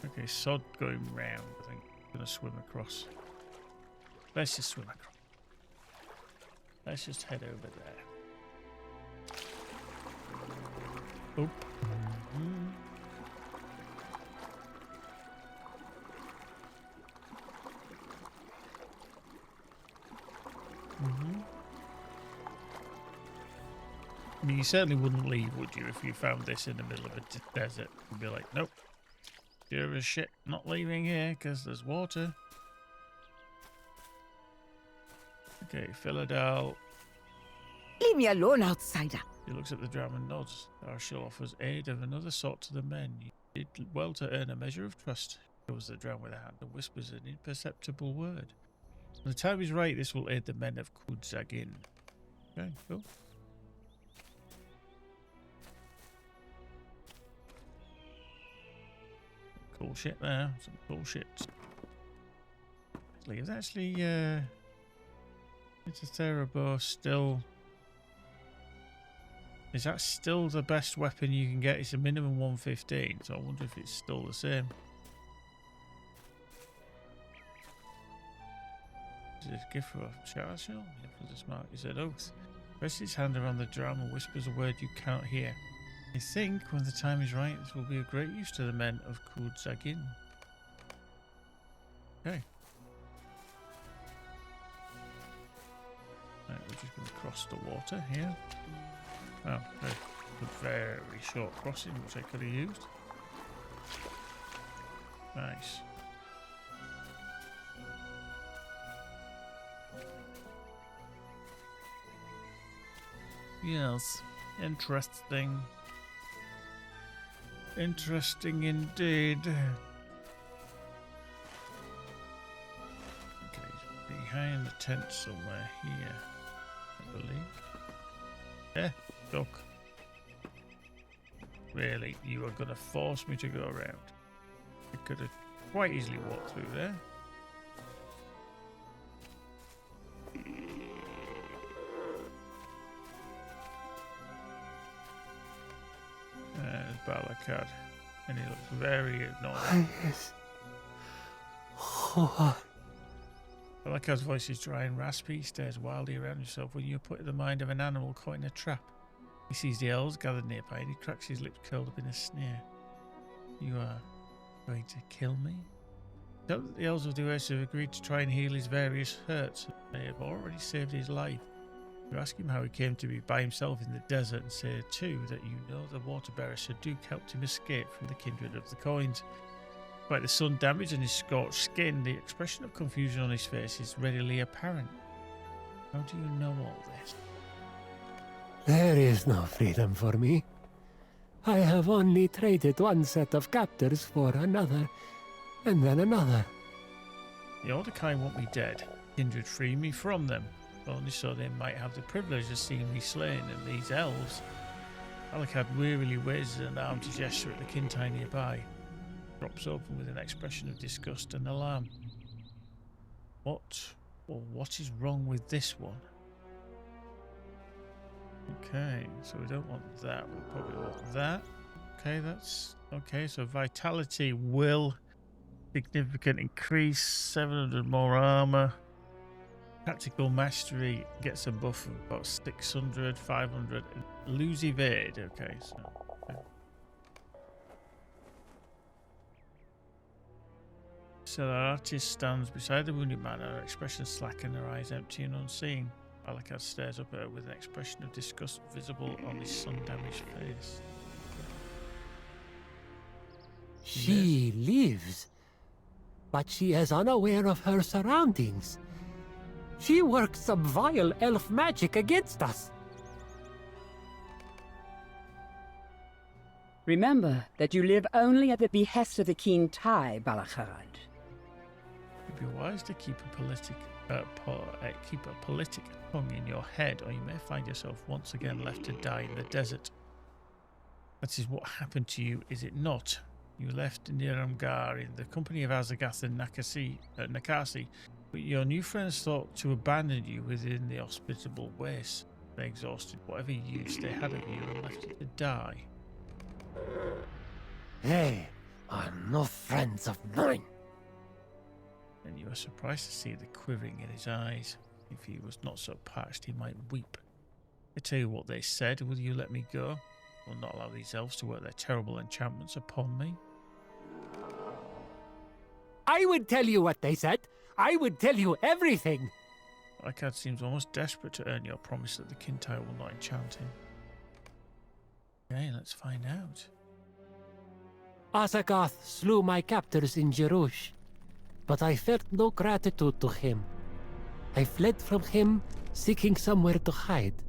Okay, sod going round, I think. I'm gonna swim across. Let's just swim across. Let's just head over there. Oh. I mean, you certainly wouldn't leave, would you, if you found this in the middle of a desert? You'd be like, nope, sure as shit, not leaving here because there's water. Okay, Philadel. Leave me alone, outsider. He looks at the drum and nods. Arshil offers aid of another sort to the men. You did well to earn a measure of trust. Goes the drum with a hand and whispers an imperceptible word. When the time is right, this will aid the men of Kudzagin. Okay, cool. bullshit there. Some bullshit. It's actually, it's a Therabo still. Is that still the best weapon you can get? It's a minimum 115, so I wonder if it's still the same. Is it a gift for a shower shell? Yeah, for the smart. He said oath. Rests his hand around the drum and whispers a word you cannot hear. I think when the time is right, this will be of great use to the men of Kudzagin. Okay. Right, we're just going to cross the water here. Oh, a very short crossing, which I could have used. Nice. Yes, interesting. Interesting indeed. Okay, behind the tent somewhere here, I believe. Yeah, duck. Really, you are going to force me to go around? I could have quite easily walked through there. There's Balakad, and he looks very annoyed. Balakad's voice is dry and raspy. He stares wildly around himself when you put in the mind of an animal caught in a trap. He sees the elves gathered nearby and he cracks his lips curled up in a sneer. You are going to kill me? The elves of the Earth have agreed to try and heal his various hurts. They have already saved his life. You ask him how he came to be by himself in the desert and say too that you know the water-bearer Shaduk helped him escape from the kindred of the coins. Despite the sun damage on his scorched skin, the expression of confusion on his face is readily apparent. How do you know all this? There is no freedom for me. I have only traded one set of captors for another, and then another. The Orcish want me dead. Kindred free me from them, only so they might have the privilege of seeing me slain, and these elves. Balakad wearily raises an arm to gesture at the Kintai nearby. Drops open with an expression of disgust and alarm. What is wrong with this one? Okay, so we don't want that. We probably want that. Okay, that's okay. So vitality will significant increase, 700 more armor. Tactical mastery gets a buff of about 600, 500. Lose evade. Okay, so. Okay. So the artist stands beside the wounded man, her expression slack and her eyes empty and unseeing. Balakad stares up at her with an expression of disgust visible on his sun-damaged face. She lives, but she is unaware of her surroundings. She works some vile elf magic against us. Remember that you live only at the behest of the King Tai, Balakad. It'd be wise to keep a politic tongue in your head, or you may find yourself once again left to die in the desert. That is what happened to you, is it not? You left Niramgar in the company of Azagath and Nakasi, but your new friends thought to abandon you within the hospitable waste. They exhausted whatever use they had of you and left you to die. They are no friends of mine. And you are surprised to see the quivering in his eyes. If he was not so parched, he might weep. I tell you what they said. Will you let me go? I will not allow these elves to work their terrible enchantments upon me. I would tell you what they said. I would tell you everything. Balakad seems almost desperate to earn your promise that the Kintai will not enchant him. Okay, let's find out. Azagath slew my captors in Jerush, but I felt no gratitude to him. I fled from him, seeking somewhere to hide.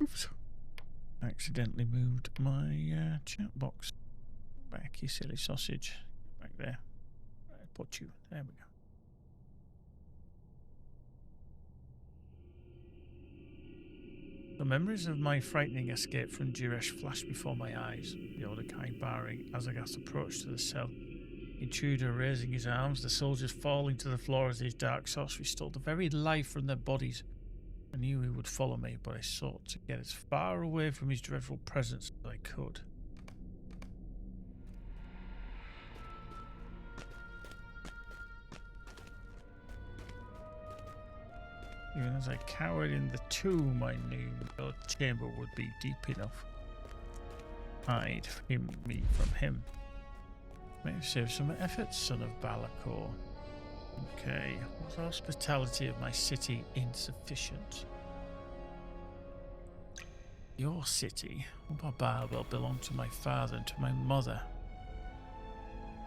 Oops. I accidentally moved my chat box. Back, you silly sausage. Back there. I put you. There we go. The memories of my frightening escape from Jiresh flashed before my eyes. The Ordokai barring Azagath's approach to the cell. The intruder raising his arms, the soldiers falling to the floor as his dark sorcery stole the very life from their bodies. I knew he would follow me, but I sought to get as far away from his dreadful presence as I could. Even as I cowered in the tomb, I knew the chamber would be deep enough. Hide me from him. May have saved some effort, son of Balakor. Okay, was the hospitality of my city insufficient? Your city, Barbarbel, belonged to my father and to my mother.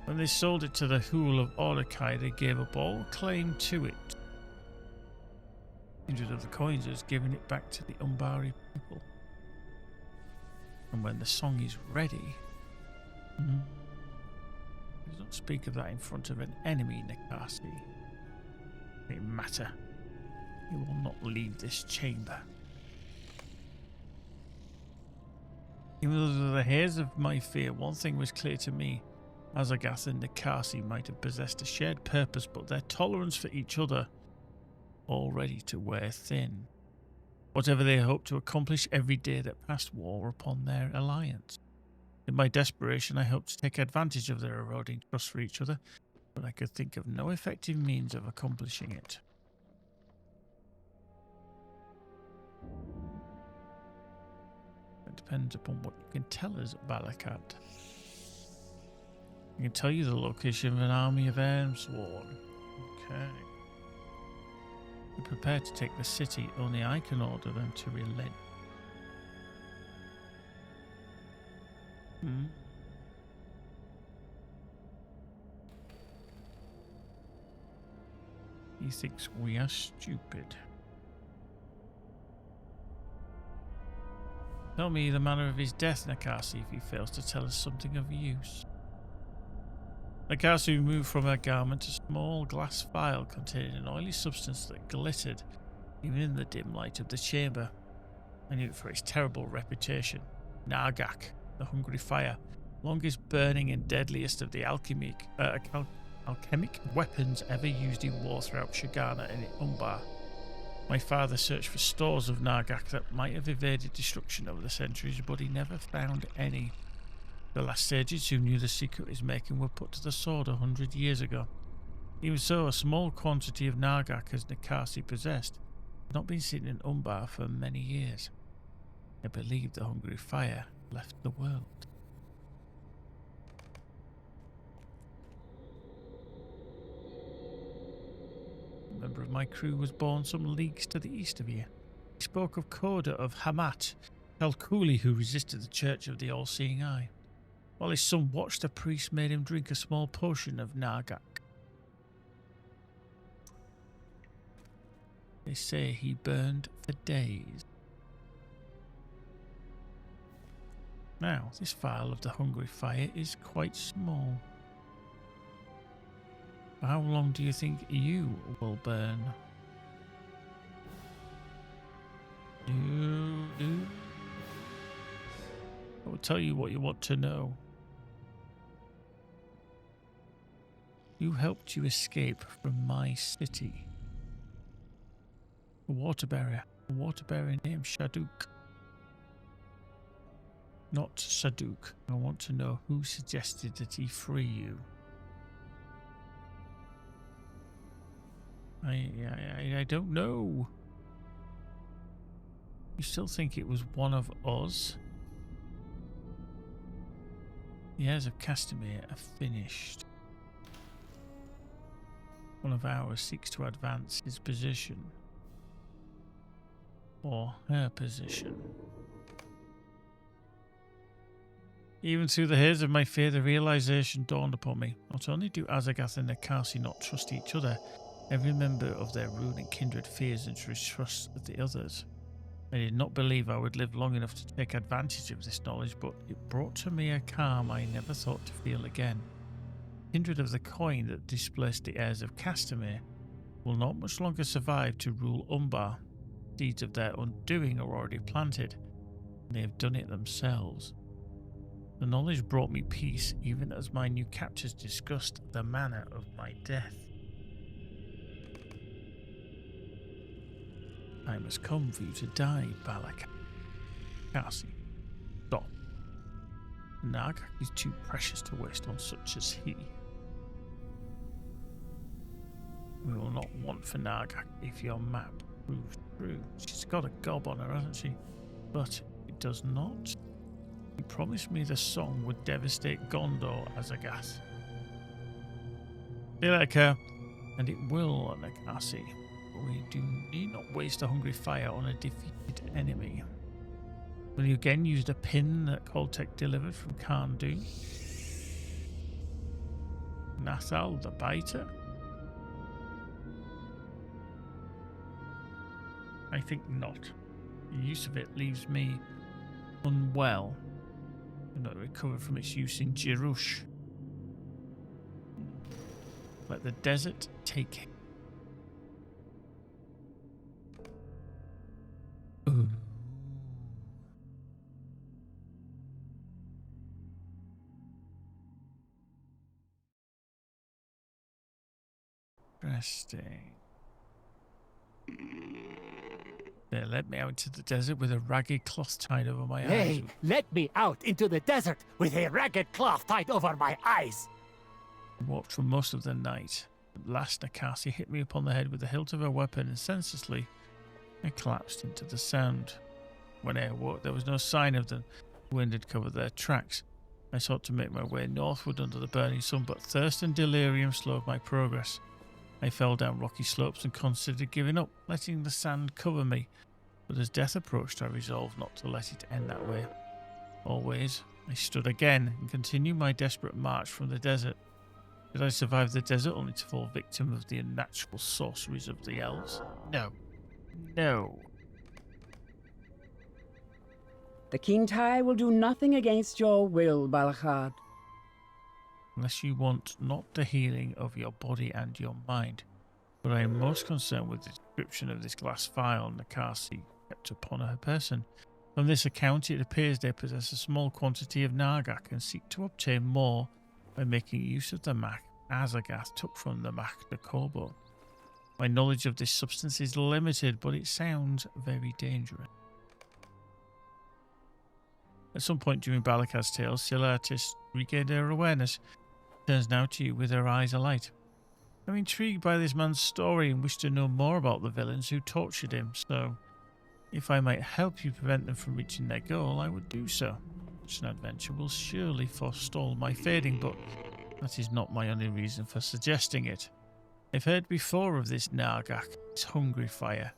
When they sold it to the Hool of Ordokai, they gave up all claim to it. 100 of the coins has given it back to the Umbari people. And when the song is ready, please don't speak of that in front of an enemy, Nikasi. It doesn't matter. You will not leave this chamber. Even though the haze of my fear, one thing was clear to me. Azagath and Nikasi might have possessed a shared purpose, but their tolerance for each other already to wear thin. Whatever they hoped to accomplish every day that passed wore upon their alliance. In my desperation, I hoped to take advantage of their eroding trust for each other, but I could think of no effective means of accomplishing it. It depends upon what you can tell us, Balakat. I can tell you the location of an army of Elmsworn. Okay. Be prepared to take the city, only I can order them to relent. He thinks we are stupid. Tell me the manner of his death, Nikasi, if he fails to tell us something of use. Nikasi removed from her garment a small glass vial containing an oily substance that glittered even in the dim light of the chamber. I knew it for its terrible reputation. Nargak, the hungry fire, longest burning and deadliest of the alchemic weapons ever used in war throughout Shagana and Umbar. My father searched for stores of Nargak that might have evaded destruction over the centuries, but he never found any. The last sages who knew the secret of his making were put to the sword 100 years ago. Even so, a small quantity of Nargak as Nikasi possessed had not been seen in Umbar for many years. I believed the hungry fire left the world. A member of my crew was born some leagues to the east of here. He spoke of Koda of Hamat, Telkuli who resisted the Church of the All-Seeing Eye. While his son watched, the priest made him drink a small potion of Nargak. They say he burned for days. Now, this vial of the hungry fire is quite small. How long do you think you will burn? I will tell you what you want to know. Who helped you escape from my city? A water barrier named Shaduk. Not Saduk. I want to know who suggested that he free you. I don't know. You still think it was one of us? The heirs of Castamere are finished. One of ours seeks to advance his position. Or her position. Even through the haze of my fear, the realization dawned upon me. Not only do Azagath and Nikasi not trust each other, every member of their rune and kindred fears and distrusts the others. I did not believe I would live long enough to take advantage of this knowledge, but it brought to me a calm I never thought to feel again. Kindred of the coin that displaced the heirs of Castamere will not much longer survive to rule Umbar. seeds of their undoing are already planted. They have done it themselves. The knowledge brought me peace, even as my new captors discussed the manner of my death. Time has come for you to die, Balakasi. Stop. Nargak is too precious to waste on such as he. We will not want for Nargak if your map proves true. She's got a gob on her, hasn't she? But it does not. You promised me the song would devastate Gondor as a gas. Be like her, and it will, Nakasi. We need not waste a hungry fire on a defeated enemy. Will you again use the pin that Koltek delivered from Khandu? Nathal the Biter? I think not. The use of it leaves me unwell. I'm not recovered from its use in Jerush. Let the desert take it. Ooh. Interesting. They led me out into the desert with a ragged cloth tied over my eyes. Hey, let me out into the desert with a ragged cloth tied over my eyes. I walked for most of the night. At last, Nakasi hit me upon the head with the hilt of her weapon, and senselessly, I collapsed into the sand. When I awoke, there was no sign of them. The wind had covered their tracks. I sought to make my way northward under the burning sun, but thirst and delirium slowed my progress. I fell down rocky slopes and considered giving up, letting the sand cover me. But as death approached, I resolved not to let it end that way. Always, I stood again and continued my desperate march from the desert. Did I survive the desert only to fall victim of the unnatural sorceries of the elves? No. No. The Kintai will do nothing against your will, Balahad. Unless you want not the healing of your body and your mind. But I am most concerned with the description of this glass vial Nakasi kept upon her person. From this account, it appears they possess a small quantity of Nargak and seek to obtain more by making use of the Mak Azagath took from the Mak the Kobo. My knowledge of this substance is limited, but it sounds very dangerous. At some point during Balakad's tale, Silatis regained her awareness. Turns now to you with her eyes alight. I'm intrigued by this man's story and wish to know more about the villains who tortured him, so if I might help you prevent them from reaching their goal, I would do so. Such an adventure will surely forestall my fading, but that is not my only reason for suggesting it. I've heard before of this Nargak, this hungry fire.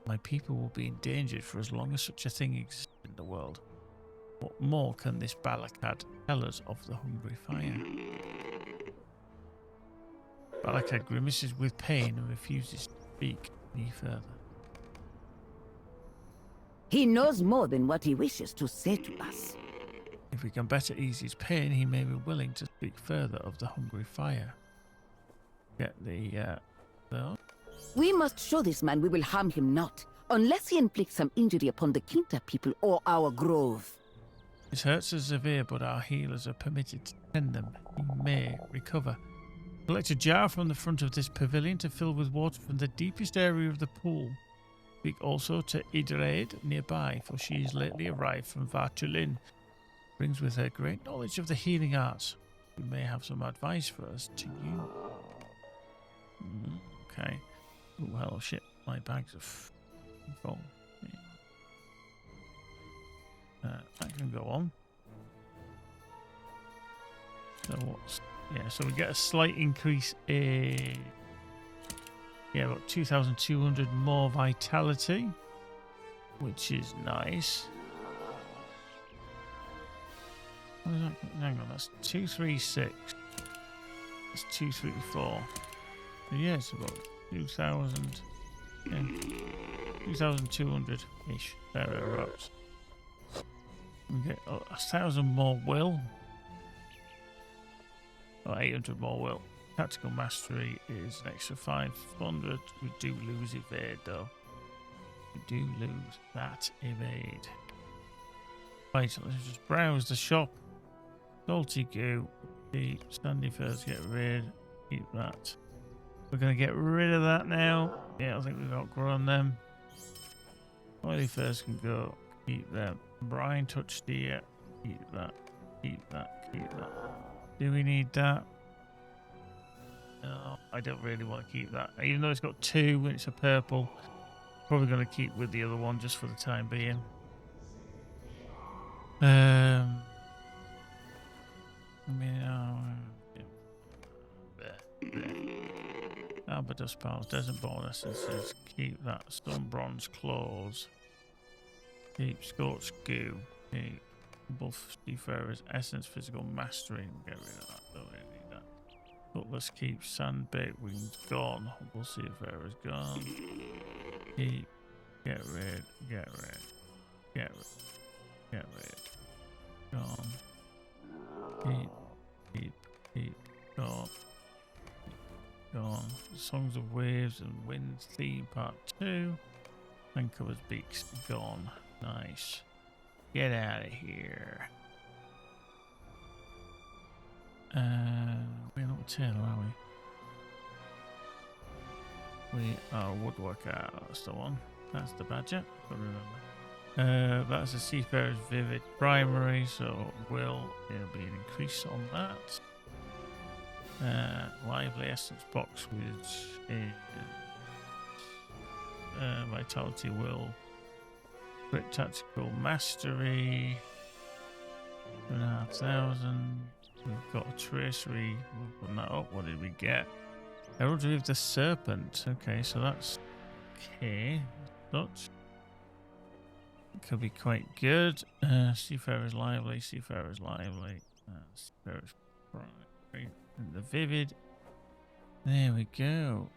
My people will be endangered for as long as such a thing exists in the world. What more can this Balakad tell us of the hungry fire? Balakad grimaces with pain and refuses to speak any further. He knows more than what he wishes to say to us. If we can better ease his pain, he may be willing to speak further of the hungry fire. Get the We must show this man we will harm him not, unless he inflicts some injury upon the Kinta people or our grove. His hurts are severe, but our healers are permitted to tend them. He may recover. Collect a jar from the front of this pavilion to fill with water from the deepest area of the pool. Speak also to Idreid nearby, for she is lately arrived from Vartulin. Brings with her great knowledge of the healing arts. She may have some advice for us to you. Okay. Oh, well, shit. My bags are full. That can go on. So what's... Yeah, so we get a slight increase in... Yeah, about 2,200 more vitality, which is nice. What is that? Hang on, that's 236. That's 234. So yeah, it's about 2,000. Yeah, 2,200-ish. Thereabouts. We get 1,000 more will. Or 800 more will. Tactical mastery is an extra 500. We do lose evade though. We do lose that evade. Right, so let's just browse the shop. Salty goo. The sandy furs get rid. Keep that. We're going to get rid of that now. Yeah, I think we've outgrown them. Oily furs can go. Keep them. Brine touch deer. Keep that. Keep that. Keep that. Do we need that? No, I don't really want to keep that. Even though it's got 2 and it's a purple, probably going to keep with the other one just for the time being. I mean, Amber Dust Pals, Desert Ball Essences, keep that. Stone Bronze Claws, keep Scorched Goo, keep Buff Seafarer's Essence, Physical Mastery, get rid of that, don't really need that. Cutlass keep Sandbait Wings gone, Humble Seafarer's gone, keep, get rid, gone, keep, gone. Gone. Songs of Waves and Winds theme part 2. Vancouver's Beaks gone. Nice. Get out of here. We're not Taylor, are we? We are Woodworker. That's the one. That's the badger. Got to remember. That's a Seafarer's Vivid primary, so there'll be an increase on that. Lively Essence box with Vitality Will, Crit Tactical Mastery, 2,500. We've got a Tracery. We'll put that up. What did we get? Heraldry of the Serpent. Okay, so that's okay. Such could be quite good. Seafarer's Lively, Seafarer's Lively, Seafarer's Primary. The Vivid. There we go.